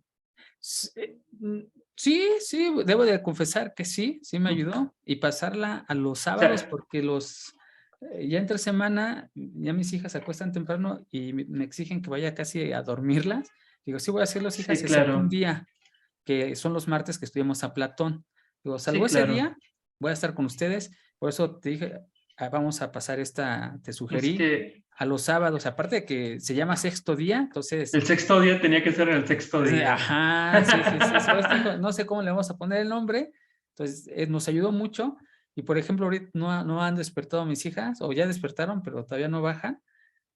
Speaker 1: Sí, sí, debo de confesar que sí, sí me
Speaker 2: Ujú.
Speaker 1: ayudó. Y pasarla a los
Speaker 2: O
Speaker 1: sábados
Speaker 2: sea,
Speaker 1: porque ya entre semana, ya mis hijas se acuestan temprano y me exigen que vaya casi a dormirlas. Digo, sí voy a hacerlos, hijas,
Speaker 2: sí,
Speaker 1: excepto un
Speaker 2: claro.
Speaker 1: día, que son los martes que estudiamos a Platón. Digo, salvo
Speaker 2: Sí,
Speaker 1: ese
Speaker 2: claro.
Speaker 1: día, voy a estar con ustedes. Por eso te dije, vamos a pasar te
Speaker 2: Es
Speaker 1: sugerí
Speaker 2: que
Speaker 1: a los sábados, aparte de que se llama sexto día, entonces,
Speaker 2: el sexto día tenía que ser en el sexto día.
Speaker 1: ajá, sí, sí, sí. No sé cómo le vamos a poner el nombre. Entonces, nos ayudó mucho. Y por ejemplo, ahorita no han despertado mis hijas, o ya despertaron, pero todavía no bajan.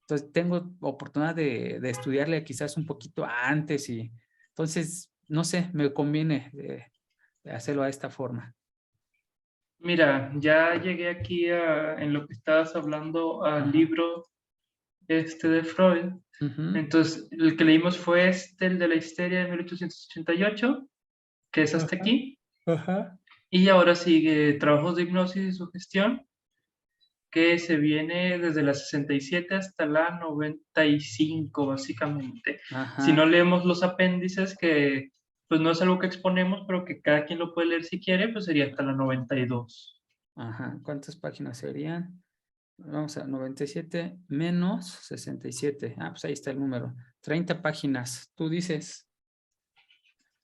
Speaker 1: Entonces tengo oportunidad de estudiarle quizás un poquito antes y entonces, no sé, me conviene hacerlo de esta forma.
Speaker 2: Mira, ya llegué aquí en lo que estabas hablando al
Speaker 1: Ajá.
Speaker 2: libro de Freud.
Speaker 1: Ujú.
Speaker 2: Entonces, el que leímos fue el de la histeria de 1888, que es hasta
Speaker 1: Ajá.
Speaker 2: aquí.
Speaker 1: Ajá.
Speaker 2: Y ahora sigue Trabajos de hipnosis y sugestión, que se viene desde la 67 hasta la 95, básicamente. Si no
Speaker 1: Ajá.
Speaker 2: leemos los apéndices, que pues no es algo que exponemos, pero que cada quien lo puede leer si quiere, pues sería hasta la 92.
Speaker 1: Ajá. ¿Cuántas páginas serían? Vamos a 97 menos 67. Ah, pues ahí está el número. 30 páginas. Tú dices,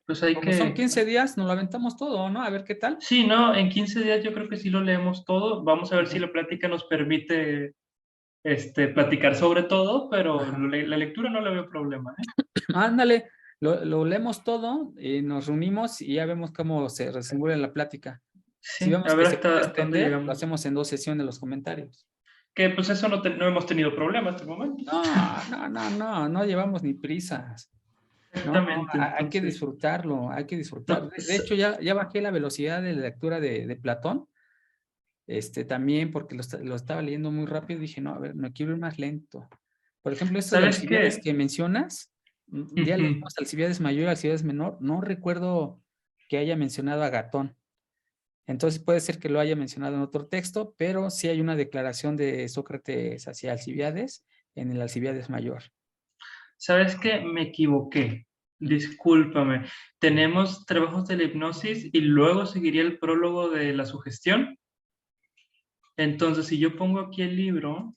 Speaker 2: Pues hay
Speaker 1: como son
Speaker 2: que...
Speaker 1: 15 días, nos lo aventamos todo, ¿no? A ver qué tal.
Speaker 2: Sí, no, en 15 días yo creo que sí lo leemos todo. Vamos a ver si
Speaker 1: Ajá.
Speaker 2: la plática nos permite platicar sobre todo, pero
Speaker 1: Ajá.
Speaker 2: la lectura no le veo problema, ¿eh?
Speaker 1: Ándale, lo leemos todo y nos reunimos y ya vemos cómo se desenvuelve la plática. Si
Speaker 2: Sí, a
Speaker 1: vemos que
Speaker 2: ver
Speaker 1: se puede
Speaker 2: hasta dónde
Speaker 1: extender, lo
Speaker 2: llegamos.
Speaker 1: hacemos en 2 sesiones los comentarios.
Speaker 2: Que pues eso no hemos tenido problema hasta el momento.
Speaker 1: No llevamos ni prisas. No,
Speaker 2: Exactamente,
Speaker 1: hay que
Speaker 2: entonces...
Speaker 1: disfrutarlo, hay que disfrutar.
Speaker 2: No,
Speaker 1: De hecho, ya bajé la velocidad de lectura de Platón, también porque lo estaba leyendo muy rápido, dije, no, a ver, me quiero ir más lento. Por ejemplo, esto de
Speaker 2: ¿sabes
Speaker 1: Alcibiades
Speaker 2: qué?
Speaker 1: que mencionas, ya
Speaker 2: Ujú.
Speaker 1: leímos Alcibiades mayor y Alcibiades menor, no recuerdo que haya mencionado a Gatón. Entonces puede ser que lo haya mencionado en otro texto, pero sí hay una declaración de Sócrates hacia Alcibiades en el Alcibiades mayor.
Speaker 2: ¿Sabes qué? Me equivoqué. Discúlpame. Tenemos trabajos de la hipnosis y luego seguiría el prólogo de la sugestión. Entonces, si yo pongo aquí el libro,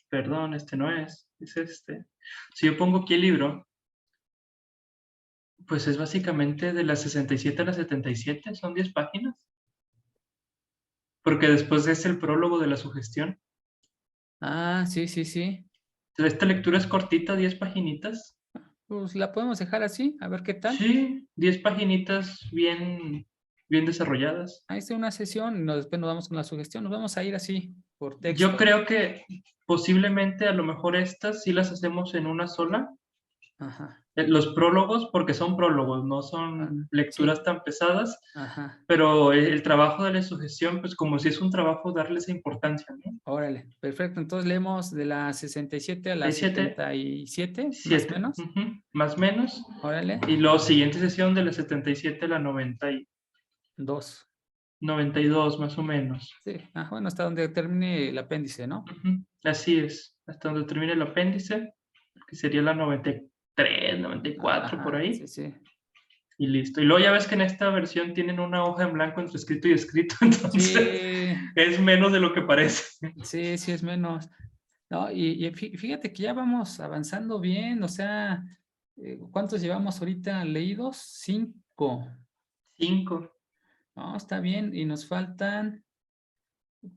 Speaker 2: perdón, este no es este. Si yo pongo aquí el libro, pues es básicamente de las 67 a las 77, son 10 páginas, porque después es el prólogo de la sugestión.
Speaker 1: Ah, sí, sí, sí.
Speaker 2: Entonces, esta lectura es cortita, 10 paginitas.
Speaker 1: Pues la podemos dejar así, a ver qué tal.
Speaker 2: Sí, 10 paginitas bien desarrolladas.
Speaker 1: Ahí está una sesión y después nos vamos con la sugestión. Nos vamos a ir así, por
Speaker 2: Yo
Speaker 1: texto.
Speaker 2: creo que posiblemente a lo mejor estas sí las hacemos en una sola.
Speaker 1: Ajá.
Speaker 2: Los prólogos, porque son prólogos, no
Speaker 1: Ah,
Speaker 2: son
Speaker 1: sí,
Speaker 2: lecturas tan pesadas,
Speaker 1: ajá.
Speaker 2: pero el trabajo de la sugestión, pues como si es un trabajo darle esa importancia, ¿no?
Speaker 1: Órale, perfecto. Entonces leemos de la 67 a la
Speaker 2: 67,
Speaker 1: 77, más o
Speaker 2: 7,
Speaker 1: menos.
Speaker 2: más o menos.
Speaker 1: Órale,
Speaker 2: Y luego siguiente sesión de la 77 a la
Speaker 1: 2.
Speaker 2: 92, más o menos.
Speaker 1: Sí, bueno, hasta donde termine el apéndice, ¿no?
Speaker 2: Así es, hasta donde termine el apéndice, que sería la 93, 94, por
Speaker 1: Ajá, sí,
Speaker 2: ahí.
Speaker 1: sí.
Speaker 2: Y listo. Y luego ya ves que en esta versión tienen una hoja en blanco entre escrito y escrito, entonces
Speaker 1: Sí,
Speaker 2: es menos de lo que parece.
Speaker 1: sí, sí es menos. No, y fíjate que ya vamos avanzando bien, o sea, ¿cuántos llevamos ahorita leídos? 5.
Speaker 2: 5.
Speaker 1: No, está bien, y nos faltan,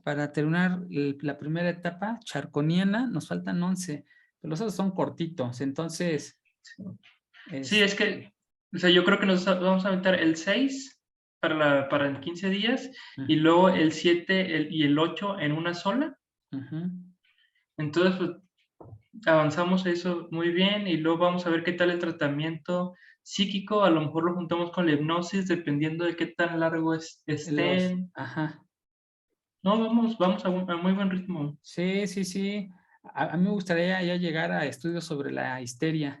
Speaker 1: para terminar la primera etapa charconiana, nos faltan 11, pero los otros son cortitos, entonces,
Speaker 2: Sí, es
Speaker 1: este,
Speaker 2: que, o sea, yo creo que nos vamos a aventar el 6 para en 15 días y
Speaker 1: ujú,
Speaker 2: luego el 7 y el 8 en una sola.
Speaker 1: ujú.
Speaker 2: Entonces, pues, avanzamos eso muy bien y luego vamos a ver qué tal el tratamiento psíquico. A lo mejor lo juntamos con la hipnosis, dependiendo de qué tan largo estén.
Speaker 1: Ajá,
Speaker 2: No, vamos a muy buen ritmo.
Speaker 1: sí, sí, sí. A mí me gustaría ya llegar a estudios sobre la histeria.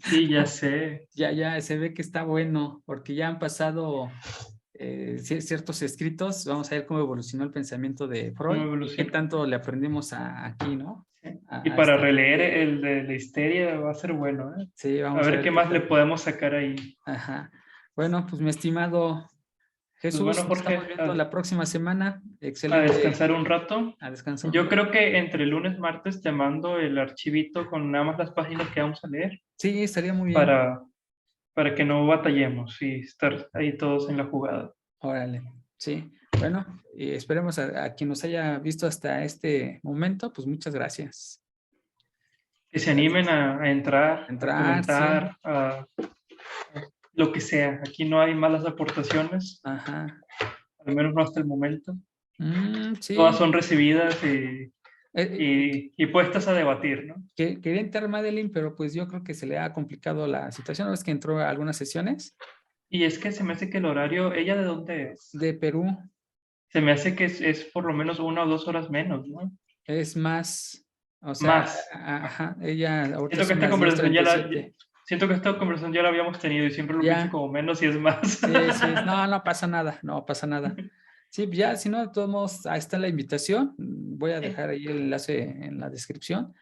Speaker 2: Sí, ya sé.
Speaker 1: Ya se ve que está bueno, porque ya han pasado ciertos escritos. Vamos a ver cómo evolucionó el pensamiento de
Speaker 2: Cómo
Speaker 1: Freud y qué
Speaker 2: evoluciona.
Speaker 1: tanto le aprendimos aquí, ¿no?
Speaker 2: Sí. Y
Speaker 1: A
Speaker 2: para
Speaker 1: este,
Speaker 2: releer el de la histeria va a ser bueno, ¿eh?
Speaker 1: sí,
Speaker 2: A
Speaker 1: vamos a
Speaker 2: ver qué
Speaker 1: ver qué
Speaker 2: más le
Speaker 1: tal.
Speaker 2: podemos sacar ahí.
Speaker 1: Ajá. Bueno, pues mi estimado
Speaker 2: Pues bueno,
Speaker 1: Jesús, nos estamos
Speaker 2: Jorge,
Speaker 1: viendo la próxima semana.
Speaker 2: a
Speaker 1: Excelente.
Speaker 2: descansar un rato.
Speaker 1: A descansar un
Speaker 2: Yo
Speaker 1: rato.
Speaker 2: creo que entre lunes, martes te mando el archivito con nada más las páginas que vamos a leer
Speaker 1: Sí, estaría muy bien.
Speaker 2: para, para que no batallemos y estar ahí todos en la jugada.
Speaker 1: Órale. Sí. Bueno, y esperemos a quien nos haya visto hasta este momento, pues muchas gracias.
Speaker 2: Que se animen
Speaker 1: Gracias.
Speaker 2: a entrar, a
Speaker 1: Entrar, sí.
Speaker 2: comentar, a lo que sea. Aquí no hay malas aportaciones,
Speaker 1: Ajá.
Speaker 2: al menos no hasta el momento. Todas
Speaker 1: Sí.
Speaker 2: son recibidas y,
Speaker 1: Eh,
Speaker 2: y puestas a debatir, ¿no?
Speaker 1: quería entrar Madeline, pero pues yo creo que se le ha complicado la situación. ¿No ves que entró a algunas sesiones?
Speaker 2: Y es que se me hace que el horario, ¿ella de dónde es?
Speaker 1: De Perú
Speaker 2: Se me hace que es por lo menos 1 o 2 horas menos, ¿no?
Speaker 1: es más, o sea,
Speaker 2: Más.
Speaker 1: ajá, ella ahorita
Speaker 2: Siento que
Speaker 1: son
Speaker 2: esta
Speaker 1: las
Speaker 2: conversación
Speaker 1: 10:37.
Speaker 2: siento que esta conversación ya la habíamos tenido y siempre lo pienso
Speaker 1: Ya,
Speaker 2: como menos y es más.
Speaker 1: sí, sí, no, no pasa nada, no pasa nada. Sí, ya, si no, de todos modos, ahí está la invitación. Voy a
Speaker 2: Sí.
Speaker 1: dejar ahí el enlace en la descripción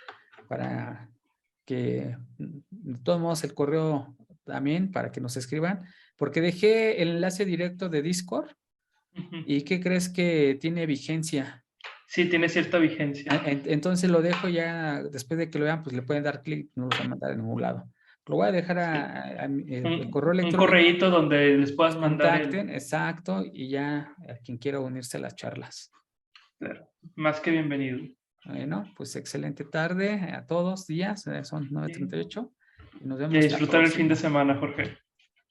Speaker 1: para que, de todos modos, el correo también para que nos escriban, porque dejé el enlace directo de Discord.
Speaker 2: Ujú.
Speaker 1: ¿Y qué crees que tiene vigencia?
Speaker 2: Sí, tiene cierta vigencia.
Speaker 1: Entonces lo dejo ya, después de que lo vean, pues le pueden dar clic, no los va a mandar a ningún lado. Lo voy a dejar el correo
Speaker 2: Un
Speaker 1: electrónico,
Speaker 2: correíto donde les puedas
Speaker 1: nos
Speaker 2: mandar
Speaker 1: contacten, exacto, y ya a quien quiera unirse a las charlas.
Speaker 2: Claro, más que bienvenido.
Speaker 1: Bueno, pues excelente tarde a todos, días, son
Speaker 2: Sí.
Speaker 1: 9:38 y nos
Speaker 2: Y a
Speaker 1: vemos la
Speaker 2: disfrutar el fin de
Speaker 1: próxima.
Speaker 2: semana, Jorge.